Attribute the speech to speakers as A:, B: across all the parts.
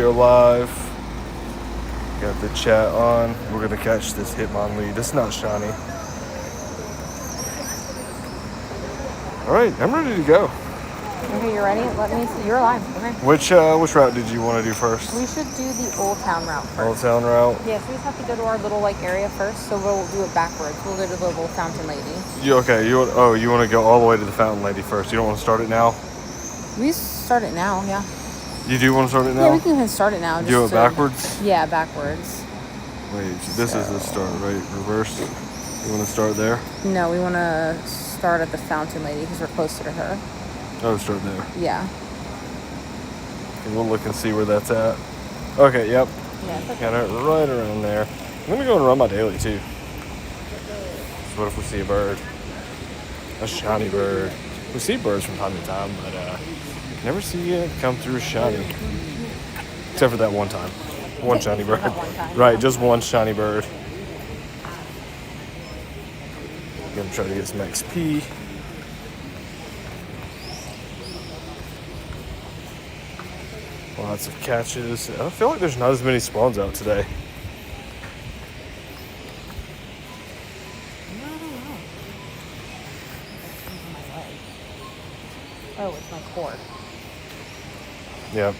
A: are live. Got the chat on. We're gonna catch this Hitmonlee. This is not shiny. All right, I'm ready to go.
B: Okay, you ready? Let me see. You're alive. Come here.
A: Which route did you want to do first?
B: We should do the Old Town route first.
A: Old Town route?
B: Yes, we just have to go to our little area first, so we'll do it backwards. We'll go to the little Fountain Lady.
A: You want to go all the way to the Fountain Lady first. You don't want to start it now?
B: We start it now, yeah.
A: You do want to start it now?
B: Yeah, we can even start it now.
A: Do it backwards?
B: Yeah, backwards.
A: Wait, this is the start, right? Reverse? You want to start there?
B: No, we want to start at the Fountain Lady because we're closer to her.
A: Oh, start there.
B: Yeah.
A: And we'll look and see where that's at. Okay, yep.
B: Yeah, it's okay.
A: Got it right around there. I'm going to go and run my daily, too. So what if we see a bird? A shiny bird. We see birds from time to time, but never see it come through shiny. Except for that one time. One shiny bird. Right, just one shiny bird. Gonna try to get some XP. Lots of catches. I feel like there's not as many spawns out today.
B: Oh, it's my cord.
A: Yep.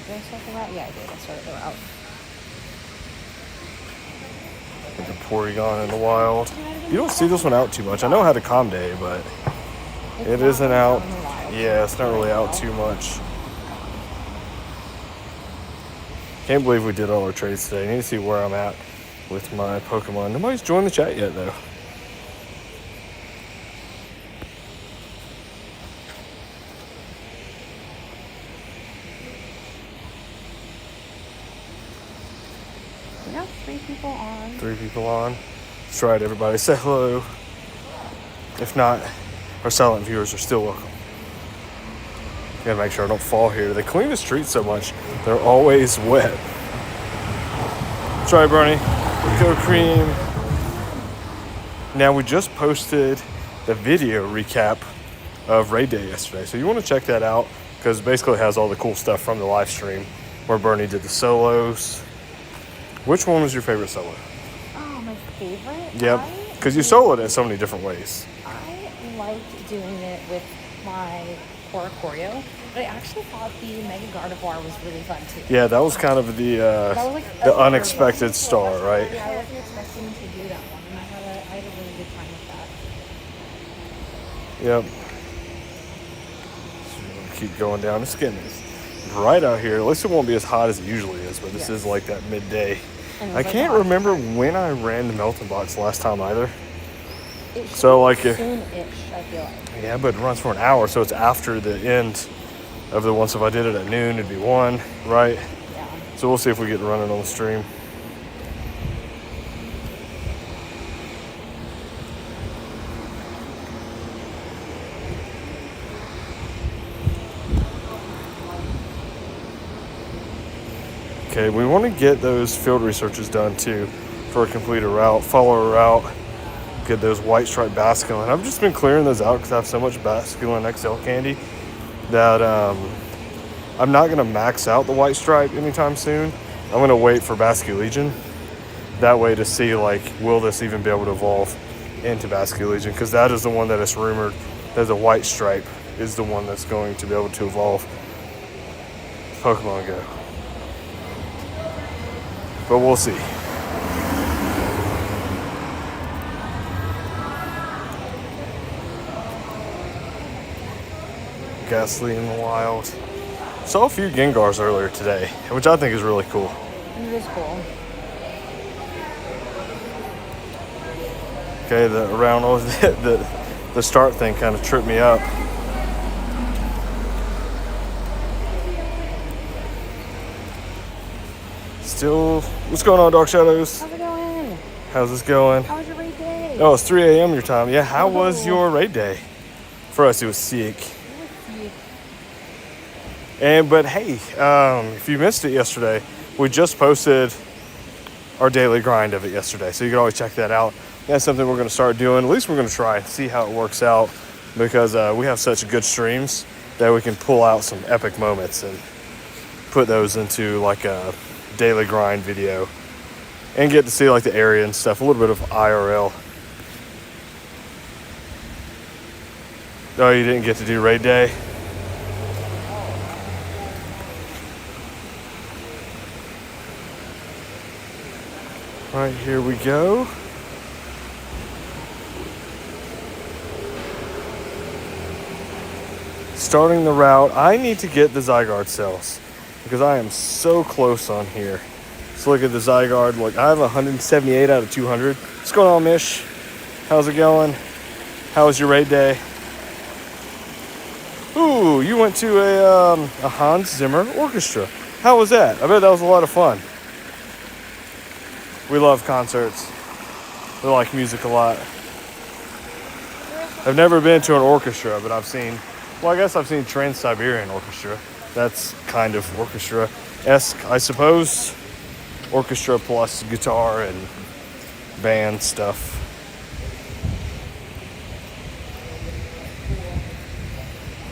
B: Did I start the route? Yeah, I did. I started the route.
A: Like a Porygon in the wild. You don't see this one out too much. I know I had a calm day, but it isn't out. Yeah, it's not really out too much. Can't believe we did all our trades today. I need to see where I'm at with my Pokemon. Nobody's joined the chat yet, though.
B: Yeah, 3 people on.
A: 3 people on. Let's try it, everybody. Say hello. If not, our silent viewers are still welcome. Gotta make sure I don't fall here. They clean the streets so much, they're always wet. Try Bernie. Go Cream. Now we just posted the video recap of Raid Day yesterday. So you want to check that out because it basically has all the cool stuff from the live stream where Bernie did the solos. Which one was your favorite solo?
B: Oh, my favorite?
A: Yep. Because you soloed it in so many different ways.
B: I liked doing it with my choreo, but I actually thought the Mega Gardevoir was really fun too.
A: Yeah, that was kind of the unexpected star, right?
B: Yeah, I wasn't expecting to do that one, and I had a really good time with that.
A: Yep. So we're gonna keep going down. It's getting bright out here. At least it won't be as hot as it usually is, but this is like that midday. I can't remember when I ran the Meltan box last time either. So like
B: soon-ish, I feel like.
A: Yeah, but it runs for an hour, so it's after the end of the one. So if I did it at noon, it'd be 1, right?
B: Yeah.
A: So we'll see if we get running on the stream. Okay, we want to get those field researches done too for a completed route, follow a route, get those white stripe Basculin. I've just been clearing those out because I have so much Basculin XL candy that I'm not going to max out the white stripe anytime soon. I'm going to wait for Basculegion. That way to see, like, will this even be able to evolve into Basculegion? Because that is the one that is rumored that the white stripe is the one that's going to be able to evolve Pokemon Go. But we'll see. Ghastly in the wild. Saw a few Gengars earlier today, which I think is really cool.
B: It is cool.
A: Okay, the start thing kind of tripped me up. Still, what's going on, Dark Shadows?
B: How's it going?
A: How's this going?
B: How was your raid day?
A: Oh, it's 3 a.m. your time. Yeah, how was your raid day? For us, it was sick. But hey, if you missed it yesterday, we just posted our daily grind of it yesterday, so you can always check that out. that's something we're going to start doing. At least we're going to try and see how it works out, because we have such good streams that we can pull out some epic moments and put those into like a daily grind video and get to see like the area and stuff, a little bit of IRL. Oh, you didn't get to do raid day? Right, here we go. Starting the route. I need to get the Zygarde cells because I am so close on here. Let's look at the Zygarde. Look, I have 178 out of 200. What's going on, Mish? How's it going? How was your raid day? Ooh, you went to a Hans Zimmer orchestra. How was that? I bet that was a lot of fun. We love concerts. We like music a lot. I've never been to an orchestra, but I've seen, well, I guess I've seen Trans-Siberian Orchestra. That's kind of orchestra-esque, I suppose. Orchestra plus guitar and band stuff.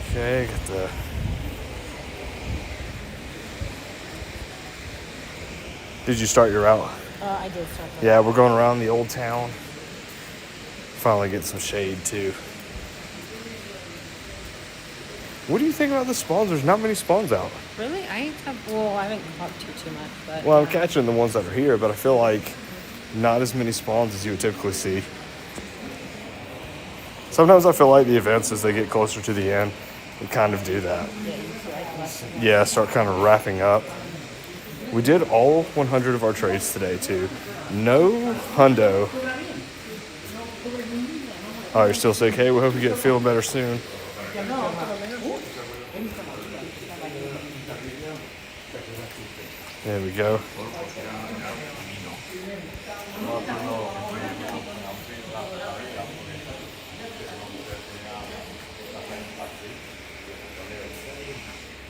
A: Okay, got the... Did you start your route?
B: I did start.
A: Yeah, we're going around the old town. Finally get some shade too. What do you think about the spawns? There's not many spawns out.
B: Really? I haven't caught too much, but...
A: Well, I'm catching the ones that are here, but I feel like not as many spawns as you would typically see. Sometimes I feel like the events, as they get closer to the end, they kind of do that. Yeah, start kind of wrapping up. We did all 100 of our trades today, too. No hundo. Oh, you're still sick? Hey, we hope you get feeling better soon. There we go.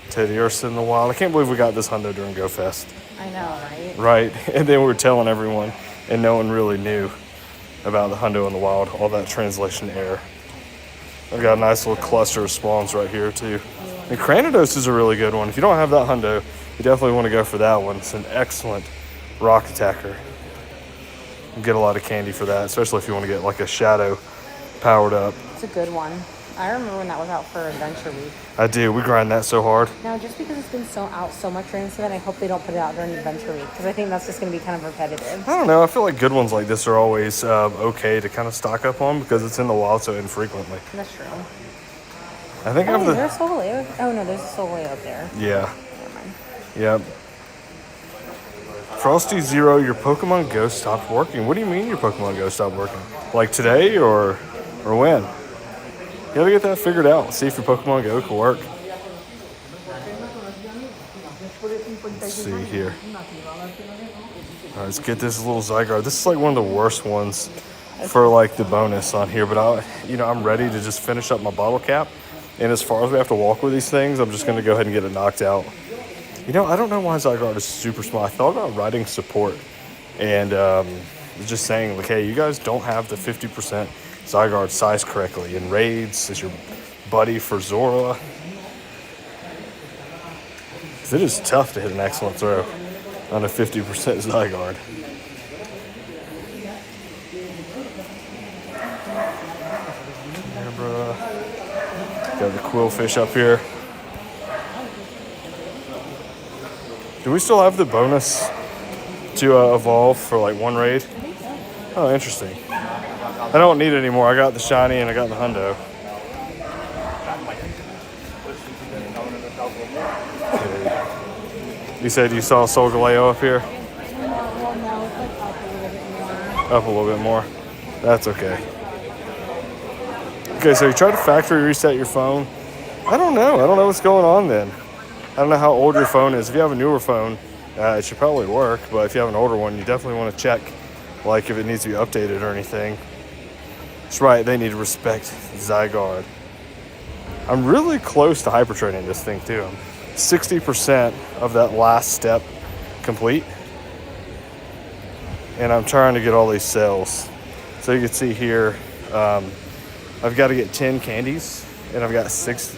A: Teddy Ursa in the wild. I can't believe we got this hundo during Go Fest.
B: I know, right?
A: Right. And then we were telling everyone, and no one really knew about the hundo in the wild. All that translation error. I've got a nice little cluster of spawns right here, too. And Cranidos is a really good one. If you don't have that hundo, you definitely want to go for that one. It's an excellent rock attacker. You get a lot of candy for that, especially if you want to get like a shadow powered up.
B: It's a good one. I remember when that was out for Adventure Week.
A: I do. We grind that so hard.
B: Now, just because it's been so much during this event, I hope they don't put it out during Adventure Week, because I think that's just going to be kind of repetitive.
A: I don't know. I feel like good ones like this are always okay to kind of stock up on because it's in the wild so infrequently.
B: That's true.
A: I think I have the...
B: There's a Solgaleo. Oh, no, there's a Solgaleo up there.
A: Yeah.
B: Never mind.
A: Yep. Frosty Zero, your Pokemon Go stopped working. What do you mean your Pokemon Go stopped working? Like today or when? You gotta get that figured out. See if your Pokemon Go can work. Let's see here. All right, let's get this little Zygarde. This is like one of the worst ones for like the bonus on here, but I'm ready to just finish up my bottle cap. And as far as we have to walk with these things, I'm just gonna go ahead and get it knocked out. I don't know why Zygarde is super small. I thought about writing support and just saying like, hey, you guys don't have the 50% Zygarde size correctly. And raids is your buddy for Zorua. It is tough to hit an excellent throw on a 50% Zygarde. Got the Qwilfish up here. Do we still have the bonus to evolve for like one raid? Oh, interesting. I don't need it anymore. I got the shiny and I got the hundo. Okay. You said you saw Solgaleo up here?
B: Well, no, it's like up a little bit more.
A: Up a little bit more. That's okay. Okay, so you tried to factory reset your phone. I don't know. I don't know what's going on then. I don't know how old your phone is. If you have a newer phone, it should probably work. But if you have an older one, you definitely want to check, like if it needs to be updated or anything. That's right. They need to respect Zygarde. I'm really close to hyper training this thing too. I'm 60% of that last step complete, and I'm trying to get all these cells. So you can see here, I've got to get 10 candies, and I've got six.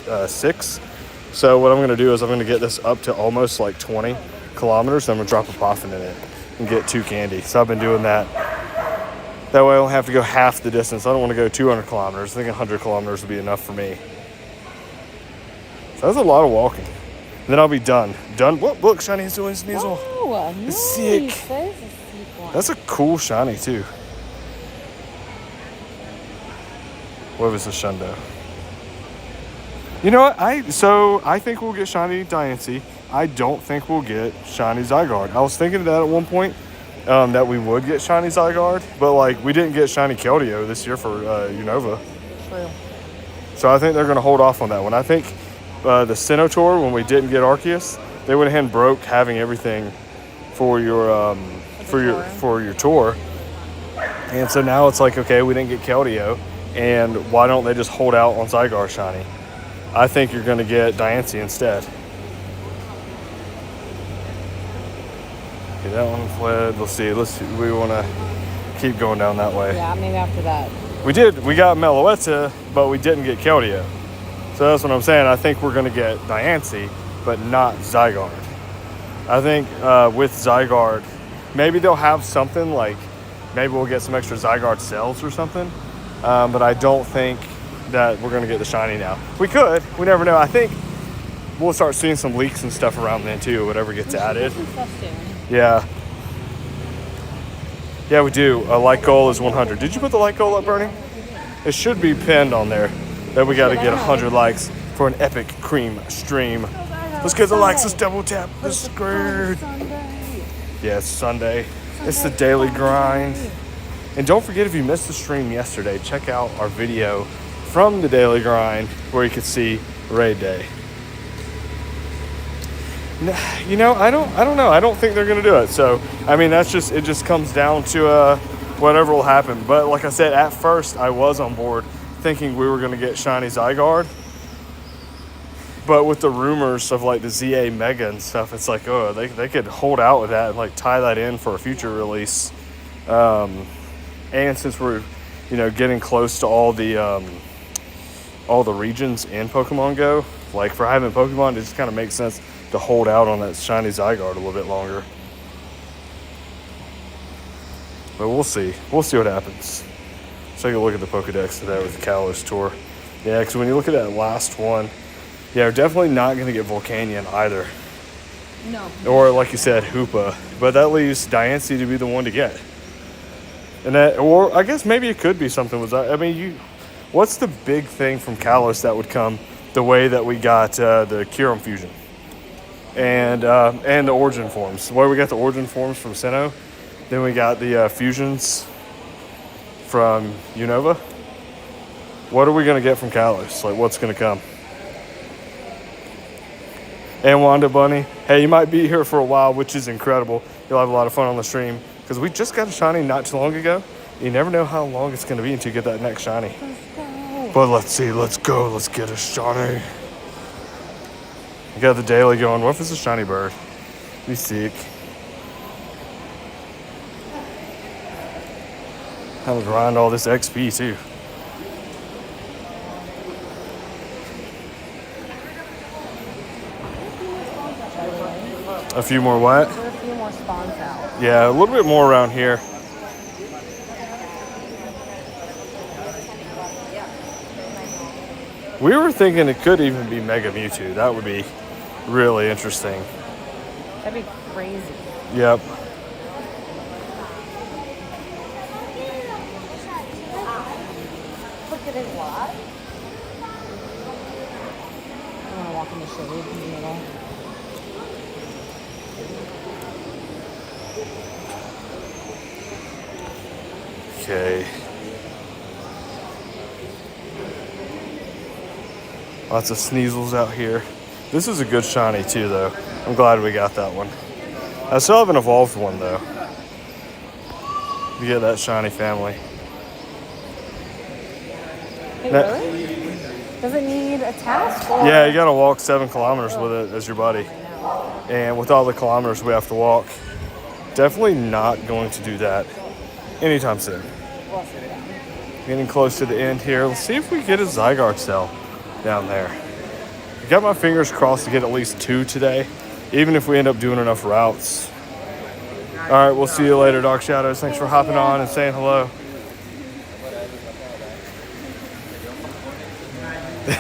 A: So what I'm going to do is I'm going to get this up to almost like 20 kilometers. I'm going to drop a Poffin in it and get 2 candy. So I've been doing that. That way I don't have to go half the distance. I don't want to go 200 kilometers. I think 100 kilometers would be enough for me. So that's a lot of walking. And then I'll be done. Whoa, look, shiny Hisuian Sneasel.
B: Oh, nice.
A: Sick.
B: That is a sick one.
A: That's a cool shiny too. What was the Shundo? You know what? I think we'll get shiny Diancie. I don't think we'll get shiny Zygarde. I was thinking of that at one point, that we would get shiny Zygarde, but like we didn't get shiny Keldeo this year for Unova.
B: True.
A: So I think they're going to hold off on that one. I think the Sinnoh Tour, when we didn't get Arceus, they went ahead and broke having everything for your tour. And so now it's like, okay, we didn't get Keldeo, and why don't they just hold out on Zygarde shiny? I think you're going to get Diancie instead. Okay, that one fled. Let's see. We want to keep going down that way.
B: Yeah, maybe after that.
A: We got Meloetta, but we didn't get Keldeo. So that's what I'm saying. I think we're going to get Diancie, but not Zygarde. I think with Zygarde, maybe they'll have something like, maybe we'll get some extra Zygarde cells or something. But I don't think that we're going to get the shiny now. We could. We never know. I think we'll start seeing some leaks and stuff around then too, whatever gets added. Yeah. Yeah, we do. A like goal is 100. Did you put the like goal up, Bernie? It should be pinned on there that we got to get 100 likes for an epic cream stream. Let's get the likes. Let's double tap the screen. Yeah, it's Sunday. It's the daily grind. And don't forget, if you missed the stream yesterday, check out our video from the daily grind where you could see raid day. You know, I don't know. I don't think they're going to do it. So, I mean, it just comes down to whatever will happen. But like I said, at first I was on board thinking we were going to get shiny Zygarde. But with the rumors of like the ZA Mega and stuff, it's like, oh, they could hold out with that and like tie that in for a future release. And since we're, getting close to all the regions in Pokemon Go, like for having Pokemon, it just kind of makes sense to hold out on that shiny Zygarde a little bit longer. But we'll see. We'll see what happens. Let's take a look at the Pokedex today with the Kalos Tour. Yeah, because when you look at that last one, yeah, we're definitely not going to get Volcanion either.
B: No.
A: Or, like you said, Hoopa. But that leaves Diancie to be the one to get. And that, or I guess maybe it could be something with that. I mean, what's the big thing from Kalos that would come the way that we got the Kyurem Fusion? And the Origin Forms. Where we got the Origin Forms from Sinnoh. Then we got the Fusions from Unova. What are we going to get from Kalos? Like, what's going to come? And Wanda Bunny. Hey, you might be here for a while, which is incredible. You'll have a lot of fun on the stream. Because we just got a shiny not too long ago. You never know how long it's going to be until you get that next shiny. But let's see. Let's go. Let's get a shiny. You got the daily going. What if it's a shiny bird? Be sick. Have to grind all this XP too. A few more what?
B: There are a few more spawns out.
A: Yeah, a little bit more around here. We were thinking it could even be Mega Mewtwo. That would be really interesting.
B: That'd be crazy.
A: Yep.
B: Look at it live. I want to walk in the shade in the middle.
A: Okay. Lots of Sneasels out here. This is a good shiny too, though. I'm glad we got that one. I still have an evolved one, though. You get that shiny family.
B: Hey, really? Does it need a task? Or?
A: Yeah, you gotta walk 7 kilometers with it as your buddy. And with all the kilometers we have to walk, definitely not going to do that anytime soon. Getting close to the end here. Let's see if we get a Zygarde cell down there. I got my fingers crossed to get at least 2 today, even if we end up doing enough routes. All right, we'll see you later, Dark Shadows. Thanks for hopping on and saying hello.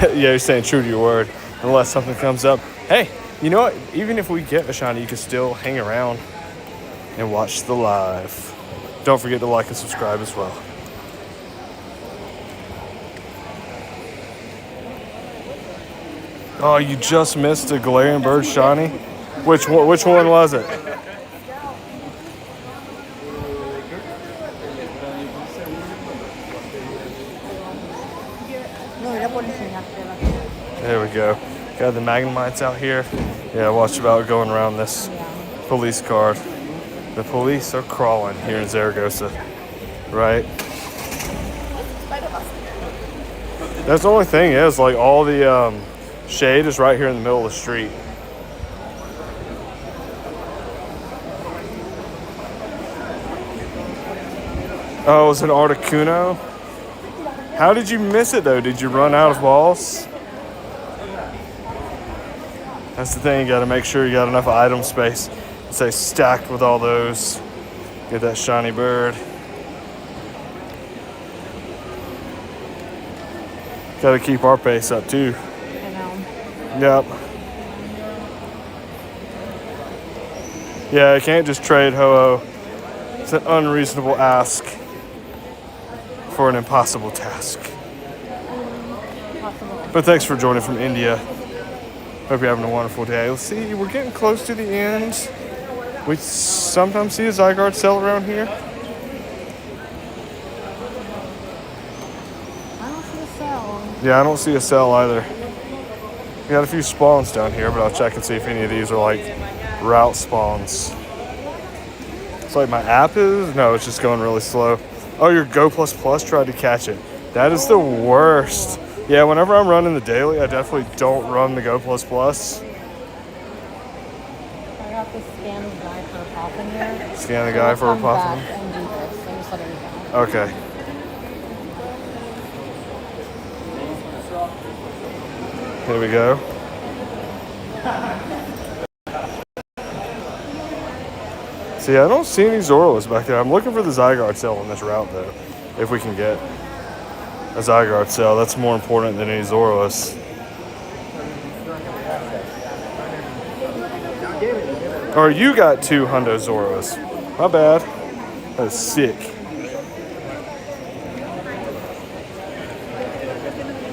A: Yeah, you're saying true to your word, unless something comes up. Hey, you know what? Even if we get a shiny, you can still hang around and watch the live. Don't forget to like and subscribe as well. Oh, you just missed a Galarian Bird shiny? Which one was it? There we go. Got the Magnemites out here. Yeah, watch about going around this police card. The police are crawling here in Zaragoza, right? That's the only thing is, like, all the shade is right here in the middle of the street. Oh, it was an Articuno? How did you miss it, though? Did you run out of balls? That's the thing. You got to make sure you got enough item space. Stay stacked with all those. Get that shiny bird. Got to keep our pace up, too.
B: I know.
A: Yep. Yeah, I can't just trade Ho-Oh. It's an unreasonable ask for an impossible task.
B: Possible.
A: But thanks for joining from India. Hope you're having a wonderful day. Let's see, we're getting close to the end. We sometimes see a Zygarde cell around here.
B: I don't see a cell.
A: Yeah, I don't see a cell either. We got a few spawns down here, but I'll check and see if any of these are like route spawns. It's like my app is? No, it's just going really slow. Oh, your Go++ tried to catch it. That is the worst. Yeah, whenever I'm running the daily, I definitely don't run the Go++.
B: I got to scan the guy for a Poffin here.
A: Scan the guy for a
B: Come back
A: Poffin?
B: and do this. I'm just letting you know.
A: Okay. Here we go. See, I don't see any Zoruas back there. I'm looking for the Zygarde cell on this route, though. If we can get a Zygarde cell, that's more important than any Zoruas. Or you got 2 Hundo Zoruas. My bad. That's sick.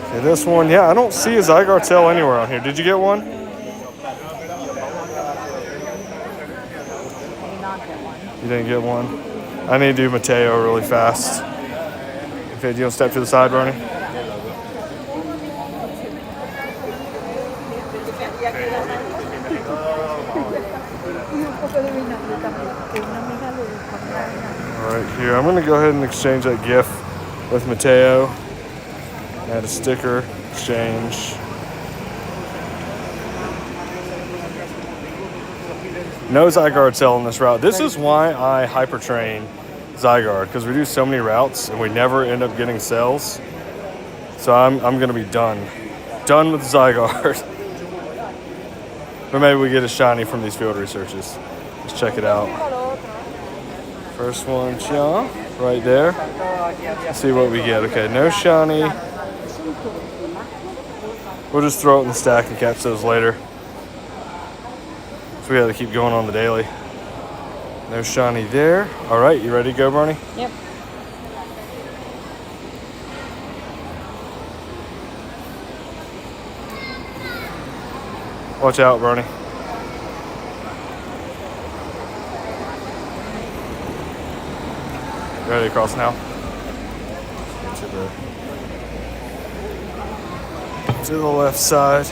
A: Okay, this one, yeah, I don't see a Zygarde cell anywhere on here. Did you get one?
B: I did not get one.
A: You didn't get one? I need to do Matteo really fast. Okay, do you want to step to the side, Bernie? All right, here. I'm going to go ahead and exchange that GIF with Matteo. Add a sticker, exchange. No Zygarde cell on this route. This is why I hypertrain Zygarde, because we do so many routes and we never end up getting cells. So I'm going to be done with Zygarde. But maybe we get a shiny from these field researches. Let's check it out. First one, Chia, right there. Let's see what we get. Okay, no shiny. We'll just throw it in the stack and catch those later. So we got to keep going on the daily. No shiny there. All right, you ready to go, Barney?
B: Yep.
A: Watch out, Barney. Ready to cross now? To the left side.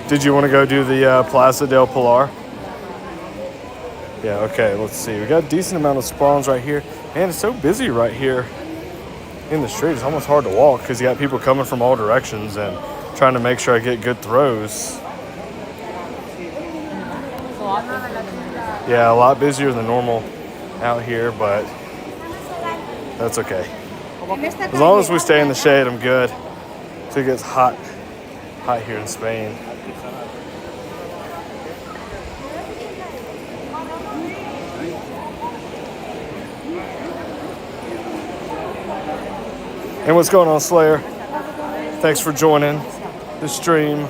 A: Did you want to go do the Plaza del Pilar? Yeah, okay, let's see. We got a decent amount of spawns right here. Man, it's so busy right here in the street. It's almost hard to walk because you got people coming from all directions and trying to make sure I get good throws. Yeah, a lot busier than normal out here, but that's okay. As long as we stay in the shade, I'm good. So it gets hot here in Spain. And what's going on, Slayer? Thanks for joining the stream.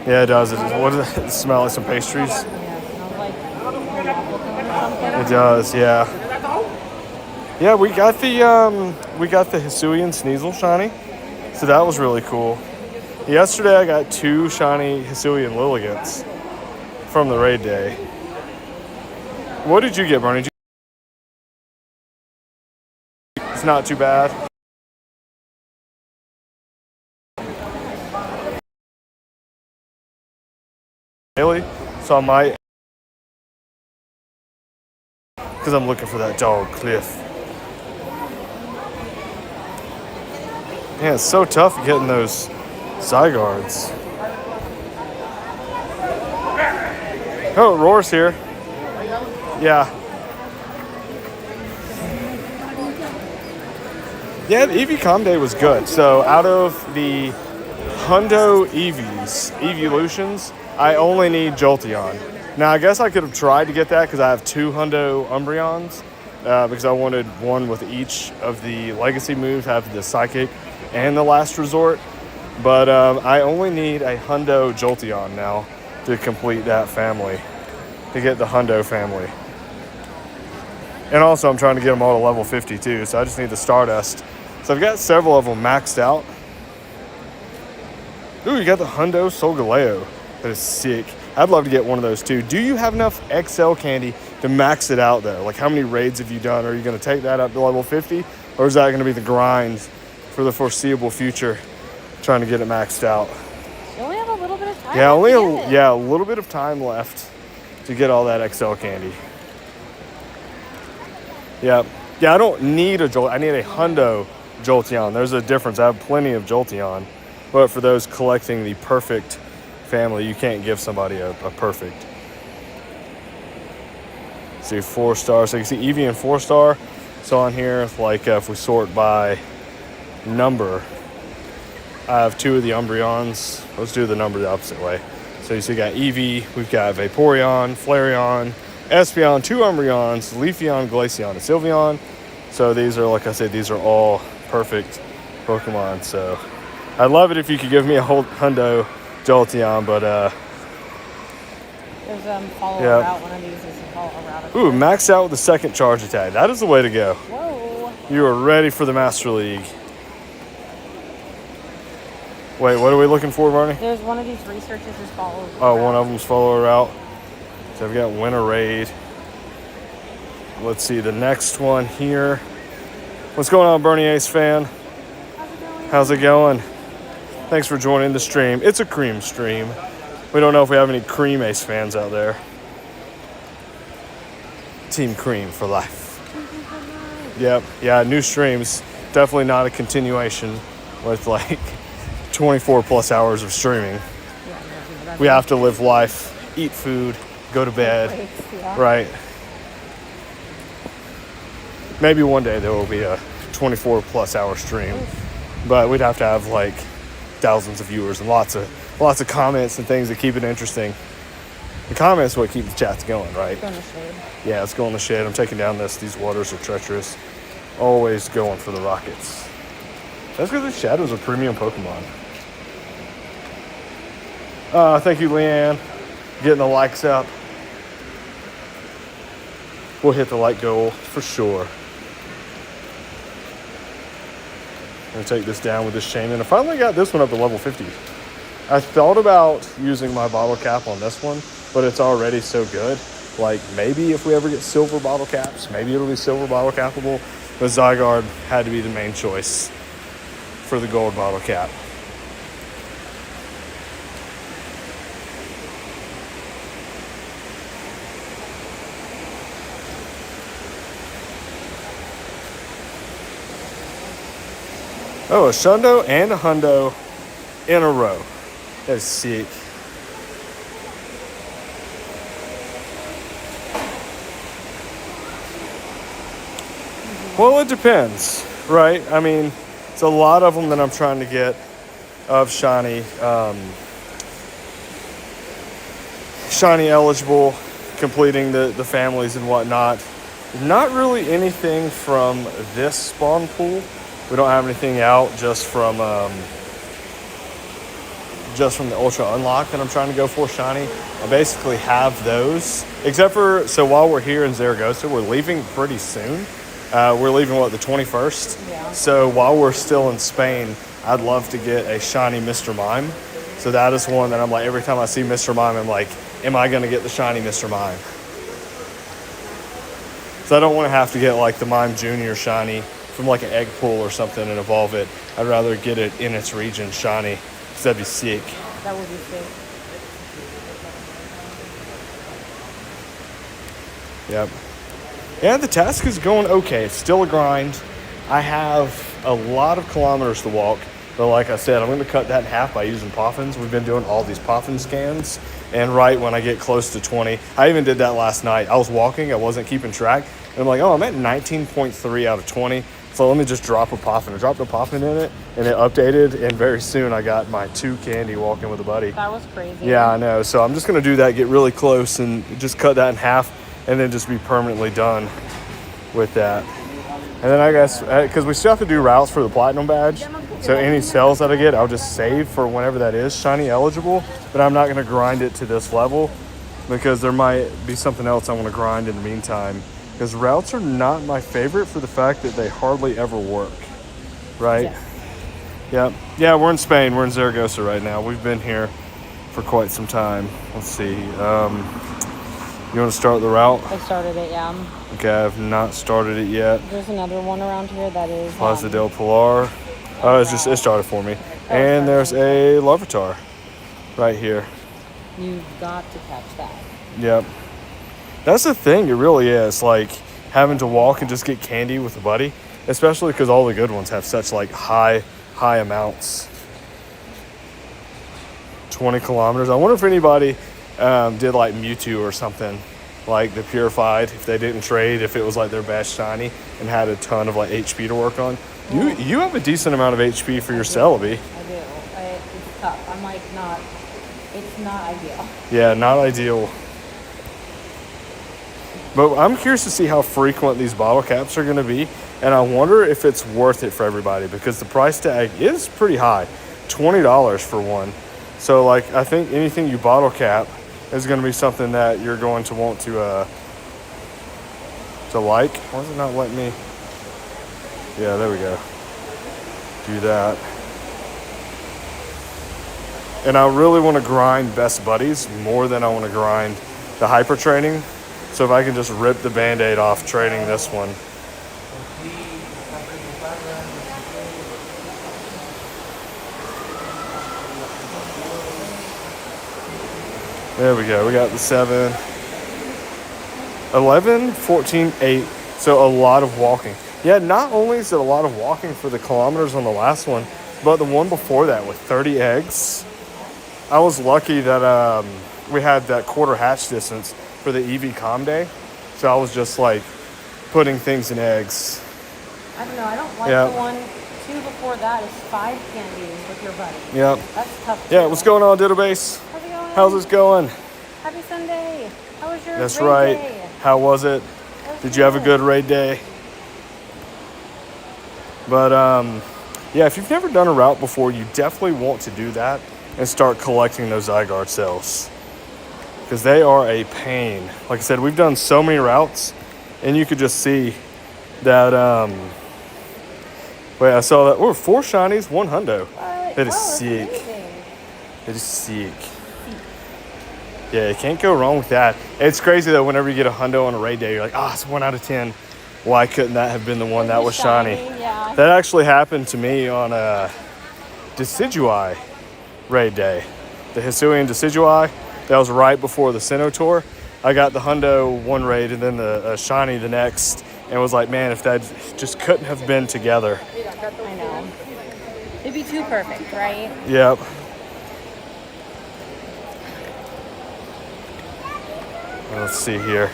A: Yeah, it does. What does it smell like? Some pastries?
B: Yeah, it smells like something.
A: It does, yeah. Yeah, we got the Hisuian Sneasel shiny, so that was really cool. Yesterday I got 2 shiny Hisuian Lilligants from the raid day. What did you get, Bernie? It's not too bad. Really? So I might, because I'm looking for that dog Cliff. Yeah, it's so tough getting those Zygardes. Oh, Roar's here. Yeah. Yeah, the Eevee Day was good. So out of the Hundo Eeveelutions, I only need Jolteon. Now, I guess I could have tried to get that because I have 2 Hundo Umbreons because I wanted one with each of the legacy moves, have the Psychic and the Last Resort. But I only need a Hundo Jolteon now to complete that family, to get the Hundo family. And also, I'm trying to get them all to level 52, so I just need the Stardust. So I've got several of them maxed out. Ooh, you got the Hundo Solgaleo. That is sick. I'd love to get one of those too. Do you have enough XL candy to max it out though? Like, how many raids have you done? Are you going to take that up to level 50? Or is that going to be the grind for the foreseeable future, trying to get it maxed out?
B: You only have a little bit of time.
A: Yeah, a little bit of time left to get all that XL candy. Yeah, I don't need a Jolt. I need a Hundo Jolteon. There's a difference. I have plenty of Jolteon, but for those collecting the perfect family, you can't give somebody a perfect. See, 4-star. So you can see Eevee and 4-star. So on here, like if we sort by number, I have 2 of the Umbreons. Let's do the number the opposite way. So you see, we got Eevee, we've got Vaporeon, Flareon, Espeon, 2 Umbreons, Leafeon, Glaceon, and Sylveon. So these are, like I said, these are all perfect Pokemon. So I'd love it if you could give me a whole Hundo Jolteon, but
B: there's follow a route. One of these is follow a route.
A: Ooh, max out with the second charge attack. That is the way to go.
B: Whoa.
A: You are ready for the Master League. Wait, what are we looking for, Barney?
B: There's one of these researches is follow.
A: Oh, one of them's follow a route. So I've got Winter Raid. Let's see the next one here. What's going on, Bernie Ace fan? How's it going? Thanks for joining the stream. It's a cream stream. We don't know if we have any Cream Ace fans out there. Team Cream for life. Yep. Yeah, new streams. Definitely not a continuation with like 24 plus hours of streaming. We have to live life, eat food, go to bed. Right. Maybe one day there will be a 24 plus hour stream, but we'd have to have like thousands of viewers and lots of comments and things that keep it interesting. The comments are what keep the chats going, right?
B: Go in the shade.
A: Yeah, let's go in the shade. I'm taking down this. These waters are treacherous. Always going for the rockets. That's because the Shadow's a premium Pokemon. Thank you, Leanne. Getting the likes up. We'll hit the like goal for sure. I'm going to take this down with this chain. And I finally got this one up to level 50. I thought about using my bottle cap on this one, but it's already so good. Like, maybe if we ever get silver bottle caps, maybe it'll be silver bottle capable. But Zygarde had to be the main choice for the gold bottle cap. Oh, a Shundo and a Hundo in a row. That is sick. Well, it depends, right? I mean, it's a lot of them that I'm trying to get of shiny, shiny eligible, completing the families and whatnot. Not really anything from this spawn pool. We don't have anything out just from the Ultra Unlock that I'm trying to go for shiny. I basically have those, except for, so while we're here in Zaragoza, we're leaving pretty soon. We're leaving, the 21st?
B: Yeah.
A: So while we're still in Spain, I'd love to get a shiny Mr. Mime. So that is one that I'm like, every time I see Mr. Mime, I'm like, am I going to get the shiny Mr. Mime? So I don't want to have to get like the Mime Junior shiny from like an egg pool or something and evolve it. I'd rather get it in its region shiny, because that'd be sick.
B: That would be sick.
A: Yep. Yeah, the task is going okay. It's still a grind. I have a lot of kilometers to walk, but like I said, I'm going to cut that in half by using Poffins. We've been doing all these Poffin scans, and right when I get close to 20, I even did that last night. I was walking, I wasn't keeping track, and I'm like, oh, I'm at 19.3 out of 20, so let me just drop a Poffin. I dropped a Poffin in it, and it updated, and very soon I got my 2 candy walking with a buddy.
B: That was crazy.
A: Yeah, I know. So I'm just going to do that, get really close, and just cut that in half, and then just be permanently done with that. And then I guess, because we still have to do routes for the Platinum badge, so any sales that I get, I'll just save for whenever that is shiny eligible, but I'm not going to grind it to this level, because there might be something else I want to grind in the meantime, because routes are not my favorite for the fact that they hardly ever work, right?
B: Yeah.
A: Yeah, we're in Spain. We're in Zaragoza right now. We've been here for quite some time. Let's see. You want to start the route?
B: I started it, yeah.
A: Okay, I have not started it yet.
B: There's another one around here that is...
A: Plaza del Pilar. Oh, it started for me. And there's a Larvitar right here.
B: You've got to catch that.
A: Yep. That's the thing, it really is. Like, having to walk and just get candy with a buddy. Especially because all the good ones have such, like, high amounts. 20 kilometers. I wonder if anybody... did like Mewtwo or something, like the Purified, if they didn't trade, if it was like their best shiny and had a ton of like HP to work on. You have a decent amount of HP for your Celebi.
B: I do. It's tough. I'm like it's not ideal.
A: Yeah, not ideal. But I'm curious to see how frequent these bottle caps are going to be, and I wonder if it's worth it for everybody, because the price tag is pretty high, $20 for one. So like, I think anything you bottle cap is going to be something that you're going to want to like. Why is it not letting me? Yeah, there we go. Do that. And I really want to grind Best Buddies more than I want to grind the Hyper Training. So if I can just rip the Band-Aid off trading this one. There we go. We got the 7, 11, 14, 8. So a lot of walking. Yeah, not only is it a lot of walking for the kilometers on the last one, but the one before that with 30 eggs. I was lucky that we had that quarter hatch distance for the EV Com Day. So I was just like putting things in eggs.
B: I don't know. I don't like the one. 2 before that is 5 candies with your buddy.
A: Yep.
B: That's tough.
A: Yeah, what's going on, Diddlebase?
B: How's it going?
A: How's this going?
B: Happy Sunday. How was your
A: That's
B: raid
A: right.
B: day?
A: How was it? Did you have a good raid day? But yeah, if you've never done a route before, you definitely want to do that and start collecting those Zygarde cells, because they are a pain. Like I said, we've done so many routes, and you could just see that. Wait, I saw that. Oh, 4 shinies, 1 hundo. That is sick. That is sick. Yeah, you can't go wrong with that. It's crazy though, whenever you get a hundo on a raid day, you're like, it's 1 out of 10. Why couldn't that have been the one that was shiny?
B: Yeah.
A: That actually happened to me on a Decidueye raid day. The Hisuian Decidueye, that was right before the Sinnoh tour. I got the hundo one raid and then the shiny the next, and was like, man, if that just couldn't have been together.
B: I know. be too perfect, right?
A: Yep. Let's see here.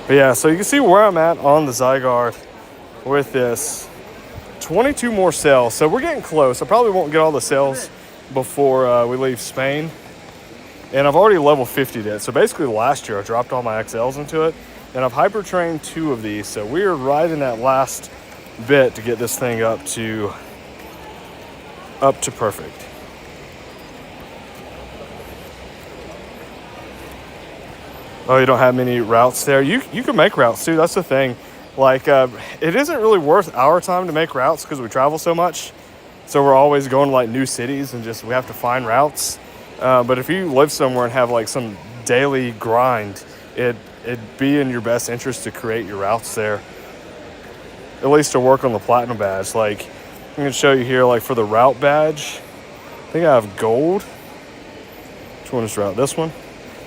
A: But yeah, so you can see where I'm at on the Zygarde with this. 22 more cells, so we're getting close. I probably won't get all the cells before we leave Spain. And I've already level 50'd it. So basically last year I dropped all my XLs into it. And I've hyper trained 2 of these. So we are right in that last bit to get this thing up to perfect. Oh, you don't have many routes there? You can make routes too, that's the thing. Like, it isn't really worth our time to make routes because we travel so much. So we're always going to like new cities and we have to find routes. But if you live somewhere and have like some daily grind, it'd be in your best interest to create your routes there. At least to work on the platinum badge. Like, I'm going to show you here, like for the route badge, I think I have gold. Which one is route? This one?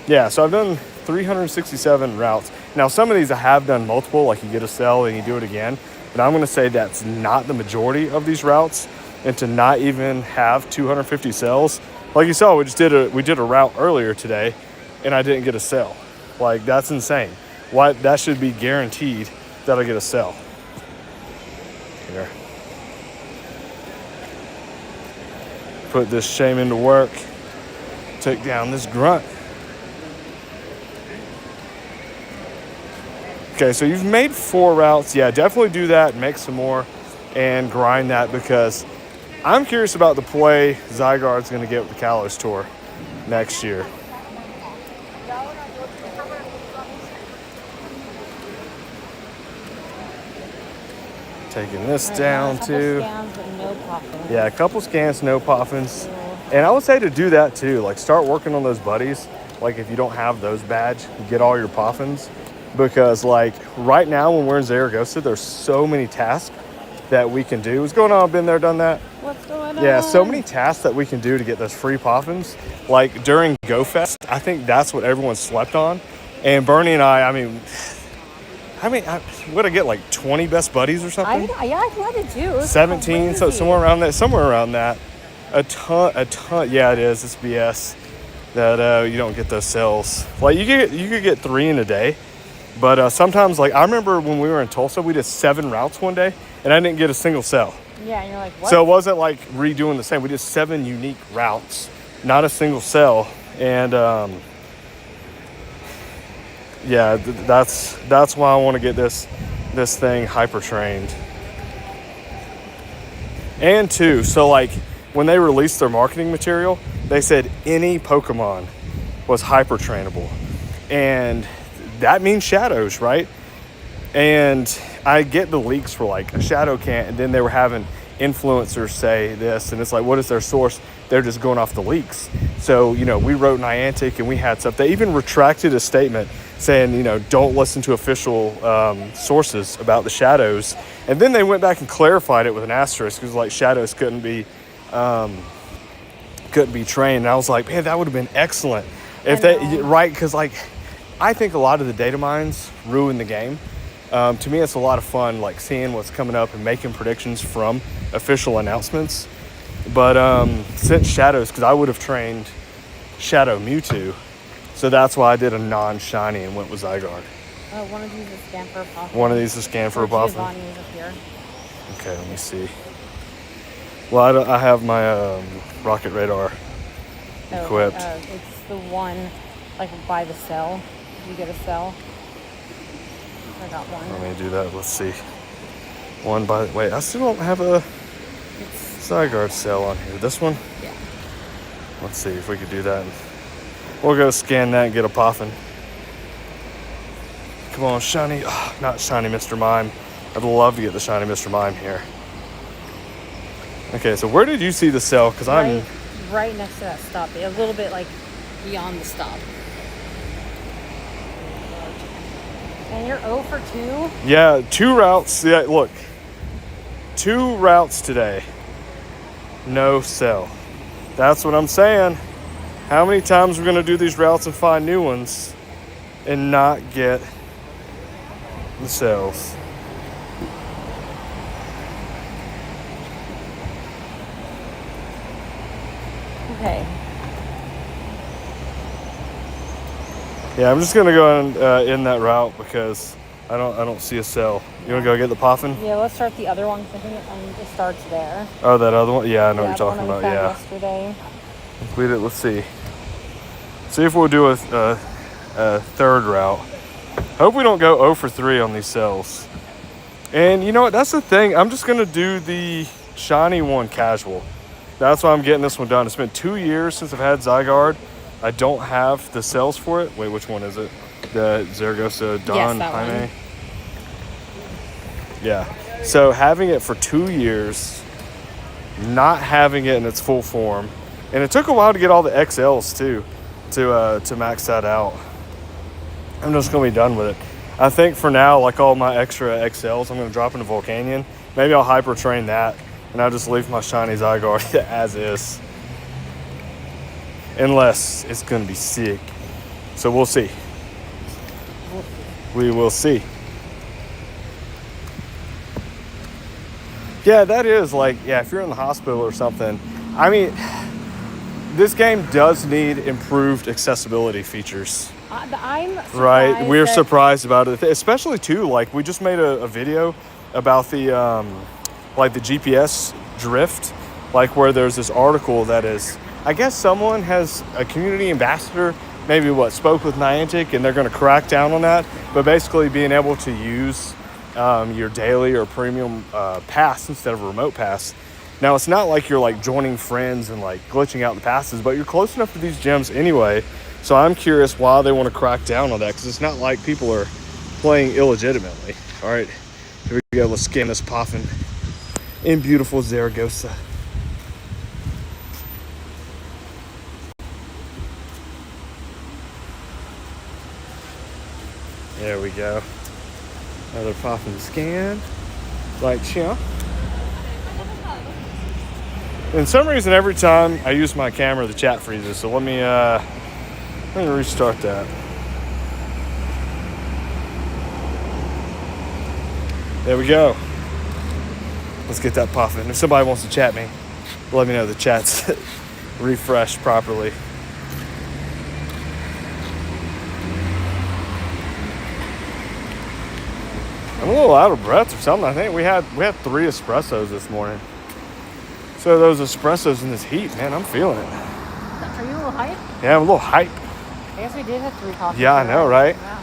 A: Yeah, so I've done 367 routes. Now, some of these I have done multiple, like you get a cell and you do it again. But I'm going to say that's not the majority of these routes. And to not even have 250 cells, like you saw, we did a route earlier today, and I didn't get a cell. Like, that's insane. Why? That should be guaranteed that I get a cell. Here. Put this shame into work. Take down this grunt. Okay, so you've made 4 routes. Yeah, definitely do that. Make some more and grind that because I'm curious about the play Zygarde's going to get with the Kalos Tour next year. Taking this down too.
B: Scans, but no Poffins.
A: Yeah, a couple scans, no Poffins. And I would say to do that too. Like, start working on those buddies. Like, if you don't have those badge, get all your Poffins. Because, like, right now when we're in Zaragoza, there's so many tasks that we can do. What's going on? Been there, done that?
B: What's going on?
A: Yeah, so many tasks that we can do to get those free Poffins. Like, during Go Fest, I think that's what everyone slept on. And Bernie and I mean, would I get like 20 best buddies or something?
B: I think I did too.
A: 17,
B: crazy.
A: so somewhere around that. A ton. Yeah, it is. It's BS that you don't get those cells. Like, you could get 3 in a day. But sometimes, like, I remember when we were in Tulsa, we did 7 routes one day, and I didn't get a single cell.
B: Yeah, and you're like, what?
A: So it wasn't like redoing the same. We did 7 unique routes, not a single cell. And, yeah, that's why I want to get this thing hyper-trained. And, too, so, like, when they released their marketing material, they said any Pokemon was hyper-trainable. And that means shadows, right? And I get the leaks for like a shadow can't, and then they were having influencers say this, and it's like, what is their source? They're just going off the leaks. So, we wrote Niantic and we had stuff. They even retracted a statement saying, don't listen to official sources about the shadows. And then they went back and clarified it with an asterisk because like shadows couldn't be trained. And I was like, man, that would have been excellent if right? Because like, I think a lot of the data mines ruin the game. To me, it's a lot of fun, like seeing what's coming up and making predictions from official announcements. But since Shadows, because I would have trained Shadow Mewtwo, so that's why I did a non-shiny and went with Zygarde.
B: One of these is scan for a Poffin.
A: One of these is scan for a Poffin.
B: Giovanni is up here.
A: Okay, let me see. Well, I have my rocket radar equipped.
B: It's the one, like, by the cell. You get a cell. I got one.
A: Let me do that. Let's see. Wait, I still don't have a Zygarde cell on here. This one?
B: Yeah.
A: Let's see if we could do that. We'll go scan that and get a Poffin. Come on, shiny. Oh, not shiny Mr. Mime. I'd love to get the shiny Mr. Mime here. Okay, so where did you see the cell? Because I'm
B: right next to that stop. A little bit like beyond the stop. And you're 0 for 2?
A: Yeah, 2 routes. Yeah, look. 2 routes today. No cell. That's what I'm saying. How many times we're going to do these routes and find new ones and not get the cells?
B: Okay.
A: Yeah, I'm just gonna go in that route because I don't see a cell. You wanna go get the Poffin?
B: Yeah, let's start the other one because I think it starts there.
A: Oh, that other one? Yeah, I know what you're
B: the one
A: talking
B: that we
A: about.
B: found
A: Yeah.
B: yesterday.
A: Complete it. Let's see. See if we'll do a third route. Hope we don't go 0 for 3 on these cells. And you know what? That's the thing. I'm just gonna do the shiny one casual. That's why I'm getting this one done. It's been 2 years since I've had Zygarde. I don't have the cells for it. Wait, which one is it? The Zaragoza Don
B: Yes, that
A: Jaime?
B: one.
A: Yeah. So having it for 2 years, not having it in its full form, and it took a while to get all the XLs too, to max that out. I'm just gonna be done with it. I think for now, like all my extra XLs, I'm gonna drop into Volcanion. Maybe I'll hyper train that, and I'll just leave my shiny Zygarde as is. Unless it's gonna be sick. So we'll see. We will see. Yeah, that is like, yeah, if you're in the hospital or something, I mean, this game does need improved accessibility features.
B: I'm surprised.
A: Right, we're surprised about it, especially too. Like we just made a video about the like the GPS drift, like where there's this article that is, I guess someone has a community ambassador, maybe spoke with Niantic, and they're going to crack down on that. But basically, being able to use your daily or premium pass instead of a remote pass. Now it's not like you're like joining friends and like glitching out the passes, but you're close enough to these gyms anyway. So I'm curious why they want to crack down on that, because it's not like people are playing illegitimately. All right, here we go. Let's scan this Poffin in beautiful Zaragoza. There we go. Another Poffin scan. Like, yeah. For some reason, every time I use my camera, the chat freezes. So let me restart that. There we go. Let's get that Poffin. If somebody wants to chat me, let me know the chat's refreshed properly. I'm a little out of breath or something. I think we had 3 espressos this morning. So those espressos in this heat, man, I'm feeling it.
B: Are you a little hype?
A: Yeah, I'm a little hype.
B: I guess we did have 3 coffees.
A: Yeah, I know, right?
B: Yeah.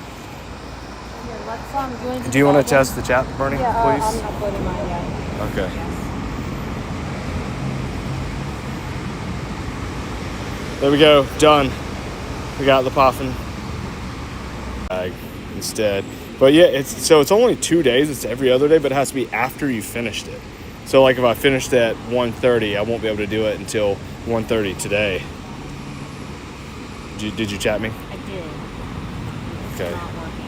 B: Here, let's
A: Do you want to test the chat, Bernie,
B: yeah,
A: please?
B: I'm uploading mine, yeah.
A: Okay. There we go. Done. We got the Poffin bag instead. But yeah, it's only 2 days. It's every other day, but it has to be after you finished it. So like if I finished at 1:30, I won't be able to do it until 1:30 today. Did you chat me?
B: I did.
A: Okay.
B: Not working.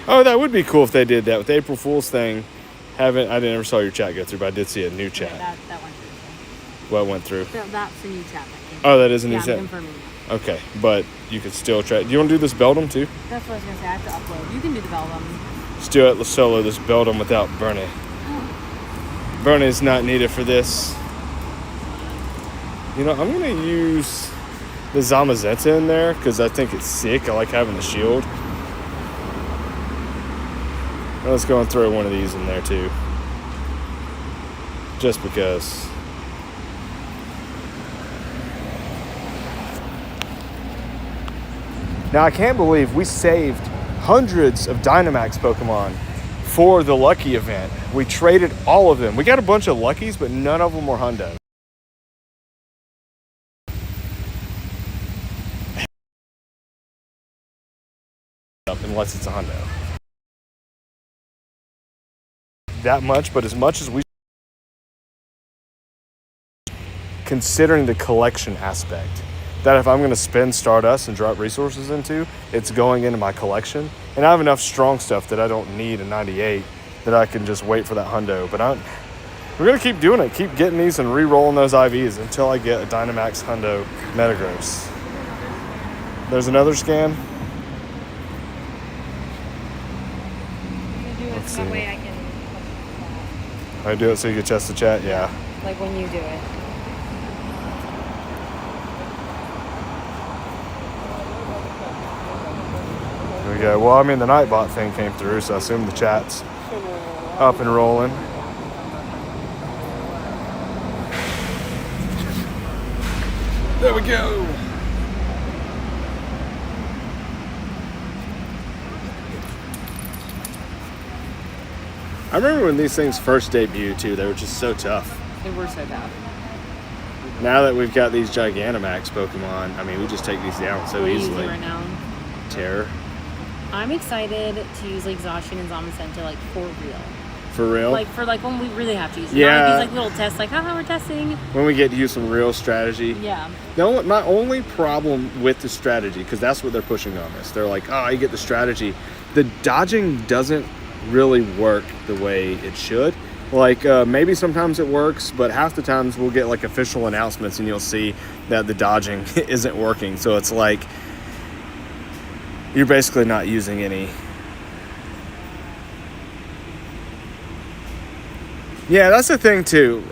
A: Oh, that would be cool if they did that with the April Fool's thing. I never saw your chat go through, but I did see a new chat.
B: Yeah, that went through.
A: What went through?
B: That's a new chat that came.
A: Oh, that is a new
B: Yeah,
A: chat.
B: I'm confirming that.
A: Okay, but you could still try. Do you want to do this Beldum too?
B: That's what I was gonna say. I have to upload. You can do the Beldum.
A: Let's do it. Let's solo this Beldum without Bernie. Bernie's not needed for this. You know, I'm gonna use the Zamazenta in there because I think it's sick. I like having the shield. Let's go and throw one of these in there too, just because. Now, I can't believe we saved hundreds of Dynamax Pokemon for the Lucky event. We traded all of them. We got a bunch of Luckies, but none of them were Hundo. Unless it's a Hundo. That much, but as much as we... Considering the collection aspect. That if I'm going to spend Stardust and drop resources into, it's going into my collection. And I have enough strong stuff that I don't need a 98 that I can just wait for that Hundo. But we're going to keep doing it. Keep getting these and re-rolling those IVs until I get a Dynamax Hundo Metagross. There's another scan. Let's see.
B: That way I can...
A: I do it so you can test the chat? Yeah.
B: Like when you do it.
A: There we go. Well, I mean, the Nightbot thing came through, so I assume the chat's up and rolling. There we go. I remember when these things first debuted too, they were just so tough.
B: They were so tough.
A: Now that we've got these Gigantamax Pokemon, I mean, we just take these down so easily.
B: Right now.
A: Terror.
B: I'm excited to use like Zacian and Zamazenta like for real.
A: For real?
B: Like for like when we really have to use it.
A: Yeah.
B: Not like these like little tests, like haha, we're testing.
A: When we get to use some real strategy.
B: Yeah.
A: My only problem with the strategy, because that's what they're pushing on us. They're like, oh, you get the strategy. The dodging doesn't really work the way it should. Like maybe sometimes it works, but half the times we'll get like official announcements and you'll see that the dodging isn't working. So it's like you're basically not using any. Yeah, that's the thing too.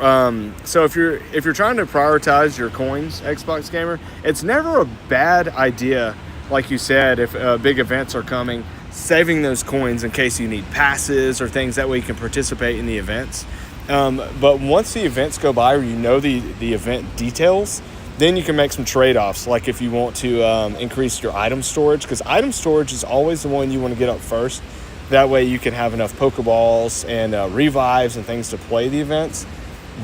A: So if you're trying to prioritize your coins, Xbox gamer, it's never a bad idea, like you said, if big events are coming, saving those coins in case you need passes or things. That way you can participate in the events. But once the events go by, or you know the event details, then you can make some trade-offs. Like if you want to increase your item storage, because item storage is always the one you want to get up first. That way you can have enough Pokeballs and revives and things to play the events.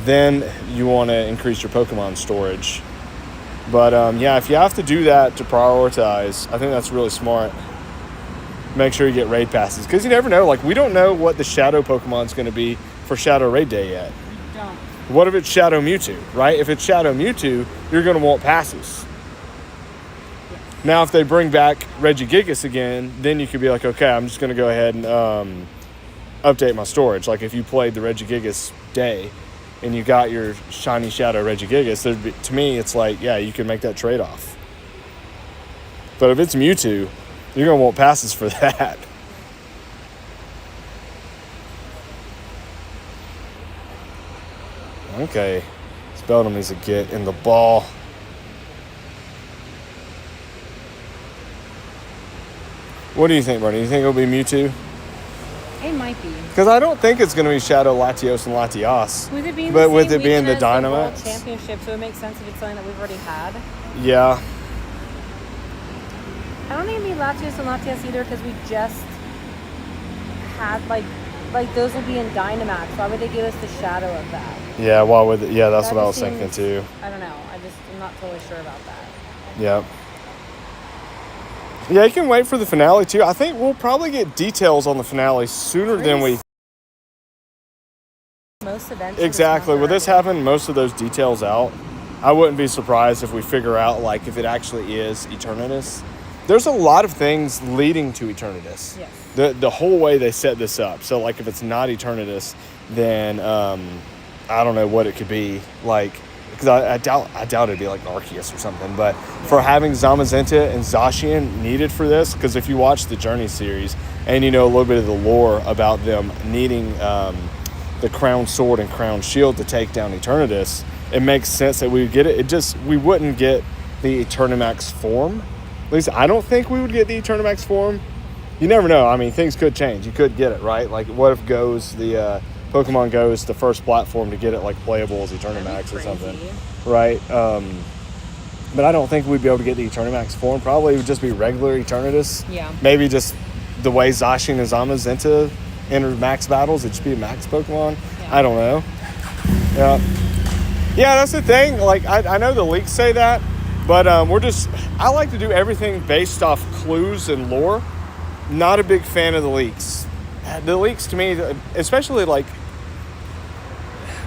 A: Then you want to increase your Pokemon storage. But yeah, if you have to do that to prioritize, I think that's really smart. Make sure you get raid passes, because you never know. Like, we don't know what the Shadow Pokemon's going to be for Shadow Raid Day yet.
B: We don't.
A: What if it's Shadow Mewtwo, right? If it's Shadow Mewtwo, you're going to want passes. Now, if they bring back Regigigas again, then you could be like, okay, I'm just going to go ahead and update my storage. Like, if you played the Regigigas day and you got your shiny Shadow Regigigas, to me, it's like, yeah, you can make that trade-off. But if it's Mewtwo, you're going to want passes for that. Okay. Speldum needs to get in the ball. What do you think, Bernie? Do you think it'll be Mewtwo?
B: It might be.
A: Because I don't think it's going to be Shadow Latios and Latias.
B: With it being
A: but
B: the
A: with
B: same
A: it being the
B: weekend as
A: Dynamax.
B: World Championship, so it makes sense if it's something that we've already had.
A: Yeah.
B: I don't think it'd be Latios and Latias either, because we just had like those will be in Dynamax. Why would they give us the shadow of that?
A: Yeah, why would it? Yeah, that's
B: That
A: what I was
B: just
A: thinking
B: seems-
A: too.
B: I don't know. I'm not totally sure about that.
A: Yeah. Yeah, you can wait for the finale too. I think we'll probably get details on the finale sooner than we.
B: Most events.
A: Exactly. With this having most of those details out, I wouldn't be surprised if we figure out like if it actually is Eternatus. There's a lot of things leading to Eternatus.
B: Yes.
A: The whole way they set this up. So like if it's not Eternatus, then I don't know what it could be like. Because I doubt it'd be like Arceus or something. But for having Zamazenta and Zacian needed for this, because if you watch the Journey series and you know a little bit of the lore about them needing the Crown Sword and Crown Shield to take down Eternatus, it makes sense that we would get it. We wouldn't get the Eternamax form. At least I don't think we would get the Eternamax form. You never know. I mean, things could change. You could get it, right? Like, what if Pokemon Go is the first platform to get it like playable as Eternamax or something, right? But I don't think we'd be able to get the Eternamax form. Probably it would just be regular Eternatus.
B: Yeah.
A: Maybe just the way Zacian and Zamazenta enter max battles, it'd just be a max Pokemon. Yeah. I don't know. Yeah, that's the thing. Like, I know the leaks say that, but I like to do everything based off clues and lore. Not a big fan of the leaks. The leaks to me, especially like,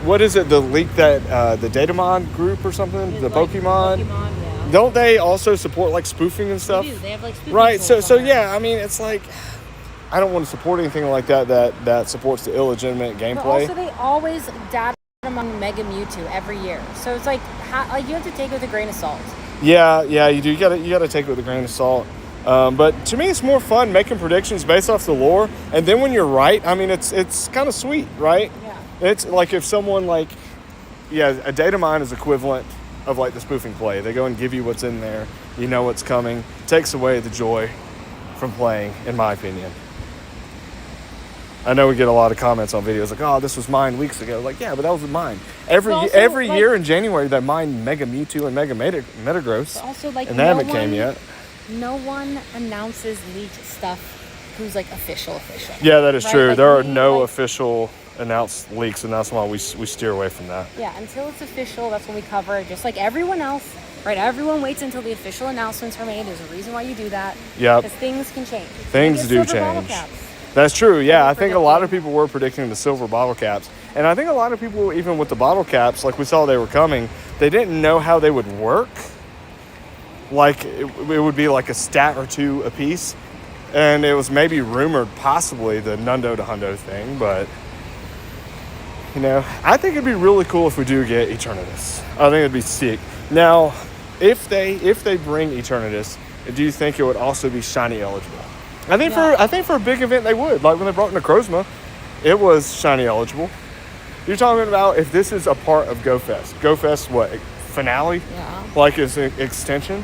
A: what is it? The leak that the Datamon group or something, the like Pokemon. Yeah. Don't they also support like spoofing and stuff?
B: They do. They have like spoofing.
A: Right. So yeah. I mean, it's like I don't want to support anything like that supports the illegitimate gameplay.
B: But also, they always data among Mega Mewtwo every year, so it's like you have to take it with a grain of salt. Yeah,
A: you do. You gotta take it with a grain of salt. But to me, it's more fun making predictions based off the lore, and then when you're right, I mean, it's kind of sweet, right?
B: Yeah.
A: It's like if someone a data mine is equivalent of like the spoofing play. They go and give you what's in there. You know what's coming. Takes away the joy from playing, in my opinion. I know we get a lot of comments on videos like, oh, this was mine weeks ago. Like, yeah, but that was mine. Every year in January, they mine Mega Mewtwo and Mega Metagross.
B: Also, like,
A: and they haven't came yet.
B: No one announces leaked stuff who's like official.
A: Yeah, that is true.
B: Like,
A: there are no official announced leaks, and that's why we steer away from that.
B: Yeah, until it's official, that's when we cover it, just like everyone else. Right, everyone waits until the official announcements are made. There's a reason why you do that.
A: Yeah.
B: Because things can change.
A: Things do change. That's true. Yeah, I think a lot of people were predicting the silver bottle caps. And I think a lot of people, even with the bottle caps, like we saw they were coming, they didn't know how they would work. Like, it would be like a stat or two a piece. And it was maybe rumored possibly the Nundo to Hundo thing, but... You know, I think it'd be really cool if we do get Eternatus. I think it'd be sick. Now, if they bring Eternatus, do you think it would also be shiny eligible? I think for a big event they would. Like when they brought Necrozma, it was shiny eligible. You're talking about if this is a part of Go Fest. Go Fest, what, finale? Yeah. Like it's an extension.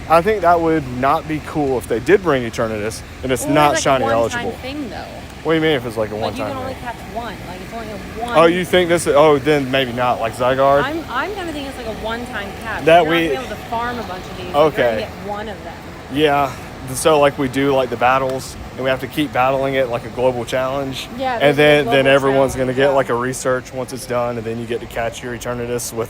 A: I think that would not be cool if they did bring Eternatus and it's not like shiny eligible.
B: Thing, though.
A: What do you mean if it's like a one-time thing?
B: You can only catch one. Like it's only a one.
A: Oh, you think this is... Oh, then maybe not. Like Zygarde?
B: I'm kind of thinking it's like a one-time catch.
A: That
B: you're not going to be able to farm a bunch of these.
A: Okay.
B: You're going to get one of them.
A: Yeah. So like we do like the battles and we have to keep battling it like a global challenge.
B: Yeah.
A: And then everyone's going to get like a research once it's done, and then you get to catch your Eternatus with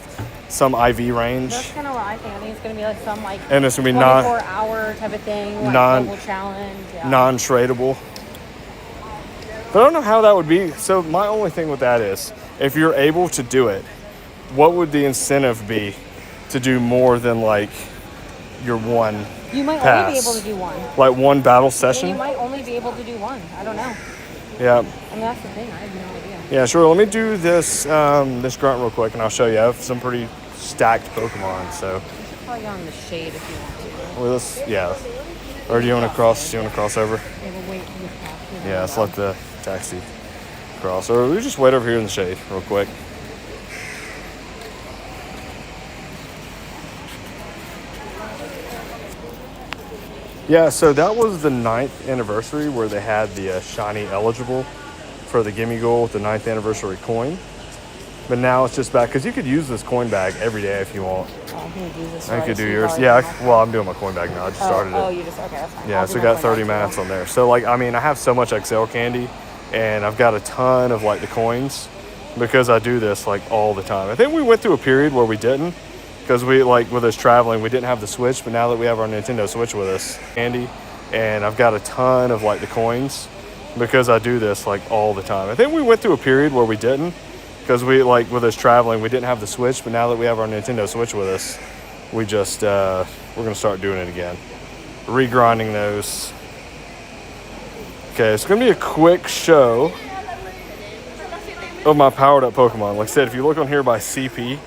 A: some IV range.
B: That's kind of what I think. I think it's going to be like some like
A: and it's going to be
B: 24-hour type of thing, like global challenge. Yeah.
A: Non-tradable. But I don't know how that would be. So my only thing with that is, if you're able to do it, what would the incentive be to do more than like your one
B: You might
A: pass?
B: Only be able to do one.
A: Like one battle session?
B: Yeah, you might only be able to do one. I don't know.
A: Yeah.
B: I mean, that's the thing. I have no idea.
A: Yeah, sure. Let me do this this grunt real quick, and I'll show you. I have some pretty stacked Pokemon, so.
B: You should probably go in the shade if you want to.
A: Well, let's, yeah. Or do you want to cross? Do you want to cross over?
B: Yeah, we'll wait for the pass.
A: Yeah, let's let the taxi cross. Or we just wait over here in the shade real quick. Yeah, so that was the 9th anniversary where they had the shiny eligible for the Gimme Goal with the 9th anniversary coin. But now it's just back, because you could use this coin bag every day if you want.
B: Oh, I'm going to do this.
A: I could do yours. Yeah, well, I'm doing my coin bag now. I just started it.
B: Oh, you just, okay, that's fine.
A: Yeah, so we got 30 mats on there. So, like, I mean, I have so much XL candy, and I've got a ton of, like, the coins because I do this, like, all the time. I think we went through a period where we didn't. Because we, like, with us traveling, we didn't have the Switch, but now that we have our Nintendo Switch with us, Andy, and I've got a ton of, like, the coins because I do this, like, all the time. I think we went through a period where we didn't because we, like, with us traveling, we didn't have the Switch, but now that we have our Nintendo Switch with us, we just, we're going to start doing it again. Regrinding those. Okay, it's going to be a quick show of my powered-up Pokemon. Like I said, if you look on here by CP,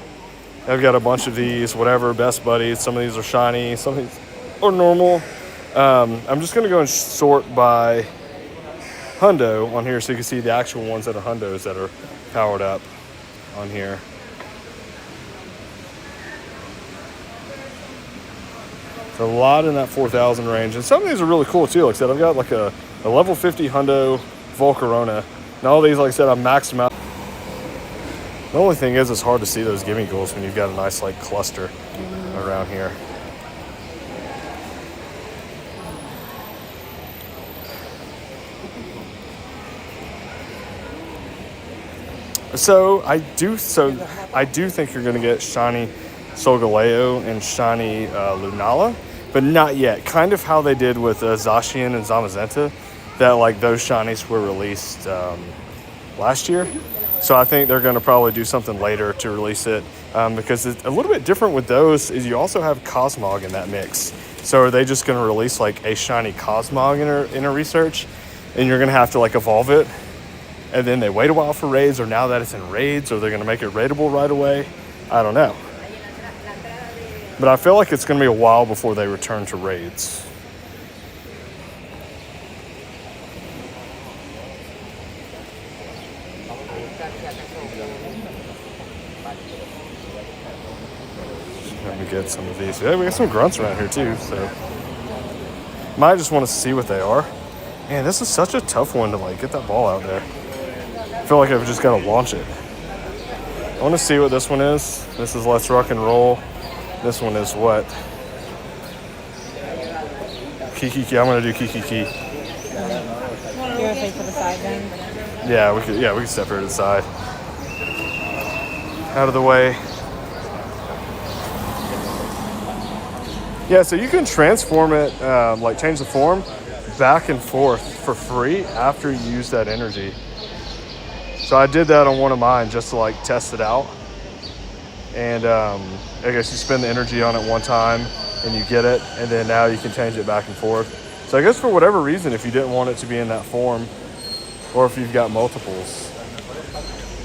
A: I've got a bunch of these, whatever, best buddies. Some of these are shiny, some of these are normal. I'm just going to go and sort by Hundo on here so you can see the actual ones that are Hundos that are powered up on here. So a lot in that 4,000 range. And some of these are really cool too. Like I said, I've got like a level 50 Hundo Volcarona. And all these, like I said, I've maxed them out. The only thing is it's hard to see those gimme goals when you've got a nice like cluster around here. So I do think you're going to get shiny Solgaleo and shiny Lunala, but not yet. Kind of how they did with Zacian and Zamazenta, that like those shinies were released last year. So I think they're going to probably do something later to release it because it's a little bit different with those is you also have Cosmog in that mix. So are they just going to release like a shiny Cosmog in a research and you're going to have to like evolve it and then they wait a while for raids, or now that it's in raids, or they're going to make it raidable right away? I don't know. But I feel like it's going to be a while before they return to raids. Let me get some of these. Yeah, we got some grunts around here too. So Might just want to see what they are. Man, this is such a tough one to like get that ball out there. I feel like I've just got to launch it. I want to see what this one is. This is Let's Rock and Roll. This one is what? Kiki. I'm gonna do Kiki.
B: You want to take to the side then?
A: Yeah, we could step her to the side. Out of the way. Yeah, so you can transform it, like change the form back and forth for free after you use that energy. So I did that on one of mine just to like test it out. And I guess you spend the energy on it one time and you get it, and then now you can change it back and forth. So I guess for whatever reason, if you didn't want it to be in that form, or if you've got multiples,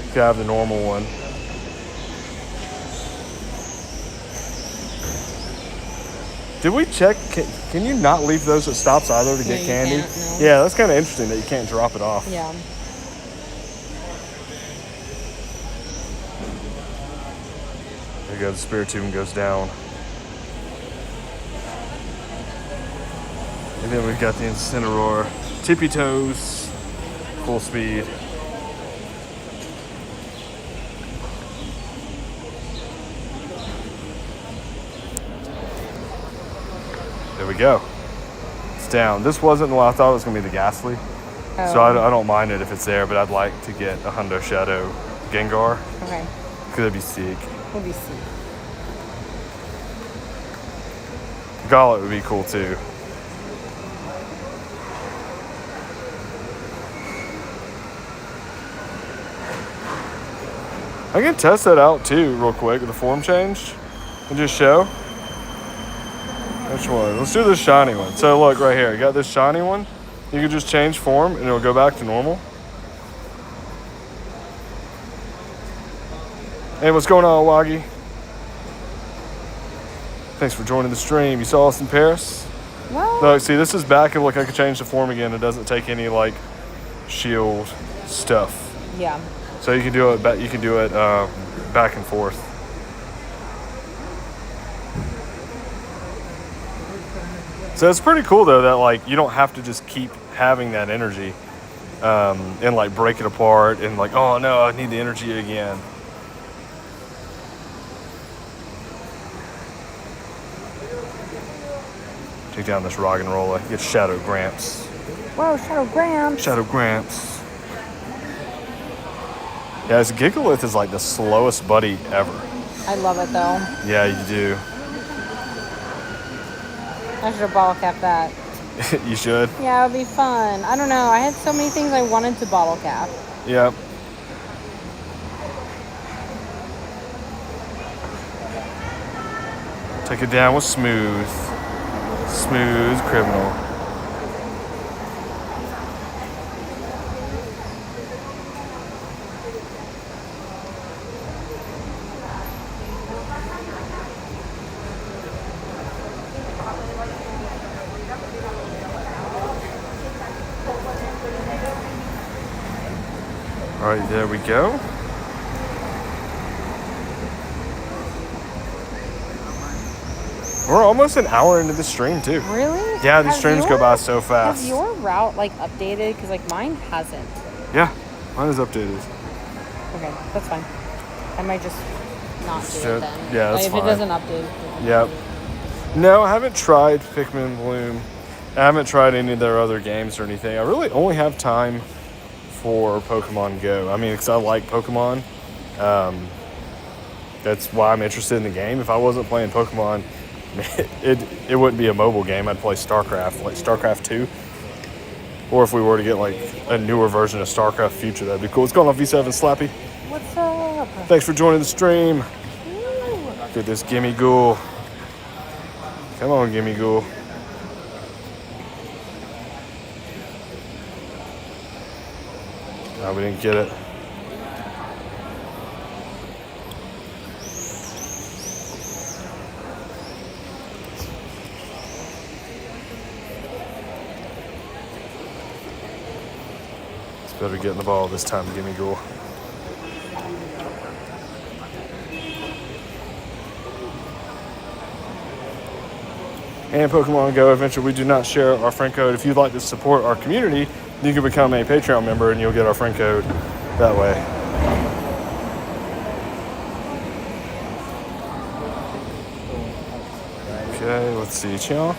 A: you can have the normal one. Did we check, can you not leave those at stops either to get candy?
B: Can't, no.
A: Yeah, that's kind of interesting that you can't drop it off.
B: Yeah.
A: There you go, the Spiritomb goes down. And then we've got the Incineroar. Tippy toes, full speed. There we go. It's down. This wasn't what I thought it was going to be the Ghastly.
B: Oh.
A: So I don't mind it if it's there, but I'd like to get a Hundo Shadow Gengar.
B: Okay.
A: Because that'd be sick.
B: We'll be sick.
A: Gauntlet would be cool too. I can test that out too real quick with the form change and just show. Which one? Let's do this shiny one. So look right here, you got this shiny one. You can just change form and it'll go back to normal. Hey, what's going on, Waggy? Thanks for joining the stream. You saw us in Paris?
B: Well,
A: Look, see, this is back, and look, I can change the form again. It doesn't take any like shield stuff.
B: yeah.
A: So you can do it. You can do it back and forth. So it's pretty cool though that like you don't have to just keep having that energy and like break it apart and like, oh no, I need the energy again. Take down this rock and roller. Get Shadow Gramps.
B: Whoa, Shadow Gramps.
A: Shadow Gramps. Yeah, this Gigalith is like the slowest buddy ever.
B: I love it though.
A: Yeah, you do.
B: I should have bottle capped that.
A: You should.
B: Yeah, it would be fun. I don't know. I had so many things I wanted to bottle cap.
A: Yep. Take it down with Smooth. Smooth Criminal. All right, there we go. We're almost an hour into the stream too.
B: Really?
A: Yeah, these streams go by so fast.
B: Has your route like updated? Because like mine hasn't.
A: Yeah, mine is updated.
B: Okay, that's fine. I might just not do
A: Should-
B: it then.
A: yeah, that's
B: like, if
A: fine.
B: it doesn't update.
A: Yep. No, I haven't tried Pikmin Bloom. I haven't tried any of their other games or anything. I really only have time for Pokemon Go. I mean, because I like Pokemon. That's why I'm interested in the game. If I wasn't playing Pokemon, it wouldn't be a mobile game. I'd play StarCraft, like StarCraft 2. Or if we were to get like a newer version of StarCraft Future, that'd be cool. What's going on, V7 Slappy?
B: What's up?
A: Thanks for joining the stream. Get this Gimme Ghoul. Come on, Gimme Ghoul. No, we didn't get it. It's better getting the ball this time, Gimme Ghoul. and Pokemon Go Adventure, we do not share our friend code. If you'd like to support our community, you can become a Patreon member and you'll get our friend code that way. Okay, let's see, Chion.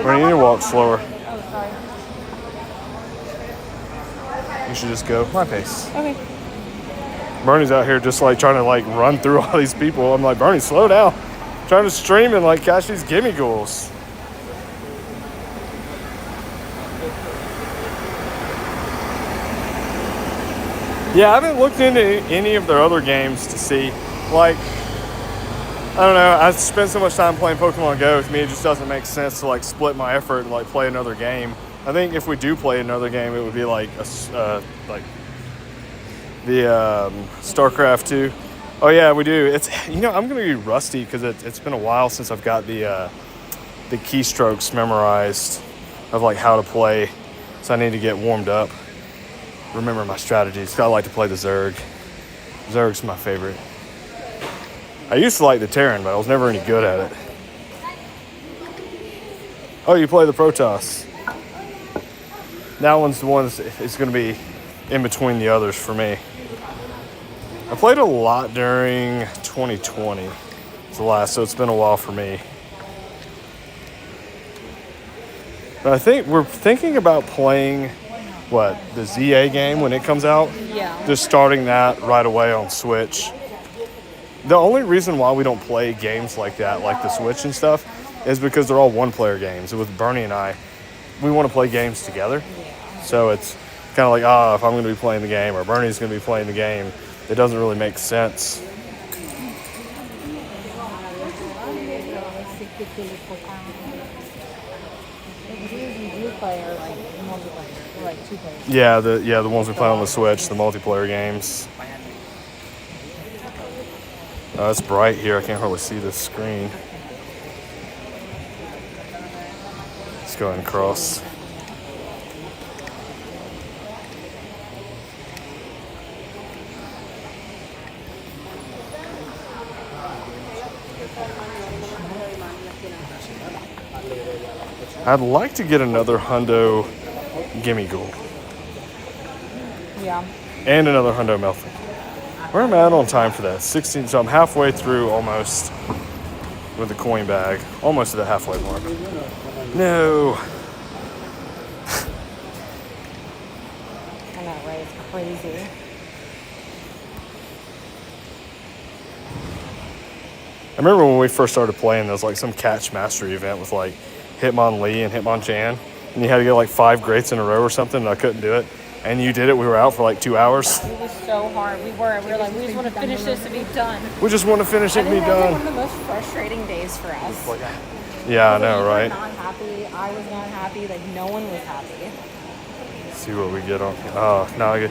A: Bernie, you need to walk slower.
B: Oh, sorry.
A: You should just go my pace.
B: Okay.
A: Bernie's out here just like trying to like run through all these people. I'm like, Bernie, slow down. Trying to stream and like catch these gimme ghouls. Yeah, I haven't looked into any of their other games to see, like, I don't know, I spend so much time playing Pokemon Go, with me it just doesn't make sense to like split my effort and like play another game. I think if we do play another game, it would be like like the StarCraft 2. Oh yeah, we do. It's, you know, I'm gonna be rusty because it's been a while since I've got the keystrokes memorized of like how to play, so I need to get warmed up. Remember my strategies. I like to play the Zerg. Zerg's my favorite. I used to like the Terran, but I was never any good at it. Oh, you play the Protoss. That one's the one that's going to be in between the others for me. I played a lot during 2020. It's the last, so it's been a while for me. But I think we're thinking about playing, the ZA game when it comes out?
B: Yeah.
A: Just starting that right away on Switch. The only reason why we don't play games like that, like the Switch and stuff, is because they're all one-player games. With Bernie and I, we want to play games together.
B: Yeah.
A: So it's kind of like, if I'm going to be playing the game or Bernie's going to be playing the game, it doesn't really make sense. Yeah, the ones we play on the Switch, the multiplayer games. It's bright here. I can't hardly see this screen. Let's go ahead and cross. I'd like to get another Hundo Gimme Ghoul.
B: Yeah.
A: And another Hundo Meltan. Where am I at on time for that? 16, so I'm halfway through almost with the coin bag. Almost to the halfway mark. No.
B: I know, right? It's crazy.
A: I remember when we first started playing, there was like some catch mastery event with like Hitmonlee and Hitmonchan. And you had to get like 5 greats in a row or something, and I couldn't do it. And you did it. We were out for like 2 hours.
B: It was so hard. We were like, we just want to finish this and be done.
A: We just want to finish it and be
B: I think that was
A: done.
B: like one of the most frustrating days for us.
A: Yeah, I know,
B: You
A: right?
B: were not happy. I was not happy. Like, no one was happy.
A: Let's see what we get on. Oh, no, I get.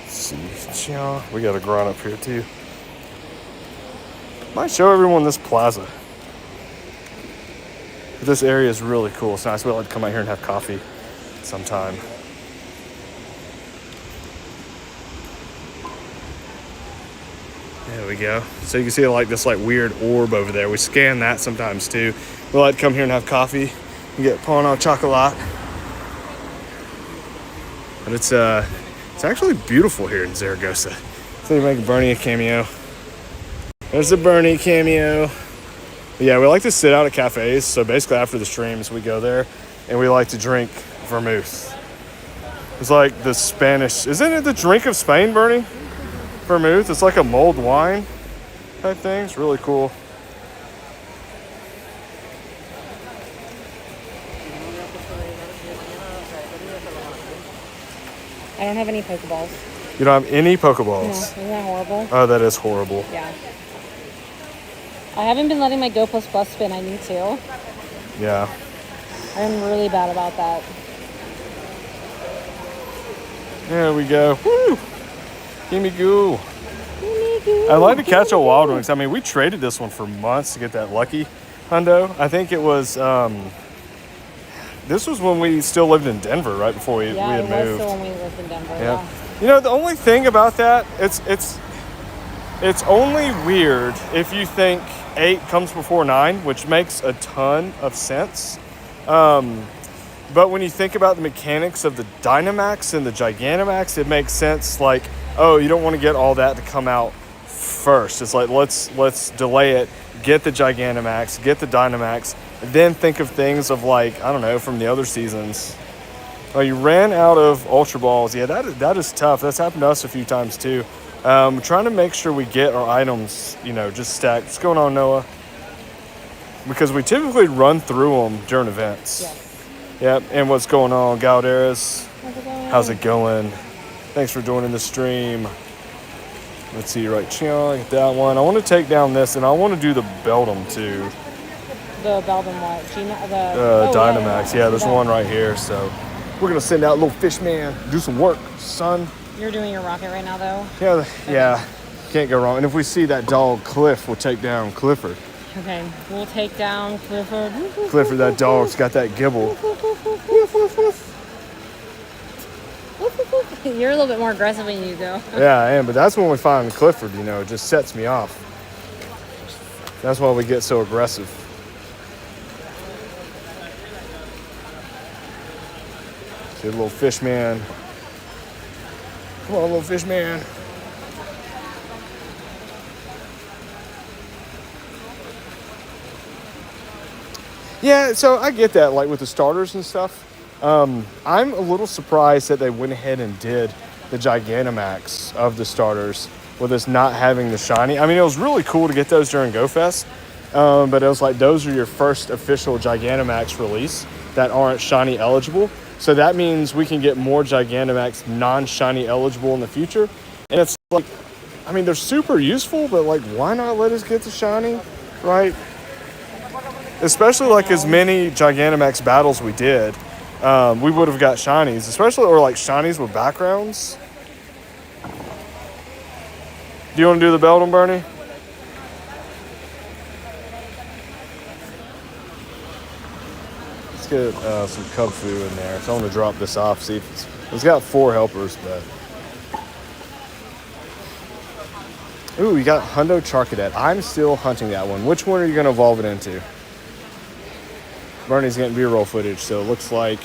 A: See, we got a grunt up here too. Might show everyone this plaza. This area is really cool. It's nice. We'd like to come out here and have coffee sometime. There we go. So you can see like this like weird orb over there. We scan that sometimes too. We like to come here and have coffee and get pain au chocolat. But it's actually beautiful here in Zaragoza. So they make Bernie a cameo. There's a Bernie cameo. But yeah, we like to sit out at cafes. So basically after the streams, we go there and we like to drink vermouth. It's like the Spanish, isn't it the drink of Spain, Bernie? Vermouth. It's like a mulled wine type thing. It's really cool.
B: I don't have any Pokeballs.
A: You don't have any Pokeballs?
B: No, isn't that horrible?
A: Oh, that is horrible.
B: Yeah. I haven't been letting my Go Plus Plus spin. I need to.
A: Yeah.
B: I'm really bad about that.
A: There we go. Woo! Gimme goo. I'd like to catch a wild one. I mean, we traded this one for months to get that lucky hundo. I think it was, this was when we still lived in Denver, right before we had moved.
B: Yeah, it was still when we lived in Denver, yeah.
A: You know, the only thing about that, it's only weird if you think 8 comes before 9, which makes a ton of sense. But when you think about the mechanics of the Dynamax and the Gigantamax, it makes sense. Like, oh, you don't want to get all that to come out first. It's like, let's delay it, get the Gigantamax, get the Dynamax, then think of things of like, I don't know, from the other seasons. Oh, you ran out of Ultra Balls. Yeah, that is tough. That's happened to us a few times too. Trying to make sure we get our items, you know, just stacked. What's going on, Noah? Because we typically run through them during events.
B: Yes.
A: Yep, and what's going on, Galderas?
B: How's it going?
A: How's it going? Thanks for joining the stream. Let's see, right, get that one. I want to take down this, and I want to do the Beldum too.
B: The Beldum what?
A: Dynamax. Yeah, there's one right here, so we're going to send out little fish man, do some work, son.
B: You're doing your rocket right now, though?
A: Yeah, can't go wrong. And if we see that dog, Cliff, we'll take down Clifford.
B: Okay, we'll take down Clifford.
A: Clifford, that dog's got that gibble.
B: You're a little bit more aggressive when you go.
A: Yeah, I am, but that's when we find Clifford, you know, it just sets me off. That's why we get so aggressive. See, little fish man. Come on, little fish man. Yeah, so I get that, like with the starters and stuff. I'm a little surprised that they went ahead and did the Gigantamax of the starters with us not having the shiny. I mean, it was really cool to get those during GoFest, but it was like those are your first official Gigantamax release that aren't shiny eligible. So that means we can get more Gigantamax non-shiny eligible in the future. And it's like, I mean, they're super useful, but like, why not let us get the shiny, right? Especially like as many Gigantamax battles we did, we would have got shinies, especially, or like shinies with backgrounds. Do you want to do the Beldum, Bernie? Let's get some cub food in there. So I'm going to drop this off, see if it's got 4 helpers, but. Ooh, we got Hundo Charcadet. I'm still hunting that one. Which one are you going to evolve it into? Bernie's getting B-roll footage, so it looks like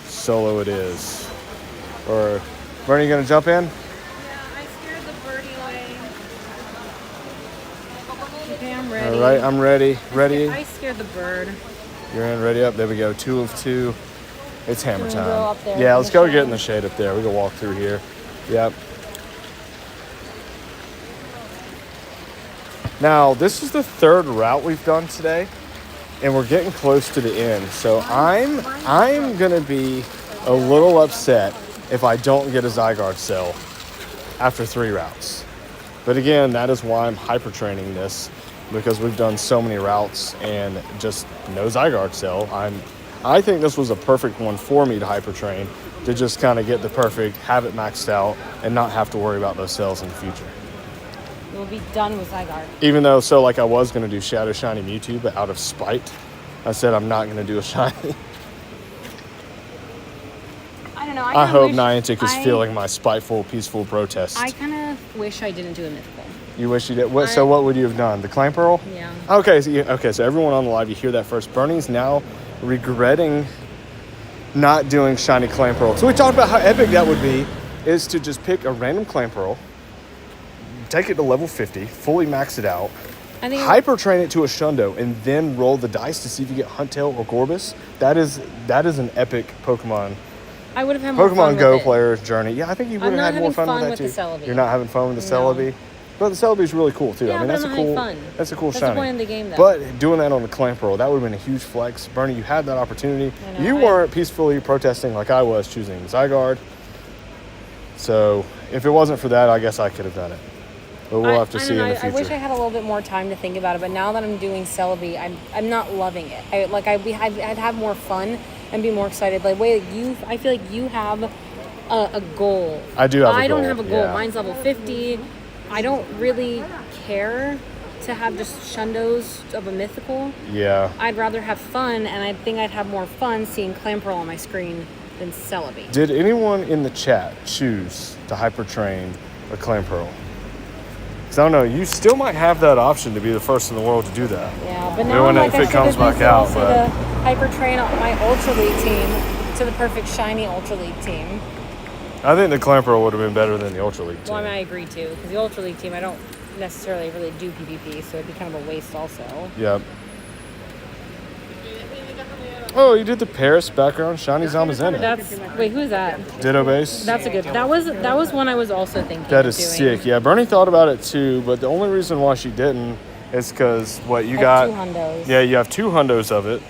A: solo it is. Or, Bernie, you gonna jump in?
B: Yeah, I scared the birdie away. Okay, I'm ready.
A: All right, I'm ready. Ready?
B: I scared the bird.
A: You're in, ready up. There we go. 2 of 2. It's hammer
B: Can we go
A: time.
B: up there
A: Yeah,
B: in
A: let's
B: the
A: go
B: shade?
A: get in the shade up there. We can walk through here. Yep. Now, this is the 3rd route we've done today, and we're getting close to the end. So I'm gonna be a little upset if I don't get a Zygarde cell after 3 routes. But again, that is why I'm hyper training this, because we've done so many routes and just no Zygarde cell. I think this was a perfect one for me to hyper train, to just kind of get the perfect, have it maxed out, and not have to worry about those cells in the future.
B: We'll be done with Zygarde.
A: Even though, so like I was going to do Shadow Shiny Mewtwo, but out of spite, I said I'm not going to do a shiny.
B: I don't know.
A: I hope Niantic is feeling my spiteful, peaceful protest.
B: I kind of wish I didn't do a mythical.
A: You wish you did? So what would you have done? The Clamperl?
B: Yeah.
A: Okay, so everyone on the live, you hear that first. Bernie's now regretting not doing Shiny Clamperl. So we talked about how epic that would be, is to just pick a random Clamperl, take it to level 50, fully max it out, hyper train it to a Shundo, and then roll the dice to see if you get Huntail or Gorbis. That is an epic Pokemon.
B: I would have had more fun
A: Pokemon Go
B: with it.
A: player's journey. Yeah, I think you would have had more fun with that too.
B: The Celebi.
A: You're not having fun with the Celebi. But the Celebi is really cool too.
B: Yeah,
A: I mean,
B: but I'm not having fun.
A: That's a cool
B: That's
A: shiny.
B: the point of the game, though.
A: But doing that on the Clamperl, that would have been a huge flex. Bernie, you had that opportunity. You weren't peacefully protesting like I was choosing Zygarde. So if it wasn't for that, I guess I could have done it. But we'll have to see in the future.
B: I wish I had a little bit more time to think about it, but now that I'm doing Celebi, I'm not loving it. I'd have more fun and be more excited. Like I feel like you have a goal.
A: I do have a goal.
B: I don't have a goal.
A: Yeah.
B: Mine's level 50. I don't really care to have just Shundos of a mythical.
A: Yeah.
B: I'd rather have fun, and I think I'd have more fun seeing Clamperl on my screen than Celebi.
A: Did anyone in the chat choose to hyper train a Clamperl? Because I don't know, you still might have that option to be the first in the world to do that.
B: Yeah, but now
A: if
B: I
A: it comes back out, but
B: to hyper train my Ultra League team to the perfect shiny Ultra League team.
A: I think the Clamperl would have been better than the Ultra League team.
B: Well, I mean, I agree too, because the Ultra League team, I don't necessarily really do PvP, so it'd be kind of a waste also.
A: Yep. Oh, you did the Paris background shiny Zamazenta.
B: Wait, who is that?
A: Ditto base.
B: That's a good. That was one I was also thinking.
A: That is
B: of doing.
A: sick. Yeah, Bernie thought about it too, but the only reason why she didn't is because you
B: I
A: got.
B: have 2 hundos.
A: Yeah, you have 2 hundos of it,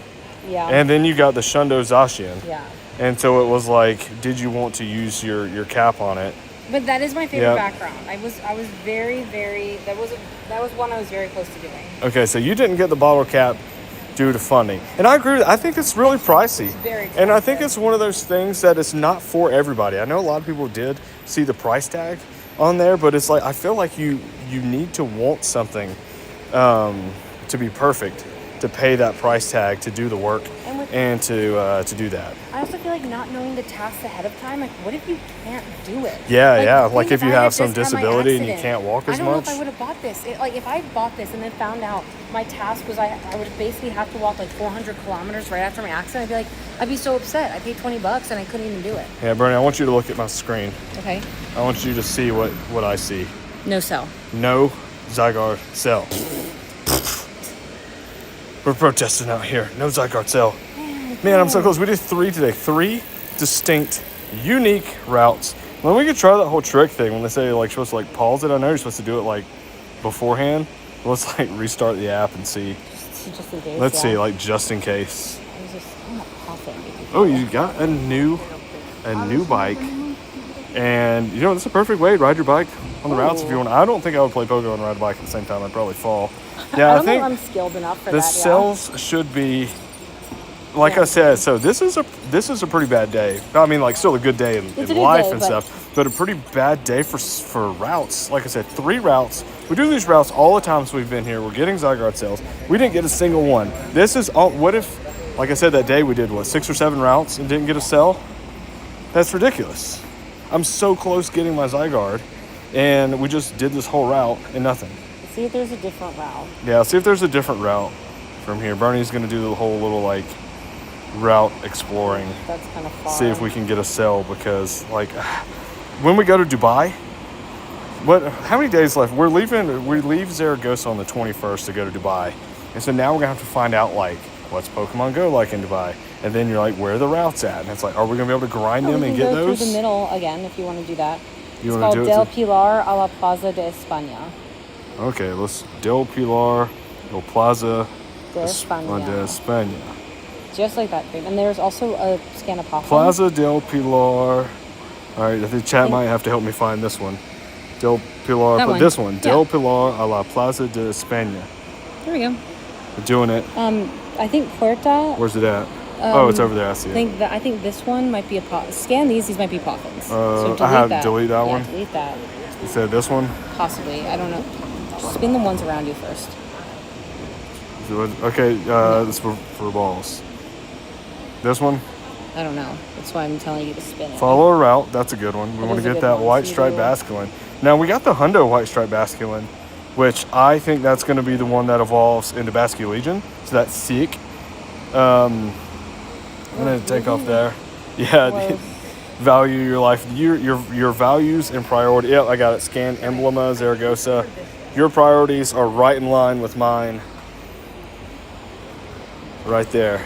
B: Yeah.
A: and then you got the Shundo Zacian.
B: Yeah.
A: And so it was like, did you want to use your cap on it?
B: But that is my favorite
A: Yep.
B: background. I was very that was one I was very close to doing.
A: Okay, so you didn't get the bottle cap due to funding. And I agree. I think it's really pricey.
B: It's very
A: And I think
B: expensive.
A: it's one of those things that it's not for everybody. I know a lot of people did see the price tag on there, but it's like, I feel like you need to want something to be perfect, to pay that price tag, to do the work, and to do that.
B: I also feel like not knowing the tasks ahead of time, like what if you can't do it?
A: Yeah, yeah.
B: the thing
A: Like
B: is,
A: if you
B: I had
A: have some
B: just had my
A: disability and you
B: accident.
A: can't walk as
B: I don't know
A: much.
B: if I would have bought this. Like if I bought this and then found out my task was I would basically have to walk like 400 kilometers right after my accident, I'd be so upset. I paid $20 and I couldn't even do it.
A: Yeah, Bernie, I want you to look at my screen.
B: Okay.
A: I want you to see what I see.
B: No cell.
A: No Zygarde cell. We're protesting out here. No Zygarde cell. Man, I'm so close. We did 3 today. 3 distinct, unique routes. When we could try that whole trick thing, when they say like supposed to like pause it, I know you're supposed to do it like beforehand. Let's like restart the app and see.
B: Just in case.
A: Let's see, like just in case.
B: I'm not confident.
A: Oh, you got a new bike. And you know, it's a perfect way to ride your bike on the routes if you want. I don't think I would play Pogo and ride a bike at the same time. I'd probably fall. Yeah,
B: I
A: I think
B: know I'm skilled enough for
A: the
B: that.
A: cells should be, like I said. So this is a pretty bad day. I mean, like still a good day in
B: It's a good
A: life
B: day,
A: and
B: but-
A: stuff, but a pretty bad day for routes. Like I said, 3 routes. We do these routes all the time since we've been here. We're getting Zygarde cells. We didn't get a single one. This is what if, like I said, that day we did 6 or 7 routes and didn't get a cell? That's ridiculous. I'm so close getting my Zygarde, and we just did this whole route and nothing.
B: See if there's a different route.
A: Yeah, see if there's a different route from here. Bernie's gonna do the whole little like route exploring.
B: That's kind of far.
A: See if we can get a cell, because like when we go to Dubai, how many days left? We leave Zaragoza on the 21st to go to Dubai. And so now we're gonna have to find out like what's Pokemon Go like in Dubai. And then you're like, where are the routes at? And it's like, are we gonna be able to grind them
B: we
A: and
B: can
A: get
B: go
A: those?
B: through the middle again if you want to do that.
A: You
B: It's
A: wanna
B: called
A: do it
B: Del
A: too?
B: Pilar a la Plaza de España.
A: Okay, let's Del Pilar, El Plaza
B: De España.
A: de España.
B: Just like that, babe. And there's also a scan of Poffins.
A: Plaza del Pilar. All right, the chat might have to help me find this one. Del Pilar,
B: That
A: but
B: one.
A: this one.
B: Yeah.
A: Del Pilar a la Plaza de España.
B: There we go.
A: We're doing it.
B: I think Puerta.
A: Where's it at? Oh, it's over there. I see it.
B: I think this one might be a scan these might be Poffins. So
A: I have delete that one.
B: Delete that.
A: You said this one?
B: Possibly. I don't know. Just spin the ones around you first.
A: Okay, this is for balls. This one?
B: I don't know. That's why I'm telling you to spin it.
A: Follow a route. That's a good one. We
B: That
A: want
B: is
A: to
B: a
A: get
B: good
A: that
B: one.
A: white
B: So you
A: striped
B: do-
A: basculin. Now, we got the Hundo white striped basculin, which I think that's going to be the one that evolves into Basculegion. So that's sick. I'm going to take off there. Yeah,
B: Close.
A: value your life. Your values and priority. Yep, I got it. Scan Emblema, Zaragoza. Your priorities are right in line with mine. Right there.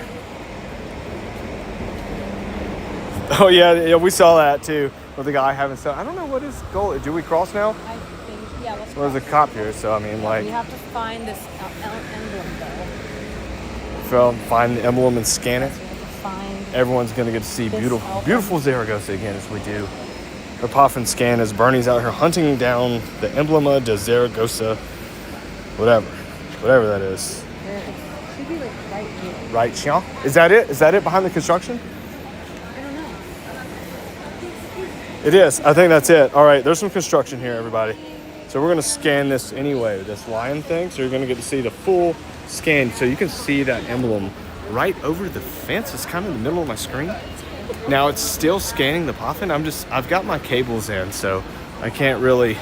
A: Oh yeah, we saw that too. With the guy having stuff. I don't know what his goal is. Do we cross now?
B: I think, yeah, let's
A: Well, there's a cop here, so I mean, like,
B: we have to find this emblem though.
A: find the emblem and scan it.
B: We have to find
A: Everyone's gonna get to see
B: This
A: beautiful,
B: album.
A: beautiful Zaragoza again as we do. The Poffin scan as Bernie's out here hunting down the Emblema de Zaragoza, whatever that is.
B: there. It should be like right here.
A: Right, Chian? Is that it? Is that it behind the construction?
B: I don't know.
A: It is. I think that's it. All right, there's some construction here, everybody. So we're going to scan this anyway, this lion thing. So you're going to get to see the full scan. So you can see that emblem right over the fence. It's kind of in the middle of my screen. Now it's still scanning the Poffin. I've got my cables in, so I can't really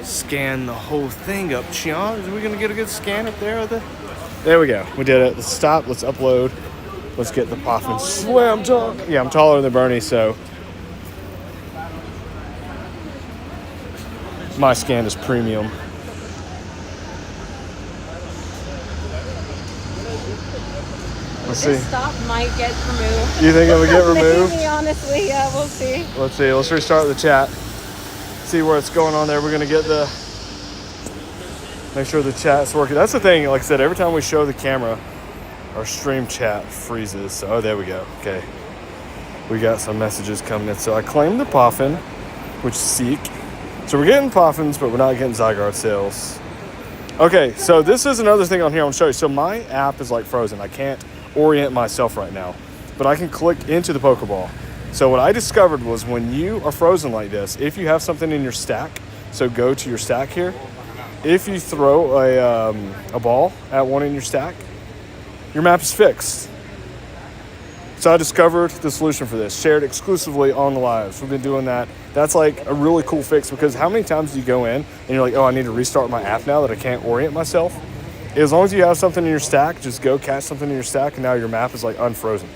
A: scan the whole thing up. Chion, are we going to get a good scan up there? There we go. We did it. Let's stop. Let's upload. Let's get the Poffin slam dunk. Yeah, I'm taller than Bernie, so my scan is premium. Let's see.
B: This stop might get removed.
A: You think it would get removed?
B: Maybe, honestly, yeah, we'll see.
A: Let's see. Let's restart the chat. See what's going on there. We're gonna get make sure the chat's working. That's the thing. Like I said, every time we show the camera, our stream chat freezes. So, oh, there we go. Okay, we got some messages coming in. So I claimed the Poffin, which Seek. So we're getting Poffins, but we're not getting Zygarde sales. Okay, so this is another thing on here I want to show you. So my app is like frozen. I can't orient myself right now, but I can click into the Pokeball. So what I discovered was when you are frozen like this, if you have something in your stack, so go to your stack here. If you throw a ball at one in your stack, your map is fixed. So I discovered the solution for this, shared exclusively on the lives. We've been doing that. That's like a really cool fix because how many times do you go in and you're like, oh, I need to restart my app now that I can't orient myself? As long as you have something in your stack, just go catch something in your stack and now your map is like unfrozen.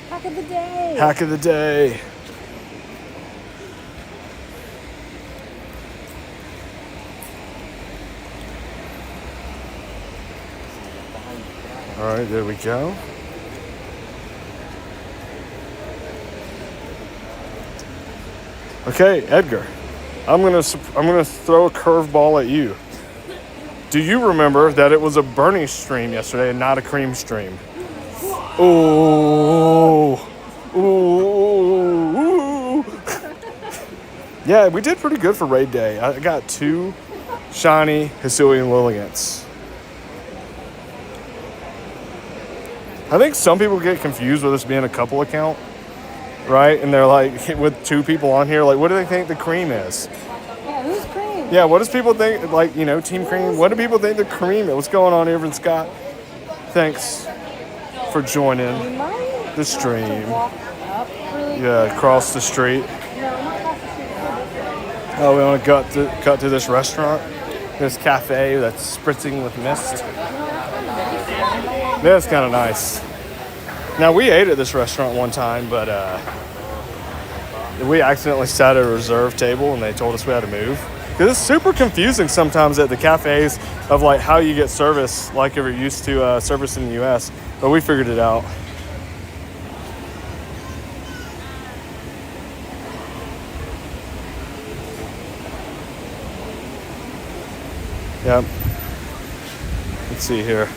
B: Hack of the day.
A: Hack of the day. All right, there we go. Okay, Edgar, I'm gonna throw a curveball at you. Do you remember that it was a Bernie stream yesterday and not a cream stream? Ooh, ooh. Yeah, we did pretty good for raid day. I got 2 shiny Hisuian Lilligants. I think some people get confused with this being a couple account, right? And they're like, with 2 people on here, like, what do they think the cream is?
B: Yeah, who's cream?
A: Yeah, what does people think, like, you know, Team Cream? What do people think the cream is? What's going on here from Scott? Thanks for joining the stream. Yeah, across the street. Oh, we want to cut to this restaurant, this cafe that's spritzing with mist. That's kind of nice. Now, we ate at this restaurant one time, but we accidentally sat at a reserved table and they told us we had to move. Because it's super confusing sometimes at the cafes of like how you get service like if you're used to service in the US. But we figured it out. Yep. Let's see here.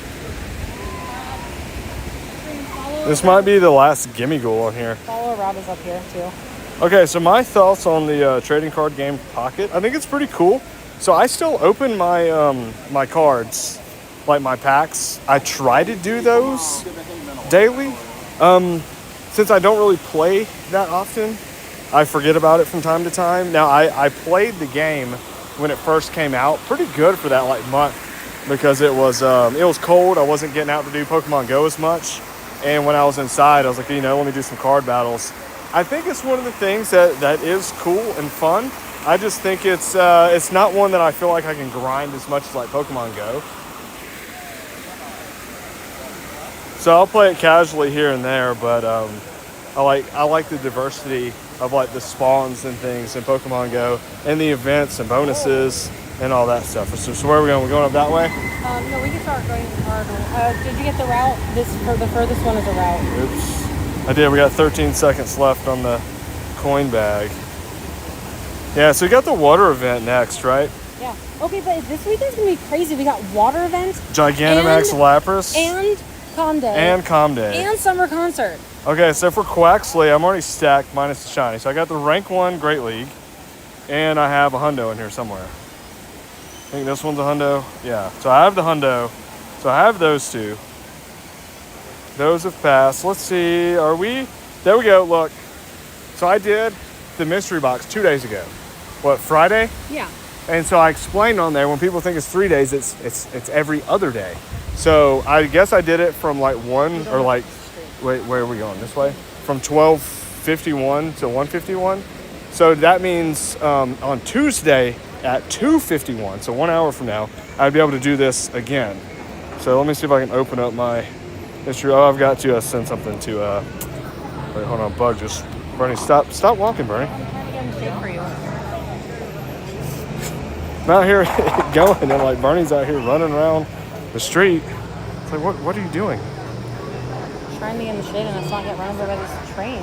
A: This might be the last gimme goal on here.
B: Follow Rob is up here too.
A: Okay, so my thoughts on the trading card game Pocket. I think it's pretty cool. So I still open my my cards, like my packs. I try to do those daily. Since I don't really play that often, I forget about it from time to time. Now I played the game when it first came out, pretty good for that like month because it was cold. I wasn't getting out to do Pokemon GO as much. And when I was inside, I was like, you know, let me do some card battles. I think it's one of the things that is cool and fun. I just think it's not one that I feel like I can grind as much as like Pokemon GO. So I'll play it casually here and there, but I like the diversity of like the spawns and things in Pokemon GO and the events and bonuses and all that stuff. So where are we going? We're going up that way?
B: No, we can start going cardinal. Did you get the route? The furthest one is a route.
A: Oops. I did. We got 13 seconds left on the coin bag. Yeah, so we got the water event next, right?
B: Yeah. Okay, but this weekend's going to be crazy. We got water events.
A: Gigantamax Lapras.
B: And Com Day.
A: And Com Day.
B: And Summer Concert.
A: Okay, so for Quaxley, I'm already stacked minus the shiny. So I got the rank 1 Great League. And I have a hundo in here somewhere. I think this one's a hundo. Yeah, so I have the hundo. So I have those 2. Those have passed. Let's see. Are we? There we go. Look. So I did the mystery box 2 days ago. What, Friday?
B: Yeah.
A: And so I explained on there, when people think it's 3 days, it's every other day. So I guess I did it from like 1 or like, wait, where are we going? This way? From 12:51 to 1:51. So that means on Tuesday at 2:51, so 1 hour from now, I'd be able to do this again. So let me see if I can open up my history. Oh, I've got to send something to, wait, hold on, Bug, just, Bernie, stop walking, Bernie.
B: I'm trying to get in shape for you.
A: I'm out here going, and like Bernie's out here running around the street. It's like, what are you doing?
B: I'm trying to get in the shade and let's not get run over by this train.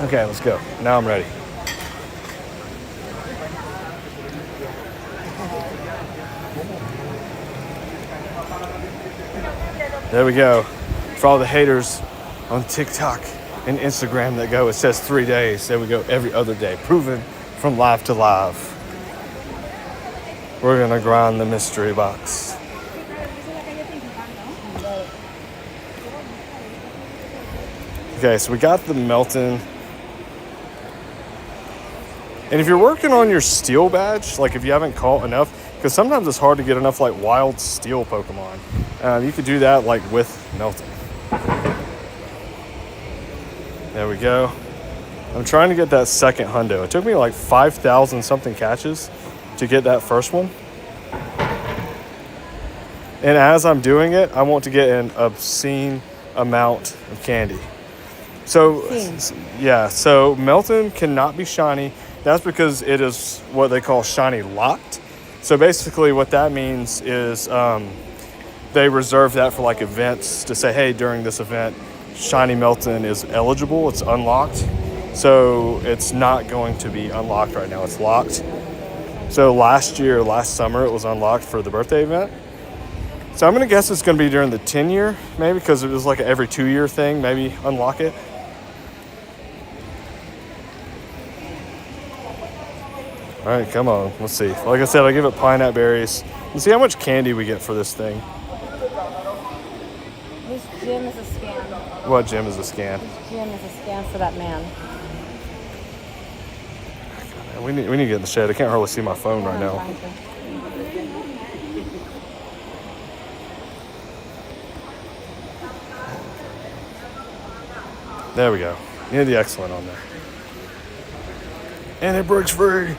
A: Okay, let's go. Now I'm ready. There we go. For all the haters on TikTok and Instagram that go, it says 3 days. There we go, every other day. Proven from live to live. We're gonna grind the mystery box. Okay, so we got the Meltan. And if you're working on your steel badge, like if you haven't caught enough, because sometimes it's hard to get enough like wild steel Pokemon. You could do that like with Meltan. There we go. I'm trying to get that second hundo. It took me like 5,000 something catches to get that first one. And as I'm doing it, I want to get an obscene amount of candy. So, yeah, so Meltan cannot be shiny. That's because it is what they call shiny locked. So basically what that means is they reserve that for like events to say, hey, during this event, shiny Meltan is eligible, it's unlocked. So it's not going to be unlocked right now, it's locked. So last summer, it was unlocked for the birthday event. So I'm gonna guess it's gonna be during the 10 year, maybe, because it was like an every 2 year thing, maybe unlock it. All right, come on, let's see. Like I said, I'll give it pineapple berries. Let's see how much candy we get for this thing.
B: This gym is a scam.
A: What gym is a scan?
B: This gym is a scam for that man.
A: We need to get in the shade. I can't hardly see my phone right now. There we go. Need the excellent on there. And it breaks free.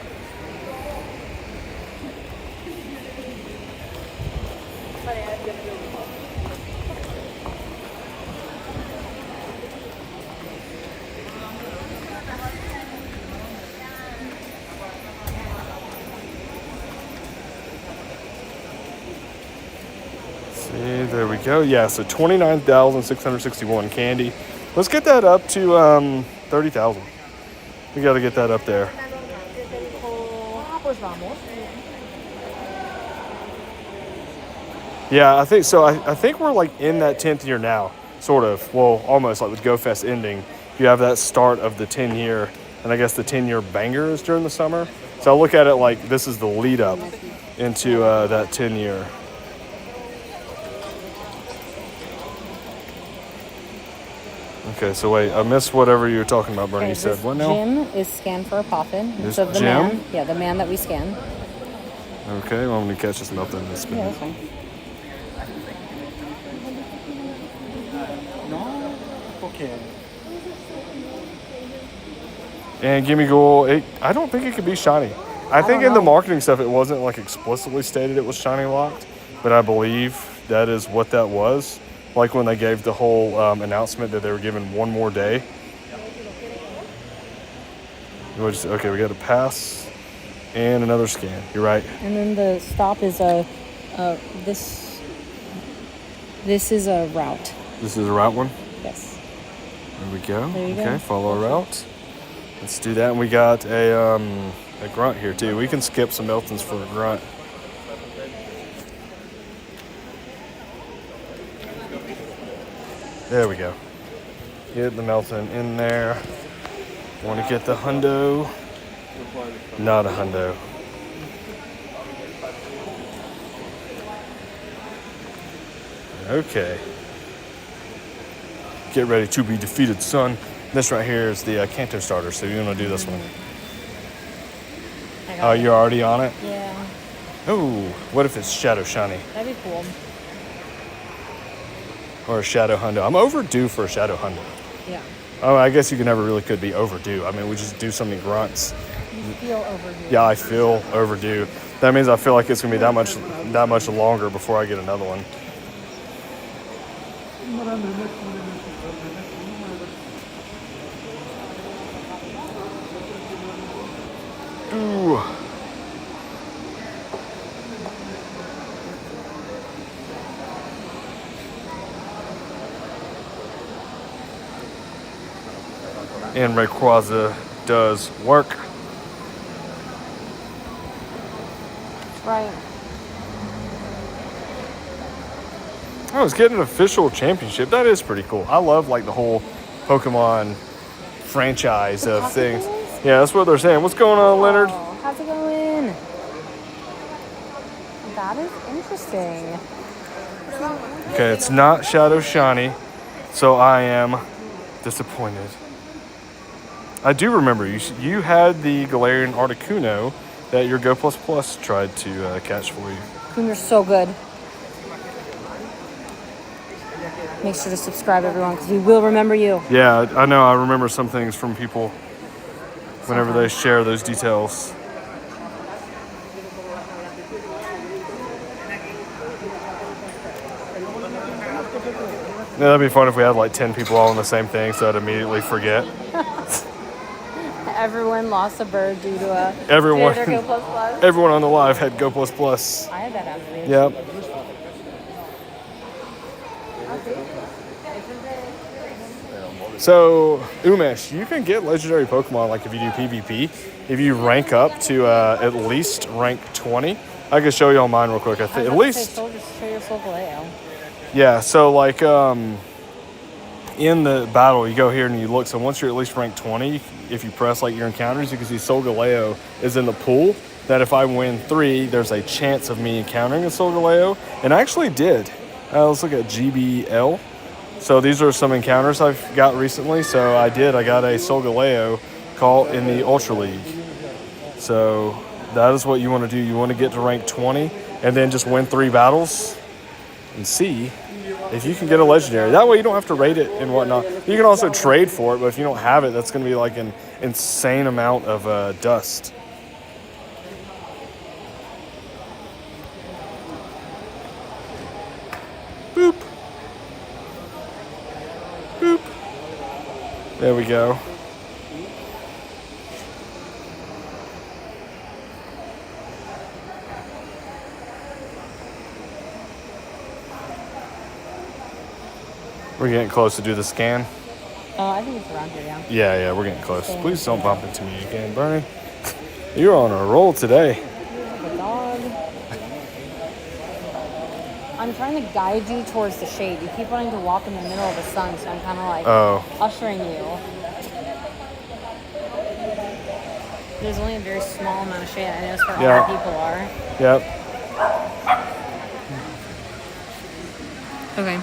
A: See, there we go. Yeah, so 29,661 candy. Let's get that up to 30,000. We got to get that up there. Yeah, I think so. I think we're like in that 10th year now, sort of. Well, almost like with GoFest ending. You have that start of the 10 year, and I guess the 10 year banger is during the summer. So I look at it like this is the lead up into that 10 year. Okay, so wait, I missed whatever you were talking about, Bernie. You said what now?
B: Gym is scanned for a Poffin.
A: This
B: So the
A: gym?
B: man, yeah, the man that we scan.
A: Okay, well, I'm gonna catch this Meltan in this spin.
B: Yeah, that's fine.
C: No? Okay.
A: And Gimme Ghoul, I don't think it could be shiny. I think
B: don't
A: in the
B: know.
A: marketing stuff, it wasn't like explicitly stated it was shiny locked, but I believe that is what that was. Like when they gave the whole announcement that they were giving one more day. Okay, we got a pass and another scan. You're right.
B: And then the stop is this is a route.
A: This is a route one.
B: Yes.
A: There we go.
B: There you
A: Okay,
B: go.
A: follow a route. Let's do that. And we got a grunt here too. We can skip some Meltons for a grunt. There we go. Get the Meltan in there. Want to get the hundo? Not a hundo. Okay. Get ready to be defeated, son. This right here is the Kanto starter, so you're going to do this one.
B: I
A: Oh,
B: got it.
A: you're already on it?
B: Yeah,
A: Oh, what if it's Shadow Shiny?
B: that'd be cool.
A: Or a Shadow Hundo? I'm overdue for a Shadow Hundo.
B: Yeah.
A: Oh, I guess you never really could be overdue. I mean, we just do so many grunts.
B: You feel overdue.
A: Yeah, I feel overdue. That means I feel like it's going to be that much longer before I get another one. Ooh. And Rayquaza does work.
B: Right.
A: Oh, it's getting an official championship. That is pretty cool. I love like the whole Pokemon franchise of things. Yeah, that's what they're saying. What's going on, Leonard?
B: Oh, how's it going? That is interesting.
A: Okay, it's not Shadow Shiny, so I am disappointed. I do remember you had the Galarian Articuno that your Go Plus Plus tried to catch for you.
B: You're so good. Make sure to subscribe, everyone, because we will remember you.
A: Yeah, I know. I remember some things from people whenever they share those details. Yeah, that'd be fun if we had like 10 people all on the same thing, so I'd immediately forget.
B: Everyone lost a bird due to a
A: Everyone,
B: their Go Plus Plus.
A: everyone on the live had Go Plus Plus.
B: I had that activated.
A: Yep. So, Umesh, you can get legendary Pokemon like if you do PvP. If you rank up to at least rank 20. I can show you on mine real quick. I think at least.
B: Show your Solgaleo.
A: Yeah, so like in the battle, you go here and you look. So once you're at least rank 20, if you press like your encounters, you can see Solgaleo is in the pool. That if I win 3, there's a chance of me encountering a Solgaleo. And I actually did. Let's look at GBL. So these are some encounters I've got recently. So I got a Solgaleo caught in the Ultra League. So that is what you want to do. You want to get to rank 20 and then just win 3 battles and see if you can get a legendary. That way you don't have to rate it and whatnot. You can also trade for it, but if you don't have it, that's going to be like an insane amount of dust. Boop. Boop. There we go. We're getting close to do the scan.
B: Oh, I think it's around here, yeah.
A: Yeah, we're getting close. Please don't bump into me again, Bernie. You're on a roll today.
B: The dog. I'm trying to guide you towards the shade. You keep wanting to walk in the middle of the sun, so I'm kind of like ushering you. There's only a very small amount of shade. I know that's where all the people are.
A: Yep.
B: Okay.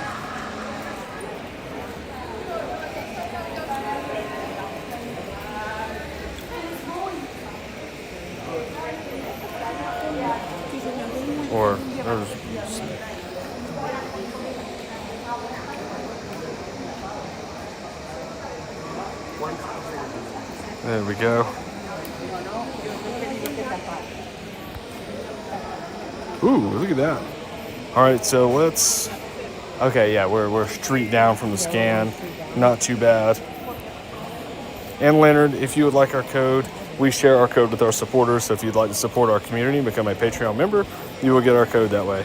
A: Or there's. There we go. Ooh, look at that. All right, so let's. Okay, yeah, we're street down from the scan. Not too bad. And Leonard, if you would like our code, we share our code with our supporters. So if you'd like to support our community and become a Patreon member, you will get our code that way.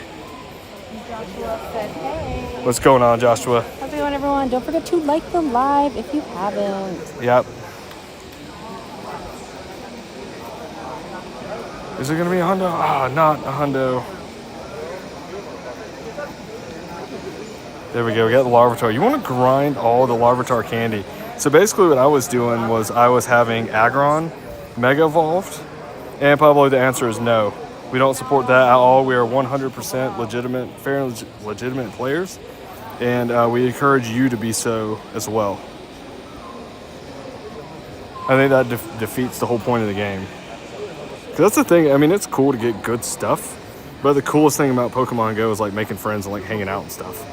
B: Joshua said, hey.
A: What's going on, Joshua?
B: How's it going, everyone? Don't forget to like the live if you haven't.
A: Yep. Is it going to be a hundo? Ah, not a hundo. There we go. We got the Larvitar. You want to grind all the Larvitar candy. So basically what I was doing was I was having Aggron Mega Evolved. And Pablo, the answer is no. We don't support that at all. We are 100% legitimate, fair and legitimate players. And we encourage you to be so as well. I think that defeats the whole point of the game. 'Cause that's the thing. I mean, it's cool to get good stuff, but the coolest thing about Pokemon Go is like making friends and like hanging out and stuff.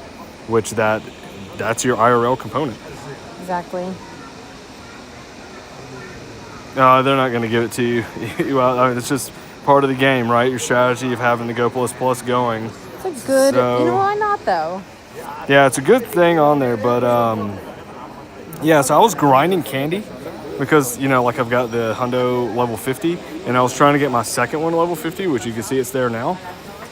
A: Which that's your IRL component.
B: Exactly.
A: No, they're not going to give it to you. Well, I mean, it's just part of the game, right? Your strategy of having the Go Plus Plus going.
B: It's a good. You know why not though?
A: Yeah, it's a good thing on there, but yeah. So I was grinding candy because like I've got the Hundo level 50, and I was trying to get my second one level 50, which you can see it's there now.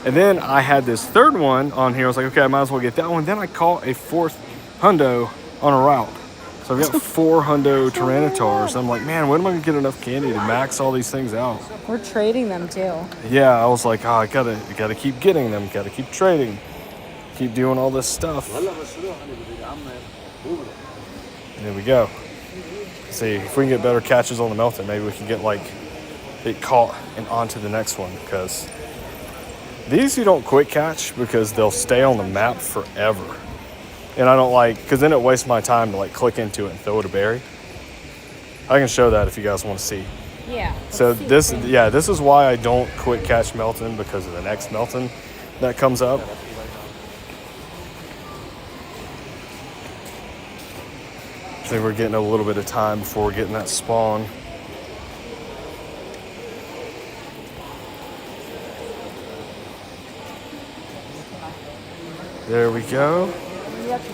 A: And then I had this third one on here. I was like, okay, I might as well get that one. Then I caught a fourth Hundo on a route. So I've got 4 Hundo Tyrannitars. I'm like, man, when am I gonna get enough candy to max all these things out?
B: We're trading them too.
A: Yeah, I was like, I gotta keep getting them, gotta keep trading, keep doing all this stuff. There we go. See if we can get better catches on the Meltan, maybe we can get it caught and onto the next one. Because these you don't quick catch because they'll stay on the map forever. And I don't because then it wastes my time to click into it and throw it a berry. I can show that if you guys want to see.
B: Yeah.
A: So this is why I don't quick catch Meltan, because of the next Meltan that comes up. I think we're getting a little bit of time before we're getting that spawn. There we go.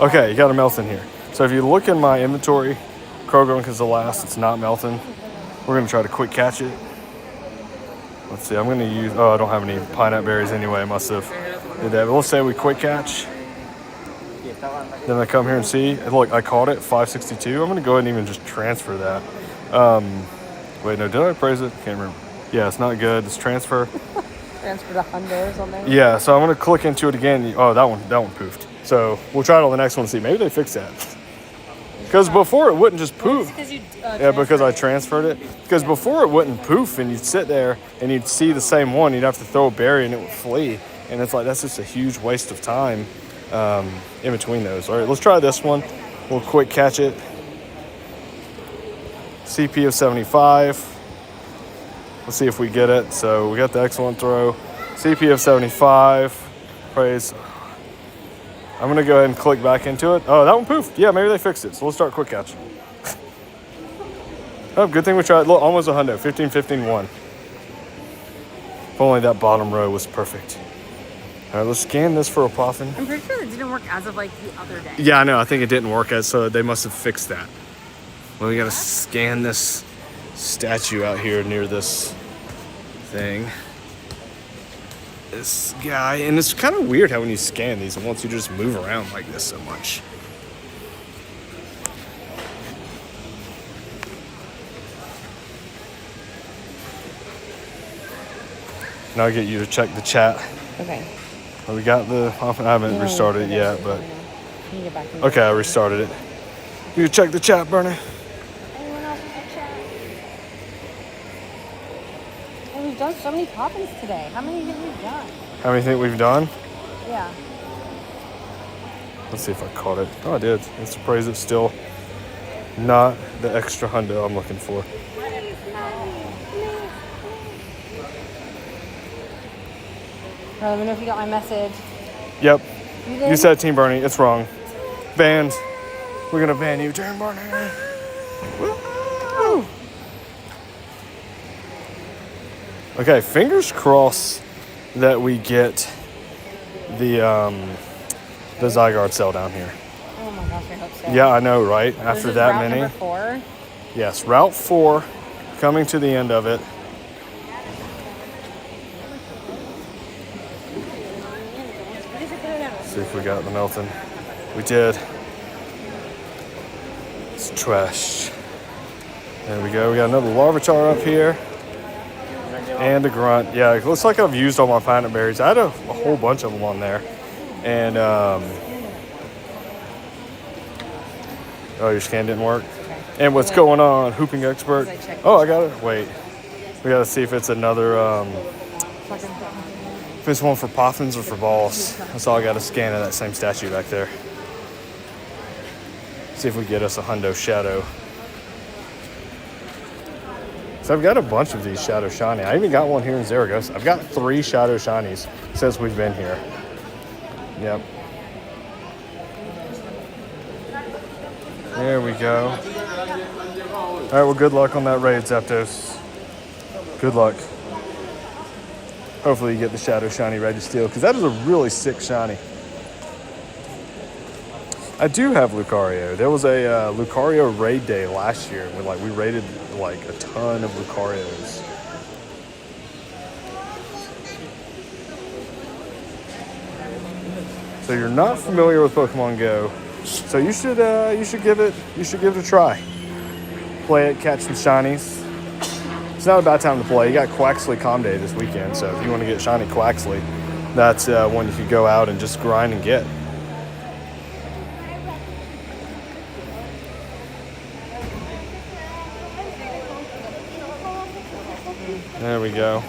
A: Okay, you got a Meltan here. So if you look in my inventory, Krogan is the last. It's not Meltan. We're going to try to quick catch it. Let's see. I'm going to use... Oh, I don't have any pineapple berries anyway. I must have did that. But let's say we quick catch. Then I come here and see. Look, I caught it. 562. I'm going to go ahead and even just transfer that. Wait, no. Did I praise it? Can't remember. Yeah, it's not good. It's transfer.
B: Transfer to Hundo or something?
A: Yeah, so I'm going to click into it again. Oh, that one poofed. So we'll try it on the next one and see. Maybe they fix that. Because before it wouldn't just poof. Yeah, because I transferred it. Because before it wouldn't poof and you'd sit there and you'd see the same one. You'd have to throw a berry and it would flee. And it's that's just a huge waste of time in between those. All right, let's try this one. We'll quick catch it. CP of 75. Let's see if we get it. So we got the excellent throw. CP of 75. Praise. I'm going to go ahead and click back into it. Oh, that one poofed. Yeah, maybe they fixed it. So let's start quick catching. Oh, good thing we tried. Look, almost a Hundo. 15, 15, 1. If only that bottom row was perfect. All right, let's scan this for a Poffin.
B: I'm pretty sure it didn't work as of the other day.
A: Yeah, I know. I think it didn't work so they must have fixed that. Well, we got to scan this statue out here near this thing. This guy, and it's kind of weird how when you scan these, it wants you to just move around like this so much. Now I get you to check the chat.
B: Okay.
A: We got the... I haven't restarted it yet, but... Okay, I restarted it. You check the chat, Bernie.
B: Anyone else with the chat? Oh, we've done so many Poffins today. How many have we done?
A: How many think we've done?
B: Yeah.
A: Let's see if I caught it. Oh, I did. I'm surprised it's still not the extra Hundo I'm looking for.
B: Let me know if you got my message.
A: Yep.
B: You did?
A: You said Team Bernie. It's wrong. Banned. We're going to ban you, Team Bernie. Woo! Okay, fingers crossed that we get the Zygarde cell down here.
B: Oh my gosh, I hope so.
A: Yeah, I know, right? After that
B: route
A: many.
B: Number 4?
A: Yes, Route 4, coming to the end of it. See if we got the Meltan. We did. It's trash. There we go. We got another Larvitar up here. And a Grunt. Yeah, it looks like I've used all my Planet Berries. I had a whole bunch of them on there. And, oh, your scan didn't work? And what's going on? Hooping Expert. Oh, I got it. Wait. We got to see if it's another, if it's one for Poffins or for balls. That's all I got to scan of that same statue back there. See if we get us a Hundo Shadow. So I've got a bunch of these Shadow Shiny. I even got one here in Zaragoza. I've got 3 Shadow Shinies since we've been here. Yep. There we go. All right, well, good luck on that raid, Zapdos. Good luck. Hopefully you get the Shadow Shiny Registeel, because that is a really sick shiny. I do have Lucario. There was a Lucario raid day last year when we raided like a ton of Lucarios. So you're not familiar with Pokemon Go, so you should give it a try. Play it, catch some shinies. It's not a bad time to play. You got Quaxley Calm Day this weekend, so if you want to get shiny Quaxley, that's one you could go out and just grind and get. There we go.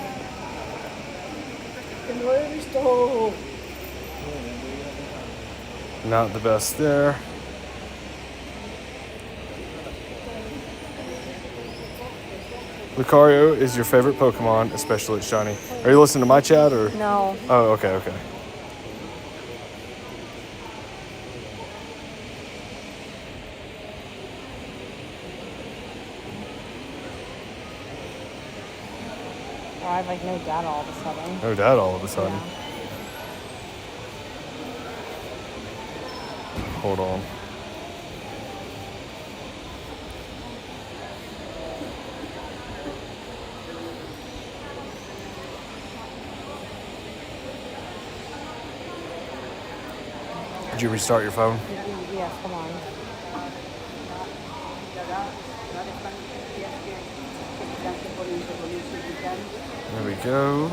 A: Not the best there. Lucario is your favorite Pokemon, especially at shiny. Are you listening to my chat or?
B: No.
A: Oh, okay, okay.
B: Oh, I have like no data all of a sudden.
A: No data all of a sudden.
B: Yeah.
A: Hold on. Did you restart your phone?
B: Yes, come on.
A: There we go.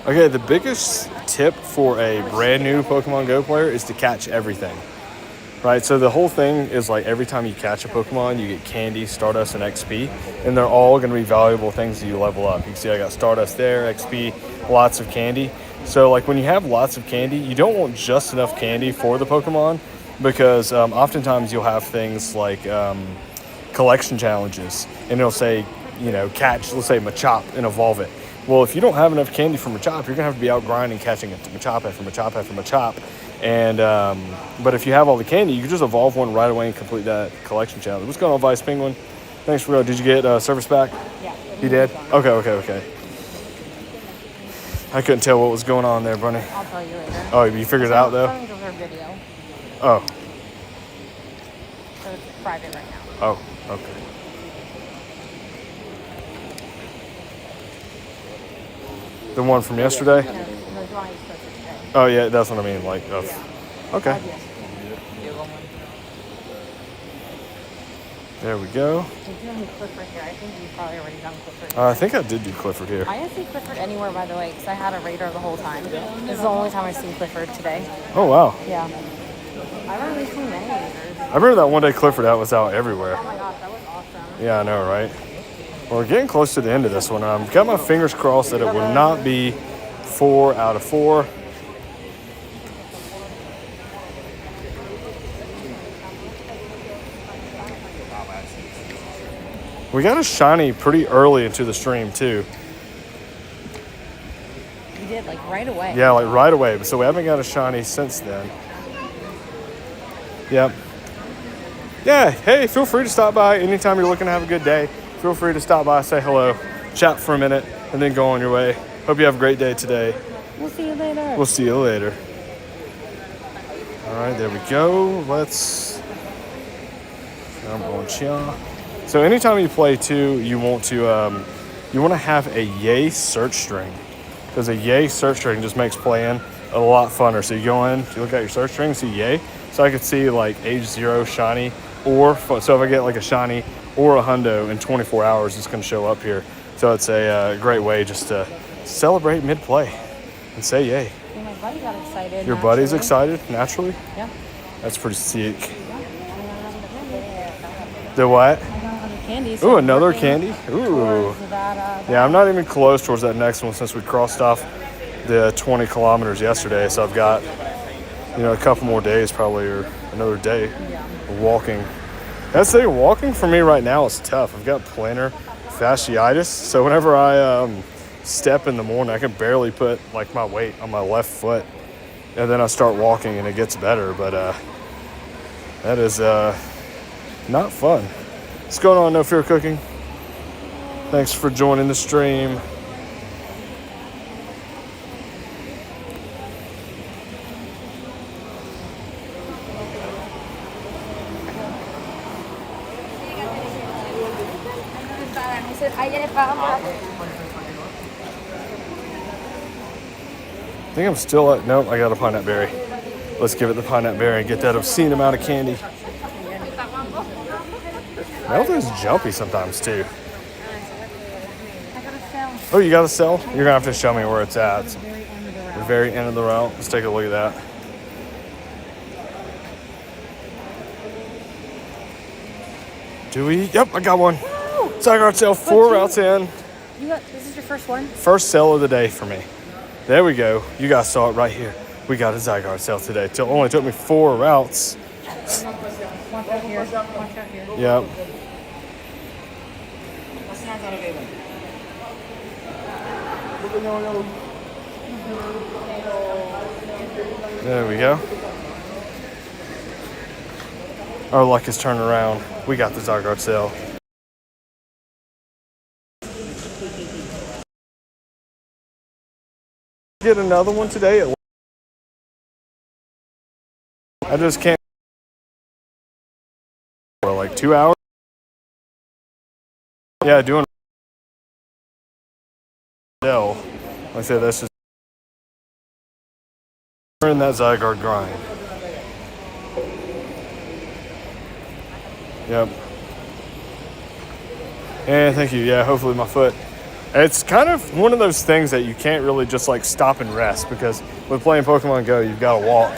A: Okay, the biggest tip for a brand new Pokemon Go player is to catch everything. Right, so the whole thing is like every time you catch a Pokemon, you get candy, Stardust, and XP, and they're all going to be valuable things that you level up. You can see I got Stardust there, XP, lots of candy. So like when you have lots of candy, you don't want just enough candy for the Pokemon, because oftentimes you'll have things like collection challenges, and it'll say, catch, let's say Machop and evolve it. Well, if you don't have enough candy for Machop, you're gonna have to be out grinding, catching a Machop after Machop after Machop. And but if you have all the candy, you can just evolve one right away and complete that collection challenge. What's going on, Vice Penguin? Thanks for did you get service back?
B: Yeah.
A: You did? Okay. I couldn't tell what was going on there, Bunny.
B: I'll tell you later.
A: Oh, you figured it out though?
B: I'm going to video.
A: Oh.
B: So it's private right now.
A: Oh, okay. The one from yesterday?
B: No, the drawing is supposed to today.
A: Oh yeah, that's what I mean. Okay.
B: Yes.
A: There we go.
B: Did you have Clifford here? I think you've probably already done Clifford here.
A: I think I did do Clifford here.
B: I didn't see Clifford anywhere, by the way, because I had a radar the whole time. This is the only time I've seen Clifford today.
A: Oh wow.
B: Yeah. I haven't really seen many radars.
A: I remember that one day Clifford was out everywhere.
B: Oh my gosh, that was awesome.
A: Yeah, I know, right? Well, we're getting close to the end of this one. I've got my fingers crossed that it will not be 4 out of 4. We got a shiny pretty early into the stream, too.
B: You did, like, right away.
A: Yeah, like right away. So we haven't got a shiny since then. Yep. Yeah, hey, feel free to stop by anytime you're looking to have a good day. Feel free to stop by, say hello, chat for a minute, and then go on your way. Hope you have a great day today.
B: We'll see you later.
A: We'll see you later. All right, there we go. I'm going chia. So anytime you play too, you want to have a yay search string, because a yay search string just makes playing a lot funner. So you go in, you look at your search string, see yay. So I could see like age 0 shiny, so if I get like a shiny or a hundo in 24 hours, it's going to show up here. So it's a great way just to celebrate mid-play and say yay.
B: Yeah, my buddy got excited.
A: Your buddy's excited naturally?
B: Yeah.
A: That's pretty sick. The what?
B: Candy.
A: Ooh, another candy? Ooh. Yeah, I'm not even close towards that next one since we crossed off the 20 kilometers yesterday. So I've got, a couple more days probably, or another day of walking. That's the thing, walking for me right now is tough. I've got plantar fasciitis, so whenever I step in the morning, I can barely put like my weight on my left foot, and then I start walking and it gets better. But that is not fun. What's going on, No Fear Cooking? Thanks for joining the stream. I think I'm still at, nope, I got a pine nut berry. Let's give it the pine nut berry and get that obscene amount of candy. Meltan's jumpy sometimes too. Oh, you got a cell? You're gonna have to show me where it's at. It's the very end of the route. Let's take a look at that. Do we? Yep, I got one. Zygarde cell, 4 routes in.
B: This is your first one?
A: First cell of the day for me. There we go. You guys saw it right here. We got a Zygarde cell today. It only took me 4 routes.
B: Watch out here. Watch out here.
A: Yep. There we go. Our luck is turning around. We got the Zygarde cell. Get another one today. I just can't. For like 2 hours. Yeah, doing. Like I said, that's just. We're in that Zygarde grind. Yep. And thank you. Yeah, hopefully my foot. It's kind of one of those things that you can't really just like stop and rest, because with playing Pokemon Go, you've got to walk.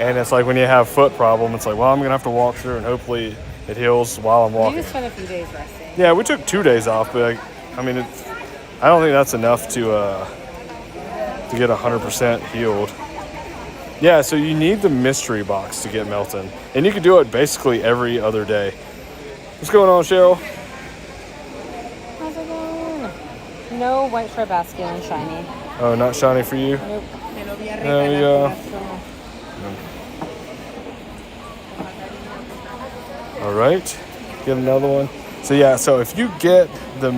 A: And it's like when you have foot problem, it's like, well, I'm going to have to walk through and hopefully it heals while I'm walking.
B: You just spent a few days resting.
A: Yeah, we took 2 days off, but I mean, I don't think that's enough to get 100% healed. Yeah, so you need the mystery box to get Meltan. And you can do it basically every other day. What's going on, Cheryl?
B: How's it going? No white stripe basket shiny.
A: Oh, not shiny for you?
B: Nope.
A: There we go. All right, get another one. So yeah, so if you get the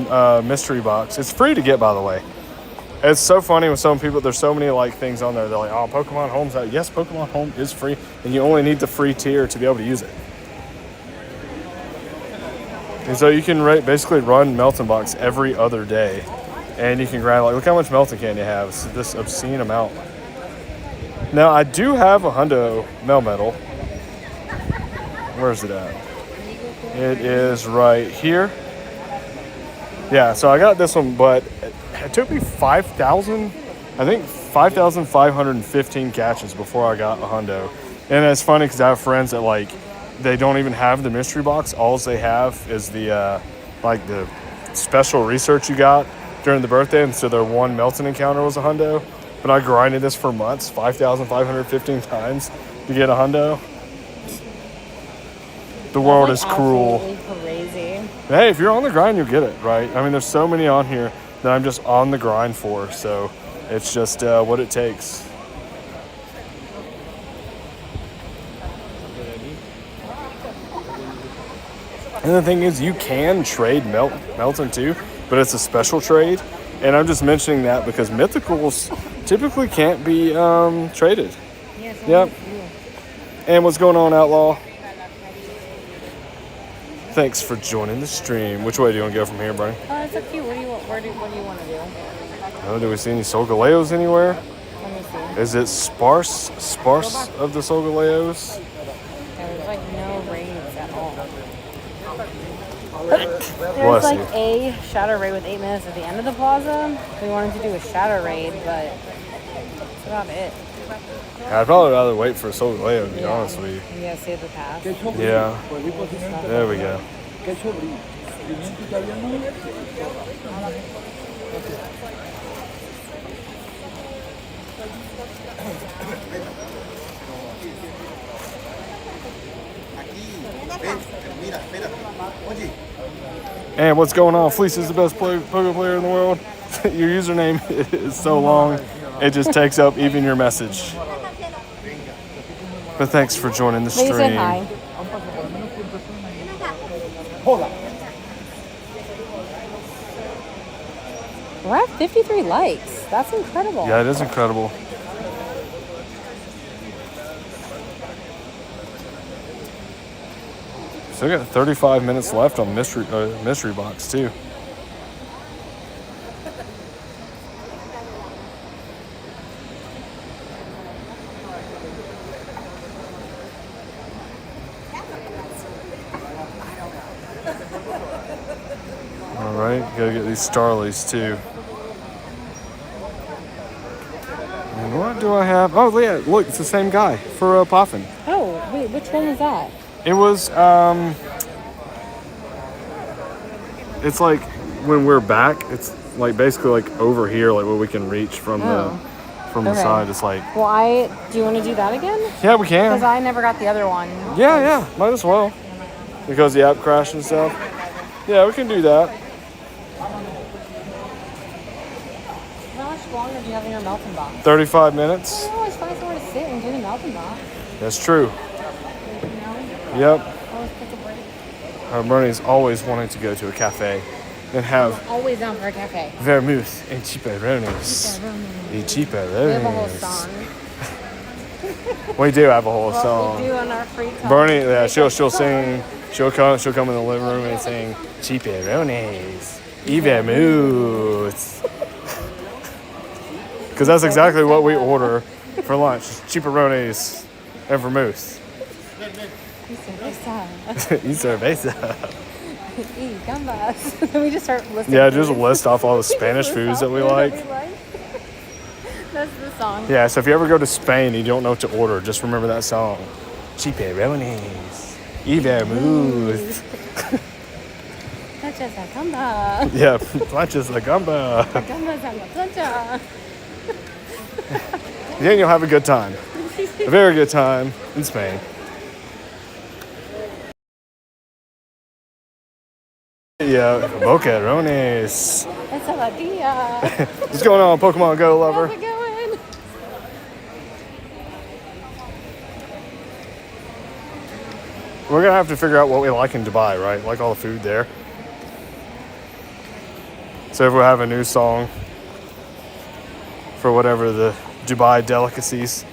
A: mystery box, it's free to get, by the way. It's so funny with some people, there's so many like things on there. They're like, oh, Pokemon Home's out. Yes, Pokemon Home is free, and you only need the free tier to be able to use it. And so you can basically run Meltan box every other day, and you can grind, like, look how much Meltan can you have. It's this obscene amount. Now, I do have a Hundo Melmetal. Where's it at? It is right here. Yeah, so I got this one, but it took me 5,515 catches before I got a Hundo. And it's funny because I have friends that, like, they don't even have the mystery box. All they have is the, like, the special research you got during the birthday. And so their one Meltan encounter was a Hundo. But I grinded this for months, 5,515 times to get a Hundo. The world is cruel.
B: Crazy.
A: Hey, if you're on the grind, you'll get it, right? I mean, there's so many on here that I'm just on the grind for, so it's just what it takes. And the thing is, you can trade Meltan too, but it's a special trade. And I'm just mentioning that because mythicals typically can't be traded. Yep. And what's going on, Outlaw? Thanks for joining the stream. Which way do you want to go from here, Brian?
B: It's up to you. What do you want to do?
A: Oh, do we see any Solgaleos anywhere?
B: Let me see.
A: Is it sparse of the Solgaleos?
B: There's like no raids at all.
A: Bless
B: There's like
A: you.
B: a shadow raid with 8 minutes at the end of the plaza. We wanted to do a shadow raid, but that's about it.
A: I'd probably rather wait for a Solgaleo, to be honest with you.
B: You gotta save the pass.
A: Yeah. There we go. And what's going on? Fleece is the best Poké player in the world. Your username is so long, it just takes up even your message. But thanks for joining the stream.
B: They said hi. We're at 53 likes. That's incredible.
A: Yeah, it is incredible. Still got 35 minutes left on mystery box too. All right, gotta get these Starlies too. And what do I have? Oh yeah, look, it's the same guy for Poffin.
B: Oh, wait, which one was that?
A: It was, it's like when we're back, it's like basically like over here, like where we can reach from the side. It's like.
B: Well, do you want to do that again?
A: Yeah, we can.
B: Because I never got the other one.
A: Yeah, might as well. Because the app crashed and stuff. Yeah, we can do that.
B: How much longer do you have in your Meltan box?
A: 35 minutes.
B: I always find somewhere to sit and do the Meltan box.
A: That's true. Yep. Bernie's always wanting to go to a cafe and have
B: always down for a cafe.
A: Vermouth and chipperones. The chipperones.
B: We have a whole song.
A: We do have a whole song.
B: We do on our free time.
A: Bernie, yeah, she'll sing. She'll come in the living room and sing chipperones, y vermouth. Because that's exactly what we order for lunch: chipperones and vermouth. Y cerveza.
B: Y gambas. Then we just start listing.
A: Yeah, just list off all the Spanish foods that we like.
B: That's the song.
A: Yeah, so if you ever go to Spain and you don't know what to order, just remember that song. Chipperones. Y vermouth.
B: Planchas la gamba.
A: Yeah, planchas la gamba.
B: La gamba's on the plancha.
A: Then you'll have a good time. A very good time in Spain. Yeah, boquerones.
B: Ensaladilla.
A: What's going on, Pokemon Go lover?
B: How's it going?
A: We're gonna have to figure out what we like in Dubai, right? Like all the food there. So if we have a new song for whatever the Dubai delicacies.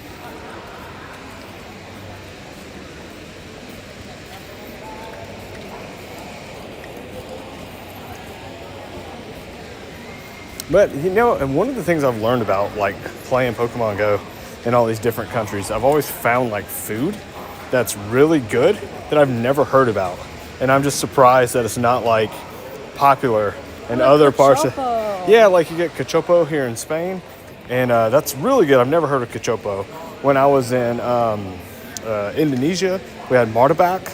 A: But, you know, and one of the things I've learned about, like, playing Pokemon Go in all these different countries, I've always found, like, food that's really good that I've never heard about. And I'm just surprised that it's not, like, popular in other parts of... Yeah, like, you get cachopo here in Spain, and that's really good. I've never heard of cachopo. When I was in Indonesia, we had martabak.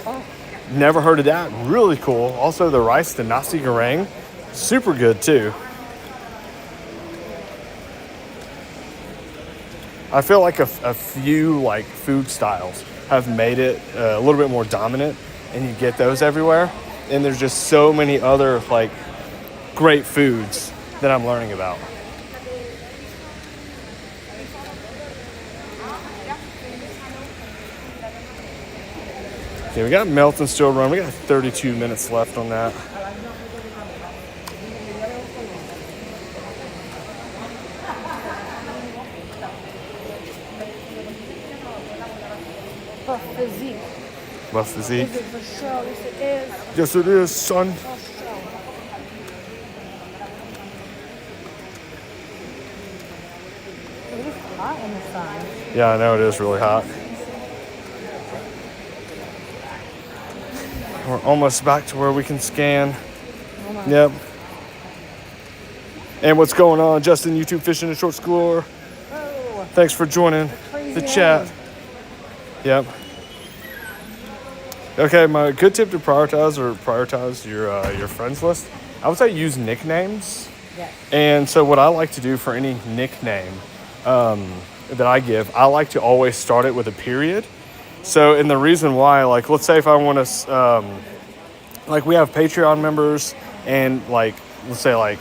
A: Never heard of that. Really cool. Also, the rice, the nasi goreng, super good, too. I feel like a few like food styles have made it a little bit more dominant, and you get those everywhere. And there's just so many other like great foods that I'm learning about. Okay, we got Meltan still running. We got 32 minutes left on that. Buff physique.
B: Is it for sure? Yes, it is.
A: Yes, it is, son.
B: It is hot in the sun.
A: Yeah, I know it is really hot. We're almost back to where we can scan.
B: Almost.
A: Yep. And what's going on, Justin? YouTube fishing and short score.
B: Oh,
A: Thanks for joining the chat. Yep. Okay, my good tip to prioritize your friends list. I would say use nicknames.
B: yes.
A: And so what I like to do for any nickname that I give, I like to always start it with a period. So, and the reason why, like, let's say if I want to like we have Patreon members and like, let's say like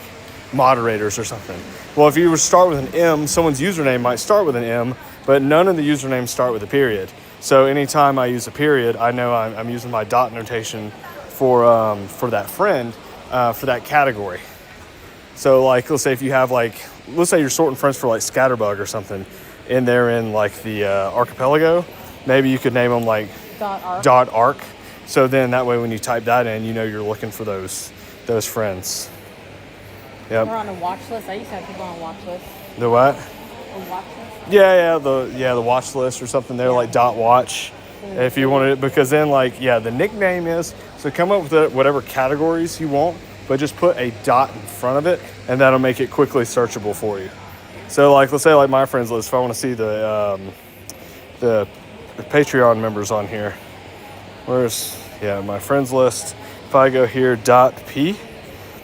A: moderators or something. Well, if you were to start with an M, someone's username might start with an M, but none of the usernames start with a period. So anytime I use a period, I know I'm using my dot notation for that friend, for that category. So like, let's say if you have like, let's say you're sorting friends for like Scatterbug or something, and they're in like the archipelago, maybe you could name them like dot arc. So then that way when you type that in, you know you're looking for those friends. Yep.
B: We're on a watch list. I used to have people on a watch list.
A: The what?
B: A watch list?
A: Yeah, the watch list or something there, like dot watch. If you wanted it, because then like, yeah, the nickname is, so come up with whatever categories you want, but just put a dot in front of it, and that'll make it quickly searchable for you. So like, let's say like my friends list, if I want to see the Patreon members on here, my friends list, if I go here, .p,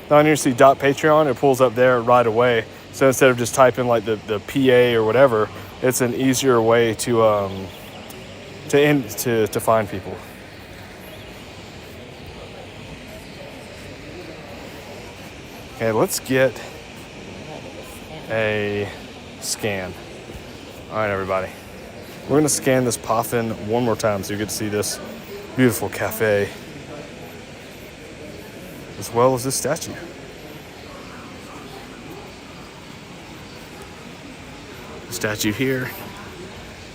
A: down here you see .patreon, it pulls up there right away. So instead of just typing like the PA or whatever, it's an easier way to find people. Okay, let's get a scan. All right, everybody. We're gonna scan this Poffin one more time so you get to see this beautiful cafe, as well as this statue. Statue here,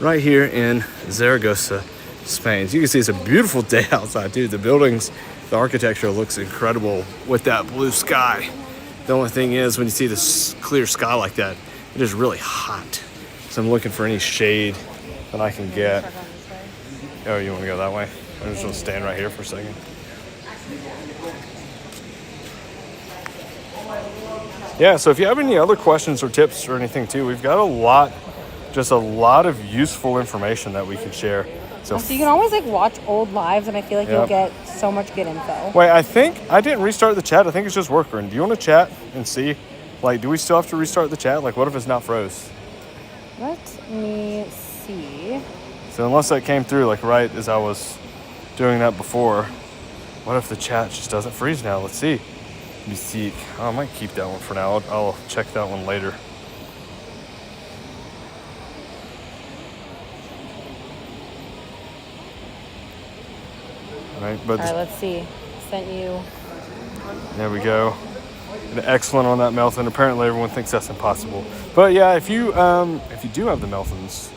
A: right here in Zaragoza, Spain. As you can see, it's a beautiful day outside, dude. The buildings, the architecture looks incredible with that blue sky. The only thing is, when you see this clear sky like that, it is really hot. So I'm looking for any shade that I can get. Oh, you want to go that way? I'm just going to stand right here for a second. Yeah, so if you have any other questions or tips or anything too, we've got a lot of useful information that we can share. So
B: you can always like watch old lives, and I feel like you'll get so much good info.
A: Wait, I think I didn't restart the chat. I think it's just working. Do you want to chat and see? Like, do we still have to restart the chat? Like, what if it's not froze?
B: Let me see.
A: So unless that came through like right as I was doing that before, what if the chat just doesn't freeze now? Let's see. Let me see. Oh, I might keep that one for now. I'll check that one later. All right,
B: let's see. Sent you.
A: There we go. An excellent on that Meltan. Apparently everyone thinks that's impossible. But yeah, if you do have the Meltans,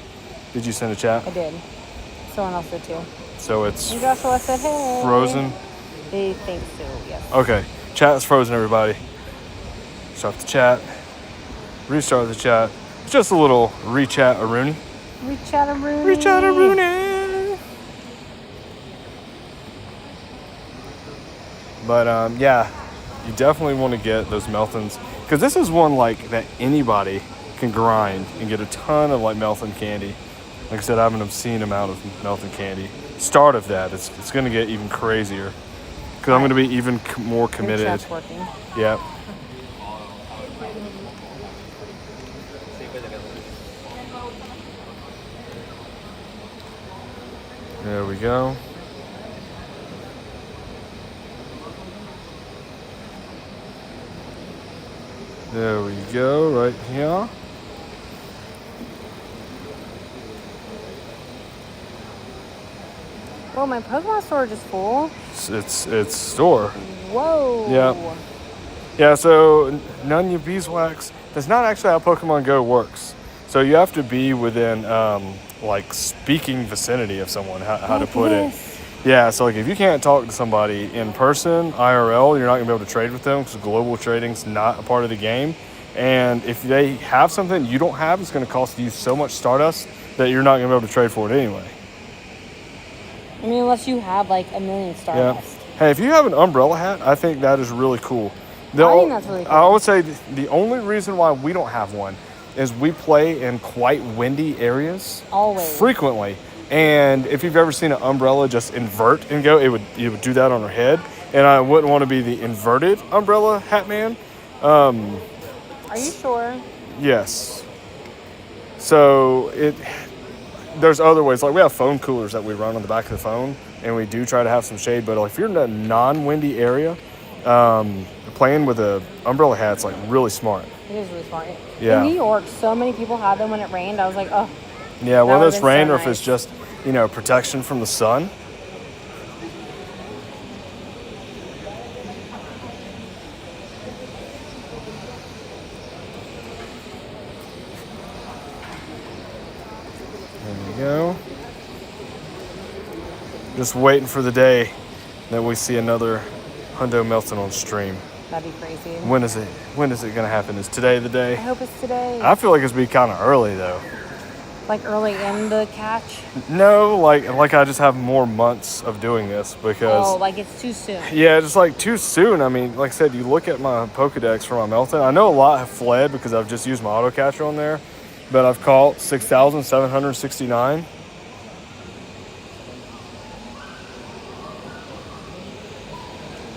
A: did you send a chat?
B: I did. Someone else did too.
A: So it's
B: and Joshua said, hey.
A: Frozen?
B: They think so, yes.
A: Okay. Chat is frozen, everybody. Start the chat. Restart the chat. It's just a little rechat-a-rooney.
B: Rechat-a-rooney.
A: Rechat-a-rooney. But yeah, you definitely want to get those Meltans, because this is one like that anybody can grind and get a ton of like Meltan candy. Like I said, I have an obscene amount of Meltan candy. Start of that, it's going to get even crazier, because I'm going to be even more committed.
B: Your chat's working.
A: Yep. There we go. There we go, right here.
B: Whoa, my Pokemon storage is full.
A: It's store.
B: Whoa.
A: Yeah. Yeah, so Unown U beeswax, that's not actually how Pokemon Go works. So you have to be within, like, speaking vicinity of someone, how to put it. Yeah, so like if you can't talk to somebody in person, IRL, you're not going to be able to trade with them, because global trading's not a part of the game. And if they have something you don't have, it's going to cost you so much Stardust that you're not going to be able to trade for it anyway.
B: I mean, unless you have like a million Stardust.
A: Yeah. Hey, if you have an umbrella hat, I think that is really cool.
B: I think that's really cool.
A: I would say the only reason why we don't have one is we play in quite windy areas.
B: Always.
A: Frequently. And if you've ever seen an umbrella just invert and go, it would do that on her head. And I wouldn't want to be the inverted umbrella hat man.
B: Are you sure?
A: Yes. So there's other ways. Like we have phone coolers that we run on the back of the phone, and we do try to have some shade. But if you're in a non-windy area, playing with a umbrella hat's like really smart.
B: It is really smart.
A: Yeah.
B: In New York, so many people had them when it rained. I was like, oh.
A: Yeah, whether it's rain
B: so
A: or if it's just, you know, protection from the sun. There we go. Just waiting for the day that we see another Hundo Melton on stream.
B: That'd be crazy.
A: When is it going to happen? Is today the day?
B: I hope it's today.
A: I feel like it's be kind of early though.
B: Like early in the catch?
A: No, like I just have more months of doing this because.
B: Oh, like it's too soon.
A: Yeah, just like too soon. I mean, like I said, you look at my Pokedex for my Melton. I know a lot have fled because I've just used my auto catcher on there, but I've caught 6,769.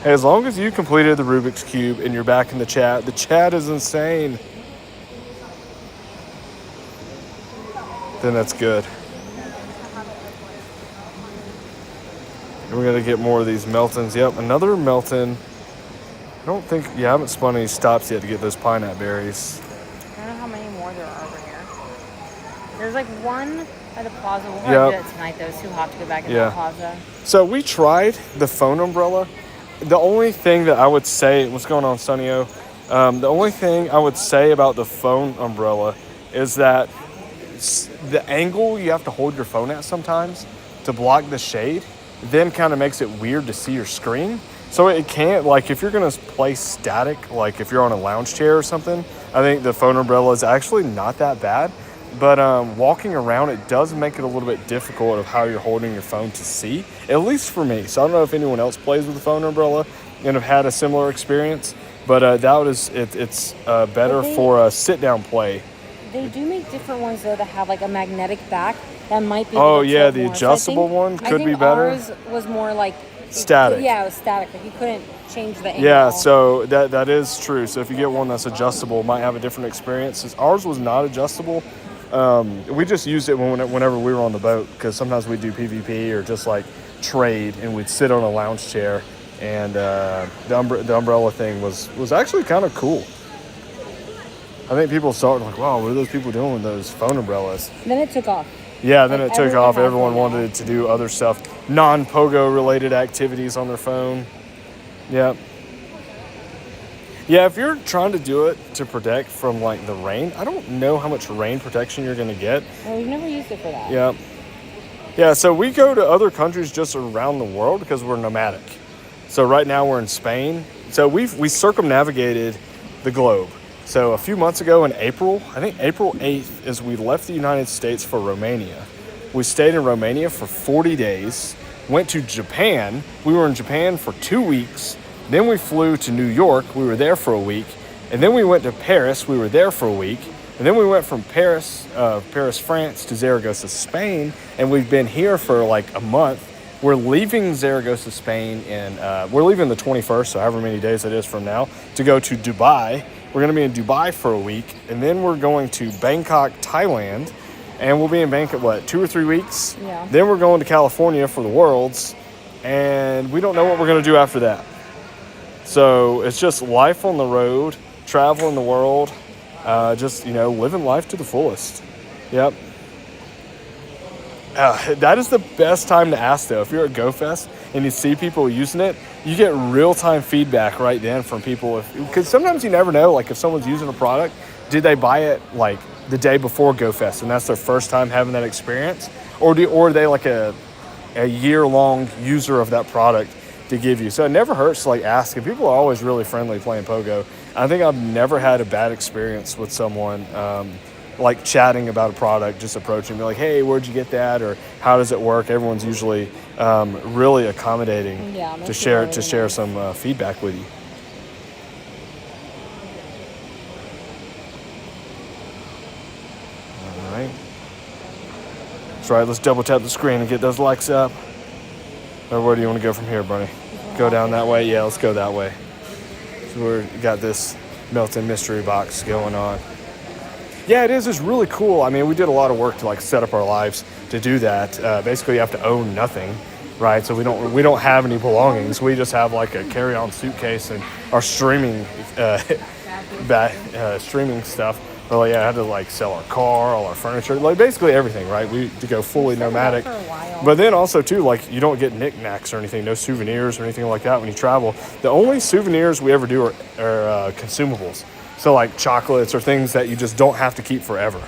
A: Hey, as long as you completed the Rubik's Cube and you're back in the chat is insane. Then that's good. And we're gonna get more of these Meltons. Yep, another Melton. I don't think, I haven't spun any stops yet to get those pineapple berries.
B: I don't know how many more there are over here. There's like one by the plaza. We'll probably do it tonight though. It's too hot to go back in the plaza.
A: So we tried the phone umbrella. The only thing that I would say, what's going on, Sunny-O? The only thing I would say about the phone umbrella is that the angle you have to hold your phone at sometimes to block the shade then kind of makes it weird to see your screen. So it can't, like if you're going to play static, like if you're on a lounge chair or something, I think the phone umbrella is actually not that bad. But walking around, it does make it a little bit difficult of how you're holding your phone to see, at least for me. So I don't know if anyone else plays with the phone umbrella and have had a similar experience, but it's better for a sit-down play.
B: They do make different ones though that have like a magnetic back that might be.
A: Oh yeah, the adjustable one could be better.
B: Ours was more like
A: static.
B: Yeah, it was static. Like you couldn't change the angle.
A: Yeah, so that is true. So if you get one that's adjustable, it might have a different experience. Since ours was not adjustable, we just used it whenever we were on the boat because sometimes we'd do PvP or just like trade, and we'd sit on a lounge chair, and the umbrella thing was actually kind of cool. I think people started like, wow, what are those people doing with those phone umbrellas?
B: Then it took off.
A: Yeah, then it took off. Everyone wanted to do other stuff, non-Pogo related activities on their phone. Yeah. Yeah, if you're trying to do it to protect from like the rain, I don't know how much rain protection you're going to get.
B: Well, we've never used it for that.
A: Yeah. Yeah, so we go to other countries just around the world because we're nomadic. So right now we're in Spain. So we circumnavigated the globe. So a few months ago in April, I think April 8th, is we left the United States for Romania. We stayed in Romania for 40 days, went to Japan. We were in Japan for 2 weeks. Then we flew to New York. We were there for a week. And then we went to Paris. We were there for a week. And then we went from Paris, France to Zaragoza, Spain. And we've been here for like a month. We're leaving Zaragoza, Spain, and we're leaving the 21st, so however many days it is from now, to go to Dubai. We're going to be in Dubai for a week, and then we're going to Bangkok, Thailand, and we'll be in Bangkok, 2 or 3 weeks?
B: Yeah.
A: Then we're going to California for the Worlds, and we don't know what we're going to do after that. So it's just life on the road, traveling the world, just, living life to the fullest. Yep. That is the best time to ask, though. If you're at GoFest and you see people using it, you get real-time feedback right then from people. Because sometimes you never know, like if someone's using a product, did they buy it like the day before GoFest and that's their first time having that experience? Or are they like a year-long user of that product to give you? So it never hurts to like ask. And people are always really friendly playing Pogo. I think I've never had a bad experience with someone like chatting about a product, just approaching me like, hey, where'd you get that? Or how does it work? Everyone's usually really accommodating to share some feedback with you. All right. That's right. Let's double tap the screen and get those likes up. Or where do you want to go from here, Bunny? Go down that way? Yeah, let's go that way. So we got this Melton mystery box going on. Yeah, it is. It's really cool. I mean, we did a lot of work to like set up our lives to do that. Basically, you have to own nothing, right? So we don't have any belongings. We just have like a carry-on suitcase and our streaming streaming stuff. But like, yeah, I had to like sell our car, all our furniture, like basically everything, right? We to go fully nomadic. But then also too, like you don't get knickknacks or anything, no souvenirs or anything like that when you travel. The only souvenirs we ever do are consumables. So like chocolates or things that you just don't have to keep forever.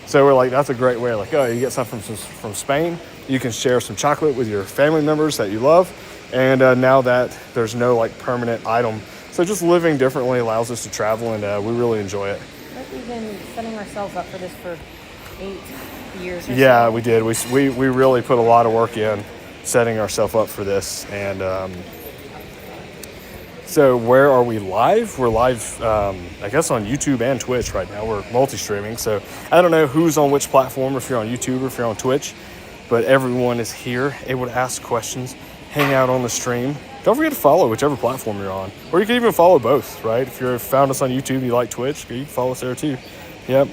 A: So we're like, that's a great way. Like, oh, you get something from Spain, you can share some chocolate with your family members that you love. And now that there's no like permanent item, so just living differently allows us to travel, and we really enjoy it.
B: We've been setting ourselves up for this for 8 years or
A: Yeah,
B: so.
A: we did. We really put a lot of work in setting ourselves up for this. And so where are we live? We're live, I guess, on YouTube and Twitch right now. We're multi-streaming. So I don't know who's on which platform, if you're on YouTube or if you're on Twitch. But everyone is here, able to ask questions, hang out on the stream. Don't forget to follow whichever platform you're on. Or you can even follow both, right? If you found us on YouTube, you like Twitch, you can follow us there too. Yep.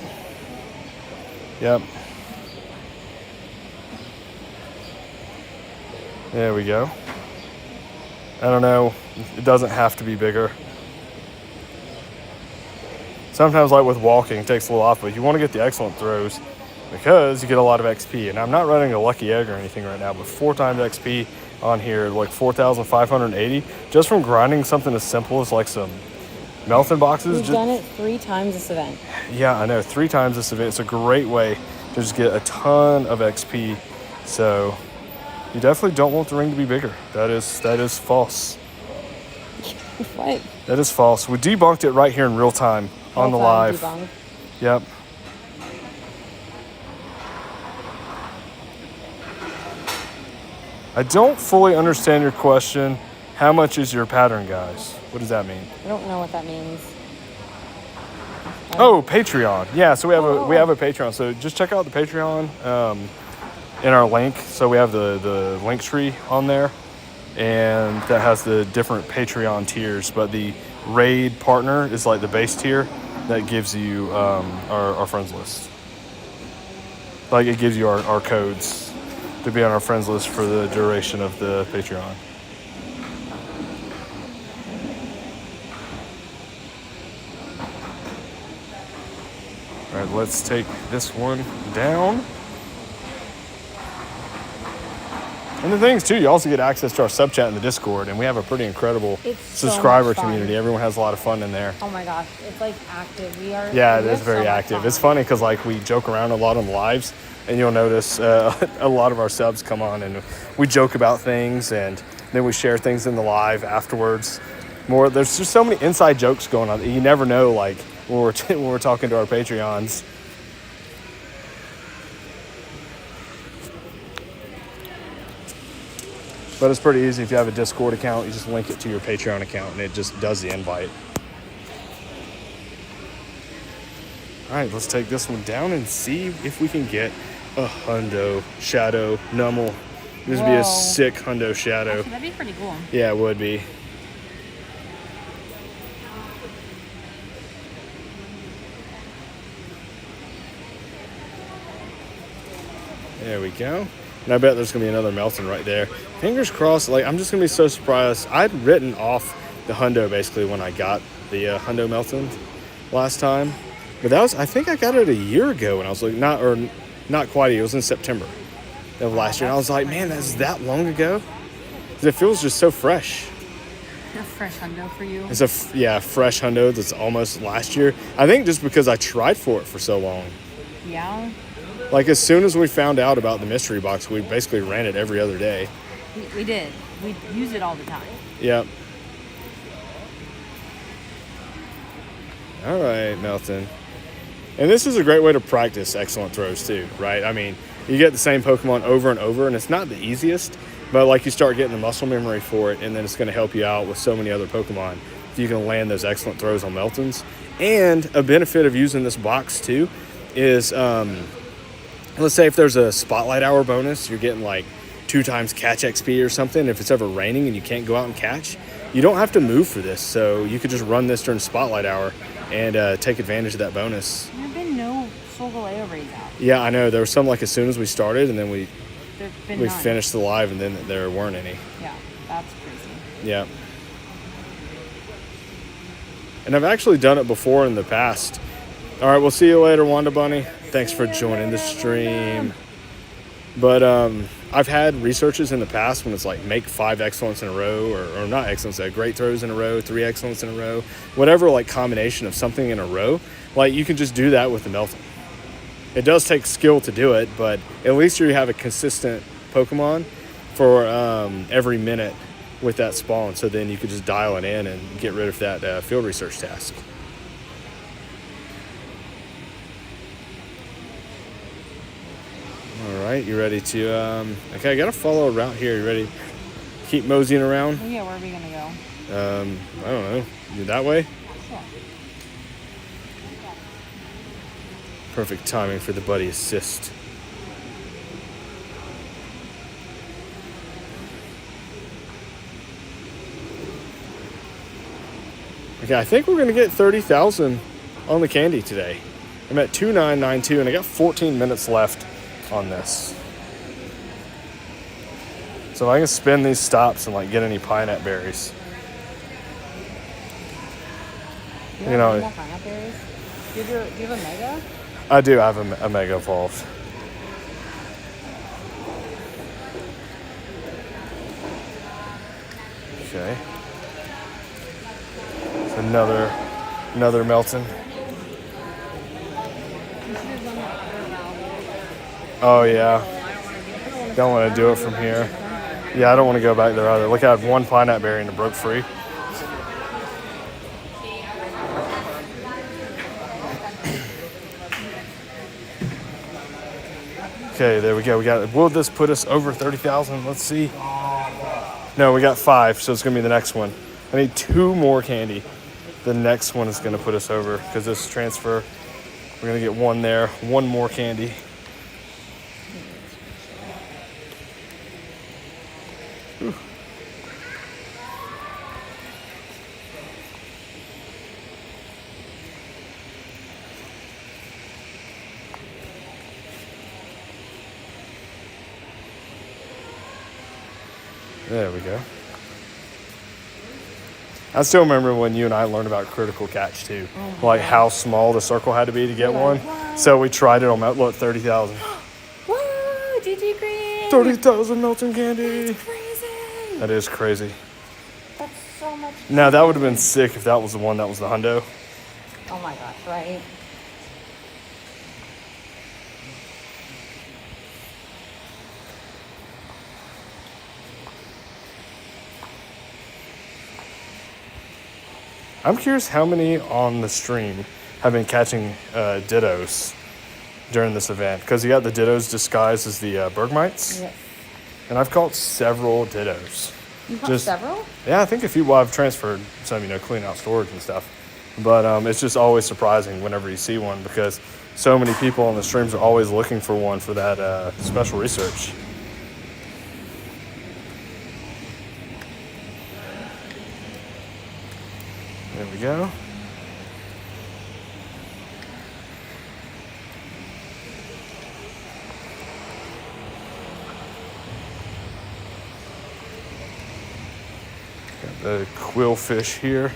A: There we go. I don't know. It doesn't have to be bigger. Sometimes, like with walking, it takes a little off, but you want to get the excellent throws because you get a lot of XP. And I'm not running a lucky egg or anything right now, but 4 times XP on here, like 4,580, just from grinding something as simple as like some Meltan boxes.
B: We've done it 3 times this event.
A: Yeah, I know, 3 times this event. It's a great way to just get a ton of XP. So you definitely don't want the ring to be bigger. That is false.
B: What?
A: That is false. We debunked it right here in real time on the live.
B: Debunked.
A: Yep. I don't fully understand your question. How much is your pattern, guys? What does that mean?
B: I don't know what that means.
A: Oh, Patreon. Yeah, so we have a Patreon. So just check out the Patreon in our link. So we have the link tree on there, and that has the different Patreon tiers. But the raid partner is like the base tier that gives you our friends list. Like it gives you our codes to be on our friends list for the duration of the Patreon. All right, let's take this one down. And the things too, you also get access to our sub chat in the Discord, and we have a pretty incredible subscriber community. Everyone has a lot of fun in there.
B: Oh my gosh, it's like active.
A: Yeah, it is very active. It's funny because like we joke around a lot on the lives, and you'll notice a lot of our subs come on and we joke about things, and then we share things in the live afterwards. There's just so many inside jokes going on that you never know, like when we're talking to our Patreons. But it's pretty easy. If you have a Discord account, you just link it to your Patreon account and it just does the invite. All right, let's take this one down and see if we can get a Hundo Shadow Nummel. This would be a sick Hundo Shadow.
B: Actually, that'd be pretty cool.
A: Yeah, it would be. There we go. And I bet there's going to be another Meltan right there. Fingers crossed. Like, I'm just going to be so surprised. I'd written off the Hundo basically when I got the Hundo Meltan last time. But that was, I think I got it a year ago when I was like, not quite. It was in September of last year. And I was like, man, that's that long ago? Because it feels just so fresh.
B: A fresh Hundo for you?
A: It's a fresh Hundo that's almost last year. I think just because I tried for it for so long.
B: Yeah.
A: Like, as soon as we found out about the mystery box, we basically ran it every other day.
B: We did. We use it all the time.
A: Yep. All right, Meltan. And this is a great way to practice excellent throws too, right? I mean, you get the same Pokemon over and over, and it's not the easiest, but like you start getting the muscle memory for it, and then it's going to help you out with so many other Pokemon if you can land those excellent throws on Meltans. And a benefit of using this box too is, let's say if there's a Spotlight Hour bonus, you're getting like 2 times catch XP or something. If it's ever raining and you can't go out and catch, you don't have to move for this. So you could just run this during Spotlight Hour and take advantage of that bonus.
B: There have been no sold the layover out.
A: Yeah, I know. There were some like as soon as we started, and then we
B: None.
A: finished the live, and then there weren't any.
B: Yeah, that's crazy.
A: Yeah. And I've actually done it before in the past. All right, we'll see you later, Wanda Bunny. Thanks for joining the stream. But I've had researches in the past when it's like make 5 excellence in a row, or not excellence, great throws in a row, 3 excellence in a row, whatever like combination of something in a row. Like you can just do that with the Meltan. It does take skill to do it, but at least you have a consistent Pokemon for every minute with that spawn. So then you could just dial it in and get rid of that field research task. All right, you ready to, okay, I got to follow a route here. You ready to keep moseying around?
B: Yeah, where are we going to go?
A: I don't know. You that way?
B: Sure.
A: Perfect timing for the buddy assist. Okay, I think we're going to get 30,000 on the candy today. I'm at 2992, and I got 14 minutes left on this. So if I can spin these stops and like get any pineapple berries.
B: Do you have any more pineapple berries? Do you have a mega?
A: I do have a mega evolved. Okay. So another Meltan. Oh yeah. Don't want to do it from here. Yeah, I don't want to go back there either. Look, I had 1 pineapple berry and it broke free. Okay, there we go. Will this put us over 30,000? Let's see. No, we got 5, so it's gonna be the next one. I need 2 more candy. The next one is gonna put us over because this transfer. We're gonna get 1 there, 1 more candy. Whew. There we go. I still remember when you and I learned about critical catch too, like how small the circle had to be to get one.
B: What?
A: So we tried it on look 30,000.
B: Whoa, GG Green!
A: 30,000 Meltan candy.
B: That's crazy.
A: That is crazy.
B: That's so much.
A: Now that would have been sick if that was the one that was the hundo.
B: Oh my gosh, right?
A: I'm curious how many on the stream have been catching Dittos during this event, because you got the Dittos disguised as the Bergmites.
B: Yes.
A: And I've caught several Dittos.
B: You caught several?
A: Yeah, I think a few. Well, I've transferred some, clean out storage and stuff. But it's just always surprising whenever you see one, because so many people on the streams are always looking for one for that special research. There we go. Got the Qwilfish here.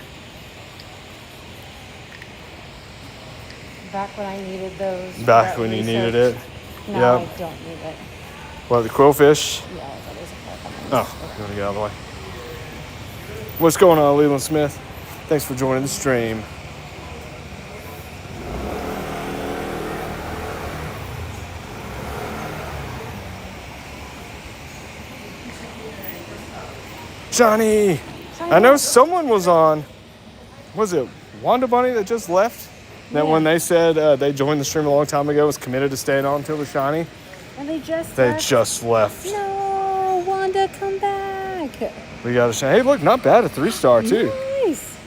B: Back when I needed those.
A: Back when you needed it.
B: Now
A: Yep.
B: I don't need it.
A: Well, the Qwilfish.
B: Yeah, that is a part.
A: Oh, you want to get out of the way. What's going on, Leland Smith? Thanks for joining the stream. Johnny! I know someone was on, was it Wanda Bunny that just left? That when they said they joined the stream a long time ago, was committed to staying on until the shiny?
B: And they just
A: left.
B: No, Wanda, come back.
A: We got a shiny. Hey, look, not bad. A 3-star, too.
B: Nice.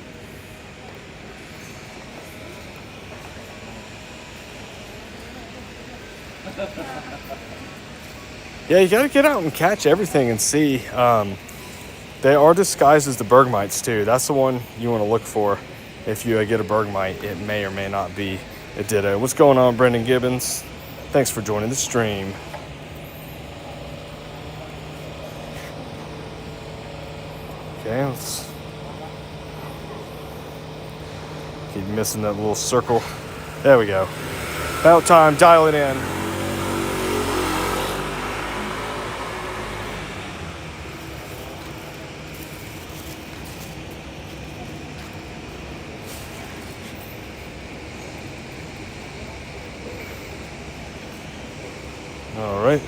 A: Yeah, you got to get out and catch everything and see. They are disguised as the Bergmites, too. That's the one you want to look for. If you get a Bergmite, it may or may not be It did. What's going on, Brendan Gibbons? Thanks for joining the stream. Okay, let's keep missing that little circle. There we go. About time, dial it in. All right.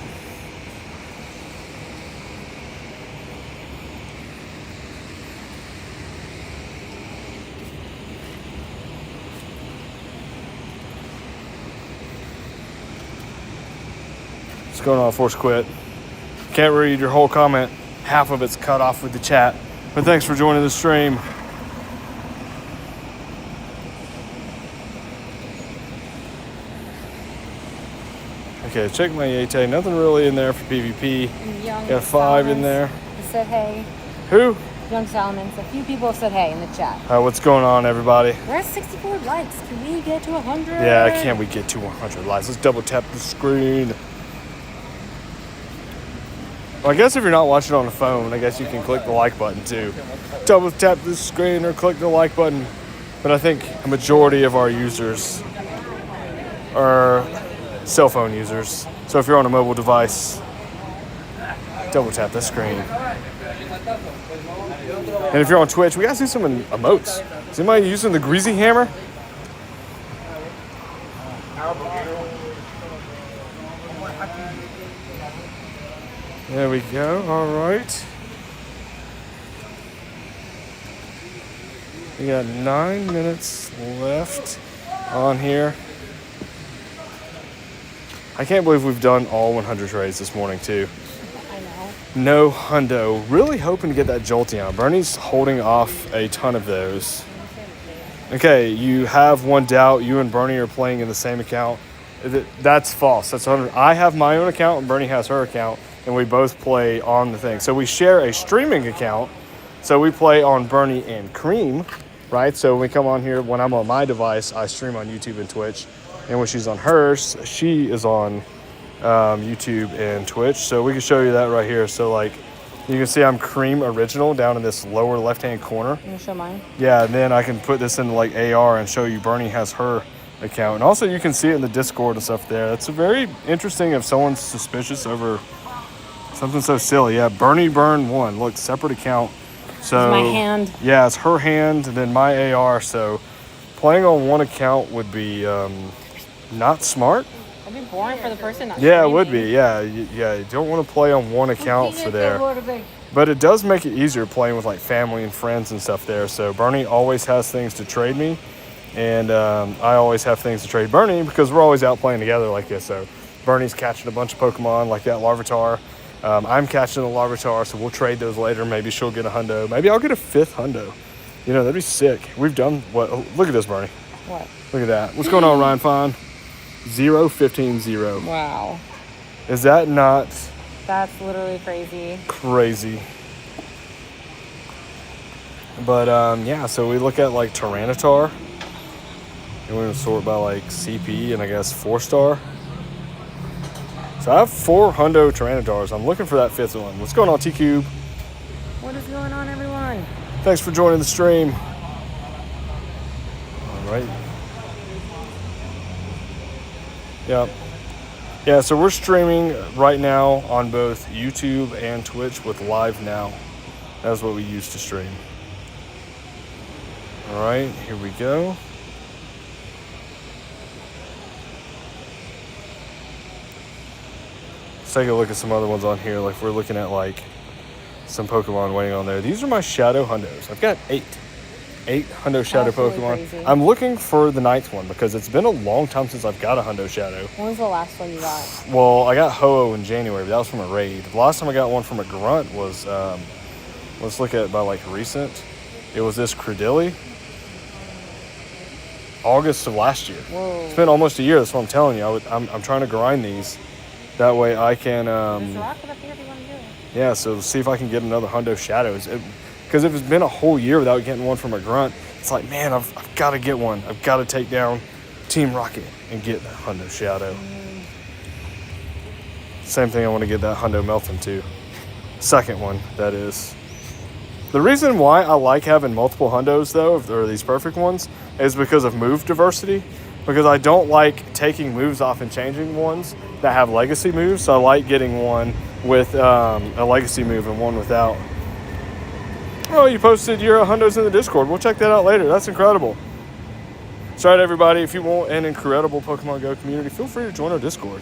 A: What's going on, Force Quit? Can't read your whole comment. Half of it's cut off with the chat. But thanks for joining the stream. Okay, check my Yate. Nothing really in there for PvP.
B: Young
A: Got 5 in
B: Salamence
A: there.
B: said hey.
A: Who?
B: Young Salamence. A few people said hey in the chat.
A: What's going on, everybody?
B: We're at 64 likes. Can we get to 100?
A: Yeah, can we get to 100 likes? Let's double tap the screen. Well, I guess if you're not watching on a phone, I guess you can click the like button too. Double tap the screen or click the like button. But I think a majority of our users are cell phone users. So if you're on a mobile device, double tap the screen. And if you're on Twitch, we gotta see some emotes. Is anybody using the greasy hammer? There we go. All right. We got 9 minutes left on here. I can't believe we've done all 100 trades this morning, too.
B: I know.
A: No hundo. Really hoping to get that Jolteon. Bernie's holding off a ton of those. Okay, you have one doubt. You and Bernie are playing in the same account. That's false. That's 100. I have my own account and Bernie has her account, and we both play on the thing. So we share a streaming account. So we play on Bernie and Cream, right? So when we come on here, when I'm on my device, I stream on YouTube and Twitch. And when she's on hers, she is on YouTube and Twitch. So we can show you that right here. So like, you can see I'm Cream Original down in this lower left-hand corner.
B: Can you show mine?
A: Yeah, and then I can put this into like AR and show you Bernie has her account. And also you can see it in the Discord and stuff there. That's very interesting if someone's suspicious over something so silly. Yeah, Bernie Burn 1. Look, separate account. So
B: my hand.
A: Yeah, it's her hand and then my AR. So playing on one account would be not smart.
B: It'd be boring for the person not
A: Yeah, it
B: streaming.
A: would be. Yeah, you don't want to play on one account for there. But it does make it easier playing with like family and friends and stuff there. So Bernie always has things to trade me, and I always have things to trade Bernie because we're always out playing together like this. So Bernie's catching a bunch of Pokemon like that Larvitar. I'm catching a Larvitar, so we'll trade those later. Maybe she'll get a hundo. Maybe I'll get a 5th hundo. You know, that'd be sick. We've done what? Oh, look at this, Bernie.
B: What?
A: Look at that. What's going on, Ryan Fine? 0-15-0.
B: Wow.
A: Is that not
B: That's literally crazy.
A: crazy? But yeah, so we look at like Tyranitar, and we're gonna sort by like CP and I guess 4-star. So I have 4 hundo Tyranitars. I'm looking for that 5th one. What's going on, T-Cube?
B: What is going on, everyone?
A: Thanks for joining the stream. All right. Yep. Yeah, so we're streaming right now on both YouTube and Twitch with Live Now. That's what we use to stream. All right, here we go. Let's take a look at some other ones on here. Like we're looking at like some Pokemon waiting on there. These are my Shadow Hundos. I've got 8 Hundo Shadow
B: That's really
A: Pokemon.
B: crazy.
A: I'm looking for the 9th one because it's been a long time since I've got a Hundo Shadow.
B: When was the last one you got?
A: Well, I got Ho-Oh in January, but that was from a raid. The last time I got one from a grunt was, let's look at it by like recent. It was this Credilli. August of last year.
B: Whoa.
A: It's been almost a year. That's what I'm telling you. I'm trying to grind these. That way I can,
B: Just rock it up here if you want to do it.
A: yeah, so see if I can get another Hundo Shadows. Because if it's been a whole year without getting one from a grunt, it's like, man, I've got to get one. I've got to take down Team Rocket and get that Hundo Shadow. Same thing, I want to get that Hundo Meltan too. Second one, that is. The reason why I like having multiple Hundos though, or these perfect ones, is because of move diversity. Because I don't like taking moves off and changing ones that have legacy moves. So I like getting one with a legacy move and one without. Oh, you posted your Hundos in the Discord. We'll check that out later. That's incredible. So, all right, everybody, if you want an incredible Pokemon Go community, feel free to join our Discord.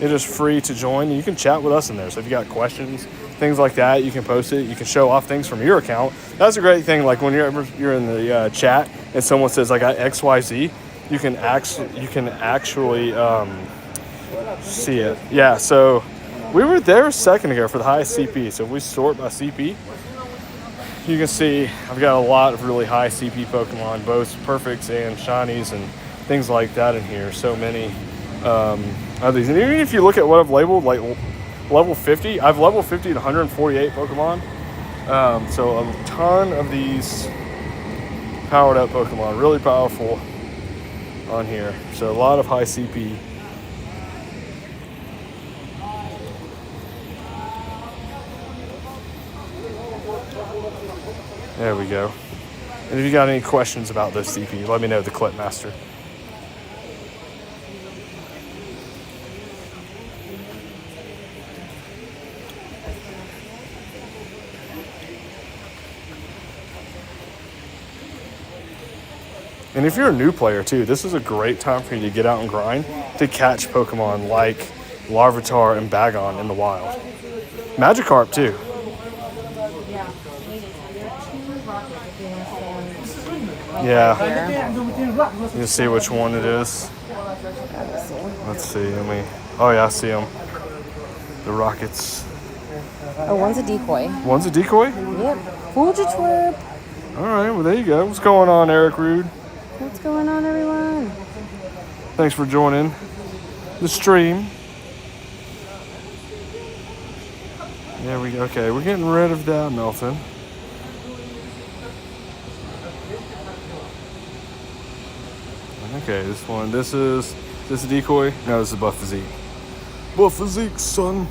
A: It is free to join. You can chat with us in there. So if you got questions, things like that, you can post it. You can show off things from your account. That's a great thing. Like when you're in the chat and someone says, I got XYZ, you can actually see it. Yeah, so we were there a second ago for the highest CP. So if we sort by CP, you can see I've got a lot of really high CP Pokemon, both perfects and shinies and things like that in here. So many of these. And even if you look at what I've labeled, like level 50, I've level 50 to 148 Pokemon. So a ton of these powered up Pokemon, really powerful on here. So a lot of high CP. There we go. And if you got any questions about this CP, let me know, the Clip Master. And if you're a new player too, this is a great time for you to get out and grind to catch Pokemon like Larvitar and Bagon in the wild. Magikarp too. Yeah. You see which one it is. Let's see. Oh yeah, I see them. The Rockets.
B: Oh, one's a decoy.
A: One's a decoy?
B: Yep. Twerp.
A: All right. Well, there you go. What's going on, Eric Rude?
B: What's going on, everyone?
A: Thanks for joining the stream. There we go. Okay, we're getting rid of that Meltan. Okay, this is a decoy? No, this is Buff Physique. Buff Physique, son.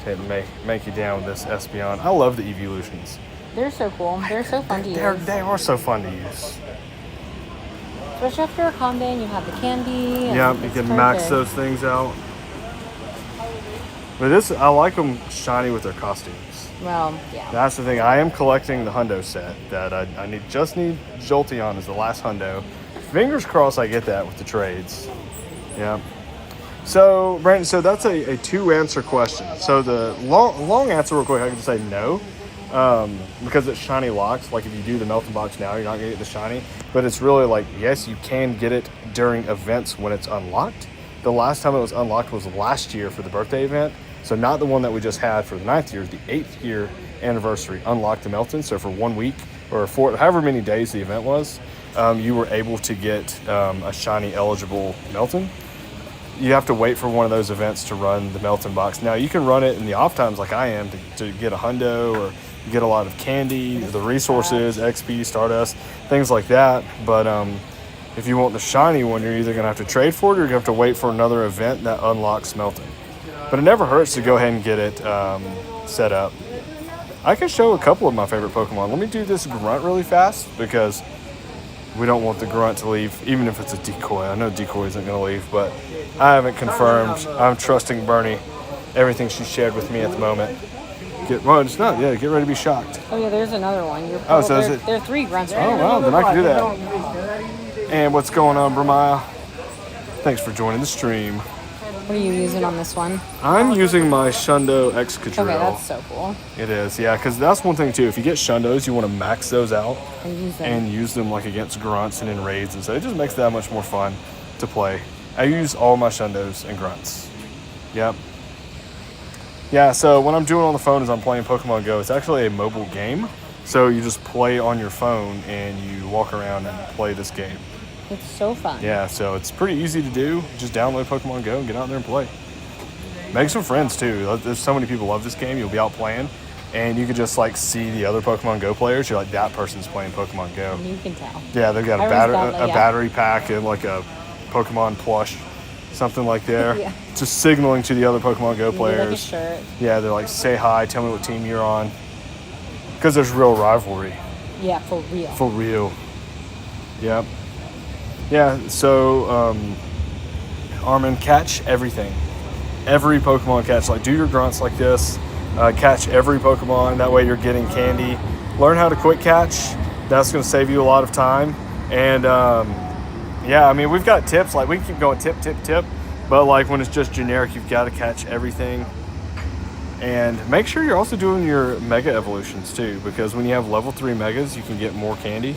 A: Okay, to make you down with this Espeon. I love the evolutions.
B: They're so cool. They're so fun to use.
A: They are so fun to use.
B: Especially after a combo and you have the candy.
A: Yeah, you can max those things out. But I like them shiny with their costumes.
B: Well, yeah.
A: That's the thing. I am collecting the Hundo set that I need Jolteon as the last Hundo. Fingers crossed I get that with the trades. Yeah. So, Brandon, that's a two-answer question. So the long answer real quick, I can just say no. Because it's shiny locked. Like if you do the Meltan box now, you're not going to get the shiny. But it's really like, yes, you can get it during events when it's unlocked. The last time it was unlocked was last year for the birthday event. So not the one that we just had for the 9th year, the 8th year anniversary unlocked the Meltan. So for 1 week or for however many days the event was, you were able to get a shiny eligible Meltan. You have to wait for one of those events to run the Meltan box. Now you can run it in the off times like I am to get a Hundo or get a lot of candy, the resources, XP, Stardust, things like that. But if you want the shiny one, you're either going to have to trade for it or you're going to have to wait for another event that unlocks Meltan. But it never hurts to go ahead and get it set up. I can show a couple of my favorite Pokemon. Let me do this grunt really fast because we don't want the grunt to leave, even if it's a decoy. I know decoy isn't going to leave, but I haven't confirmed. I'm trusting Bernie, everything she shared with me at the moment. Get ready to be shocked.
B: Oh yeah, there's another one. There are 3 grunts right
A: now. Oh wow, then I can do that. And what's going on, Bramaya? Thanks for joining the stream.
B: What are you using on this one?
A: I'm using my Shundo X Cadrill.
B: Okay, that's so cool.
A: It is, yeah, because that's one thing too. If you get Shundos, you want to max those out and use them like against grunts and in raids, and so it just makes that much more fun to play. I use all my Shundos and grunts. Yep. Yeah, so what I'm doing on the phone is I'm playing Pokemon Go. It's actually a mobile game, so you just play on your phone and you walk around and play this game.
B: It's so fun.
A: Yeah, so it's pretty easy to do. Just download Pokemon Go and get out there and play. Make some friends too. There's so many people love this game. You'll be out playing, and you could just like see the other Pokemon Go players. You're like, that person's playing Pokemon Go.
B: You can tell.
A: Yeah, they've got a battery pack and like a Pokemon plush, something like there.
B: Yeah.
A: Just signaling to the other Pokemon Go players.
B: Like a shirt.
A: Yeah, they're like, say hi, tell me what team you're on. Because there's real rivalry.
B: Yeah, for real.
A: For real. Yep. Yeah, so Armin, catch everything. Every Pokemon catch. Like, do your grunts like this. Catch every Pokemon. That way you're getting candy. Learn how to quick catch. That's going to save you a lot of time. And, yeah, I mean, we've got tips. Like, we can keep going tip, tip, tip. But, like, when it's just generic, you've got to catch everything. And make sure you're also doing your Mega Evolutions, too. Because when you have level 3 Megas, you can get more candy.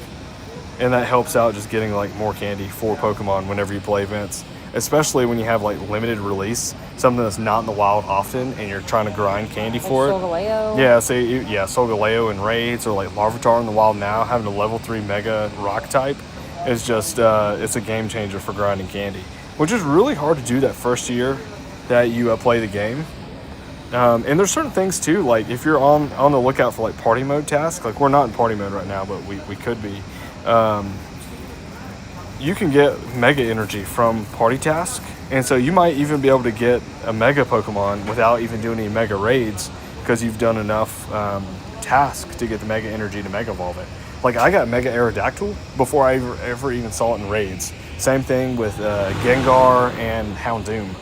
A: And that helps out just getting, like, more candy for Pokemon whenever you play events. Especially when you have, like, limited release. Something that's not in the wild often, and you're trying to grind candy for it.
B: Solgaleo.
A: Yeah, Solgaleo and raids, or like Larvitar in the wild now, having a level 3 Mega Rock type is just, it's a game changer for grinding candy. Which is really hard to do that first year that you play the game. And there's certain things too, like if you're on the lookout for like party mode tasks, like we're not in party mode right now, but we could be. You can get Mega Energy from party task, and so you might even be able to get a Mega Pokemon without even doing any Mega Raids because you've done enough tasks to get the Mega Energy to Mega Evolve it. Like I got Mega Aerodactyl before I ever even saw it in Raids. Same thing with Gengar and Houndoom.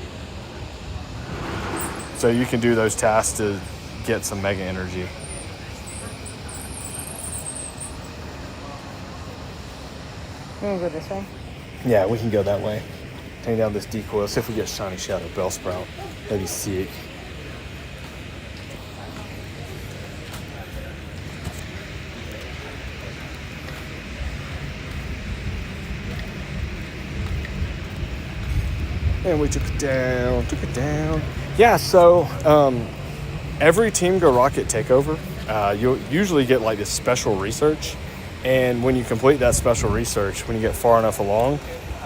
A: So you can do those tasks to get some Mega Energy.
B: You want to go this way?
A: Yeah, we can go that way. Take down this decoy. See if we get Shiny Shadow Bellsprout. That'd be sick. And we took it down. Yeah, so every Team Go Rocket takeover, you'll usually get like this special research. And when you complete that special research, when you get far enough along,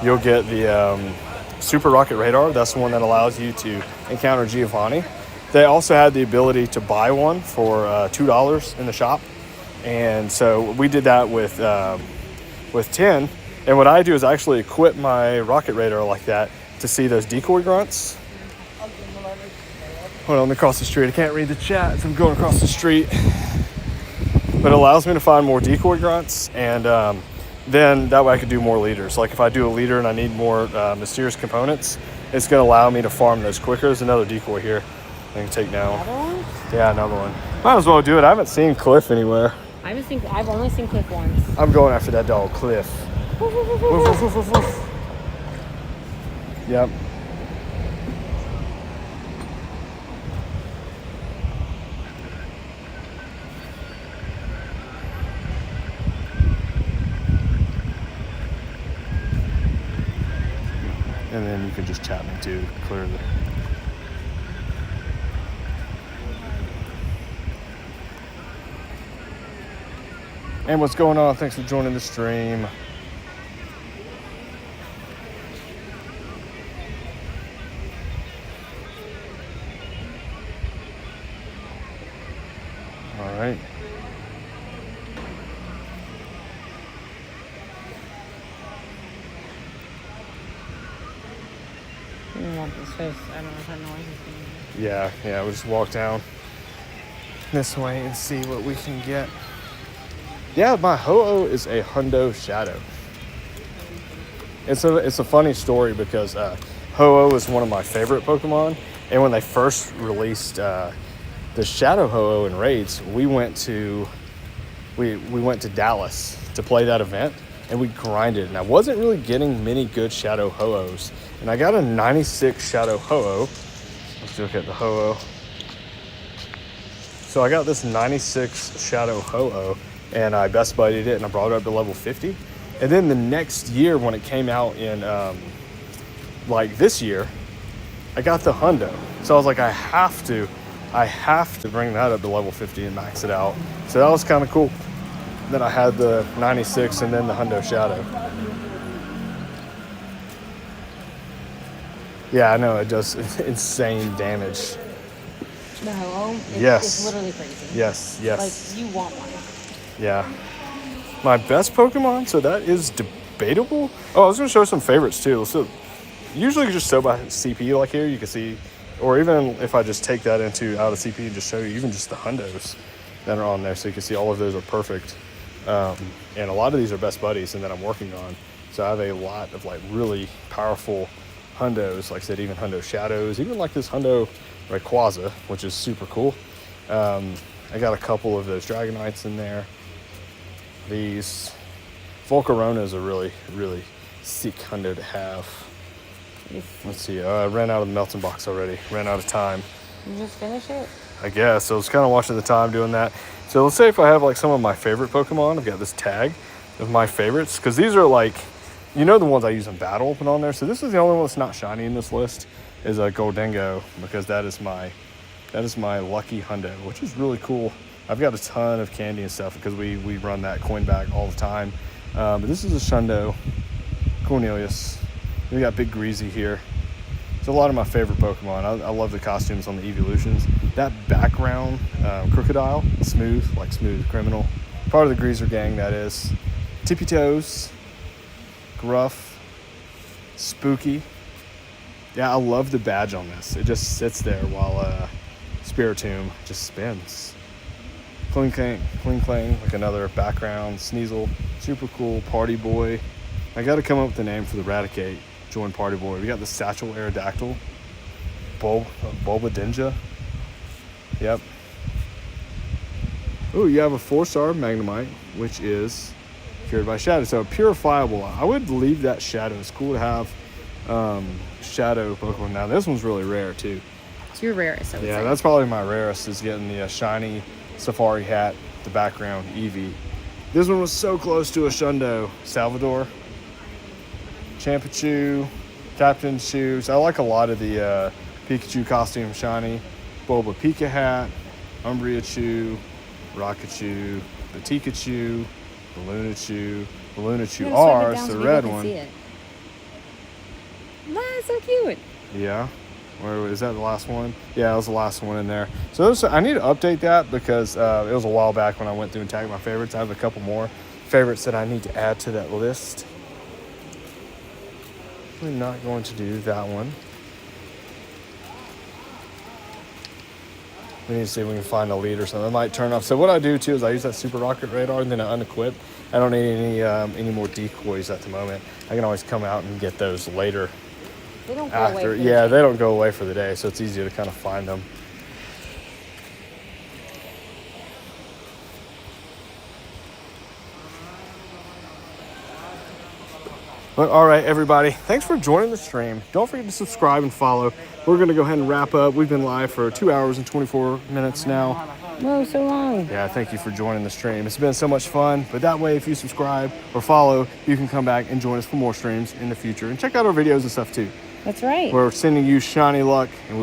A: you'll get the Super Rocket Radar. That's the one that allows you to encounter Giovanni. They also had the ability to buy one for $2 in the shop. And so we did that with 10. And what I do is actually equip my Rocket Radar like that to see those decoy grunts. Hold on, let me cross the street. I can't read the chat, so I'm going across the street. But it allows me to find more decoy grunts, and then that way I could do more leaders. Like if I do a leader and I need more mysterious components, it's going to allow me to farm those quicker. There's another decoy here I can take down.
B: Another one?
A: Yeah, another one. Might as well do it. I haven't seen Cliff anywhere.
B: I've only seen Cliff once.
A: I'm going after that dog, Cliff. Woof, woof, woof, woof, woof. Yep. And then you can just chat me too, clear the... And what's going on? Thanks for joining the stream. All right.
B: I don't know if that noise is
A: Yeah, we'll just walk down this way and see what we can get. Yeah, my Ho-Oh is a Hundo Shadow. It's a funny story because Ho-Oh is one of my favorite Pokemon, and when they first released the Shadow Ho-Oh in raids, we went to Dallas to play that event, and we grinded, and I wasn't really getting many good Shadow Ho-Ohs, and I got a 96 Shadow Ho-Oh. Let's look at the Ho-Oh. So I got this 96 Shadow Ho-Oh, and I best buddied it, and I brought it up to level 50. And then the next year, when it came out in, like this year, I got the Hundo. So I was like, I have to bring that up to level 50 and max it out. So that was kind of cool. Then I had the 96 and then the Hundo Shadow. Yeah, I know, it does insane damage.
B: The Ho-Oh,
A: Yes.
B: it's literally crazy.
A: Yes, yes.
B: Like, you want one.
A: Yeah. My best Pokemon, so that is debatable. Oh, I was going to show some favorites too. So usually you just show by CP like here, you can see, or even if I just take that into out of CP and just show you even just the hundos that are on there, so you can see all of those are perfect. And a lot of these are best buddies and that I'm working on. So I have a lot of like really powerful hundos, like I said, even hundo shadows, even like this hundo Rayquaza, which is super cool. I got a couple of those Dragonites in there. These Volcaronas are really, really sick hundo to have. Let's see, I ran out of the Meltan box already. Ran out of time.
B: You just finish it?
A: I guess. So I was kind of watching the time doing that. So let's say if I have like some of my favorite Pokemon, I've got this tag of my favorites. Because these are like, you know, the ones I use in battle put on there. So this is the only one that's not shiny in this list is a Goldengo, because that is my lucky hundo, which is really cool. I've got a ton of candy and stuff because we run that coin bag all the time. But this is a Shundo, Cornelius. We got Big Greasy here. It's a lot of my favorite Pokemon. I love the costumes on the evolutions. That background, Crocodile, smooth criminal. Part of the Greaser gang, that is. Tippy Toes, Gruff, Spooky. Yeah, I love the badge on this. It just sits there while Spiritomb just spins. Kling Clang, like another background. Sneasel, super cool. Party Boy. I got to come up with a name for the Raticate. Join Party Boy. We got the Satchel Aerodactyl. Bulbadinja. Yep. Oh, you have a 4-star Magnemite, which is cured by Shadow. So purifiable. I would leave that Shadow. It's cool to have Shadow Pokemon. Now this one's really rare too.
B: It's your rarest, I would
A: Yeah,
B: say.
A: that's probably my rarest, is getting the shiny Safari hat, the background Eevee. This one was so close to a Shundo. Salvador, Champachoo, Captain Shoes. I like a lot of the Pikachu costume shiny. Bulba Pika hat, Umbria Chew, Rockachu, the Tikachu, the Lunachew, the Lunachew R, it's the red one.
B: That's so cute.
A: Yeah. Or is that the last one? Yeah, that was the last one in there. So those, I need to update that because it was a while back when I went through and tagged my favorites. I have a couple more favorites that I need to add to that list. I'm not going to do that one. We need to see if we can find a lead or something. I might turn off. So what I do too is I use that Super Rocket Radar and then I unequip. I don't need any more decoys at the moment. I can always come out and get those later.
B: They don't go
A: After,
B: away.
A: yeah, they don't go away for the day, so it's easier to kind of find them. But all right, everybody, thanks for joining the stream. Don't forget to subscribe and follow. We're going to go ahead and wrap up. We've been live for 2 hours and 24 minutes now.
B: Whoa, so long.
A: Yeah, thank you for joining the stream. It's been so much fun. But that way, if you subscribe or follow, you can come back and join us for more streams in the future. And check out our videos and stuff too.
B: That's right.
A: We're sending you shiny luck. And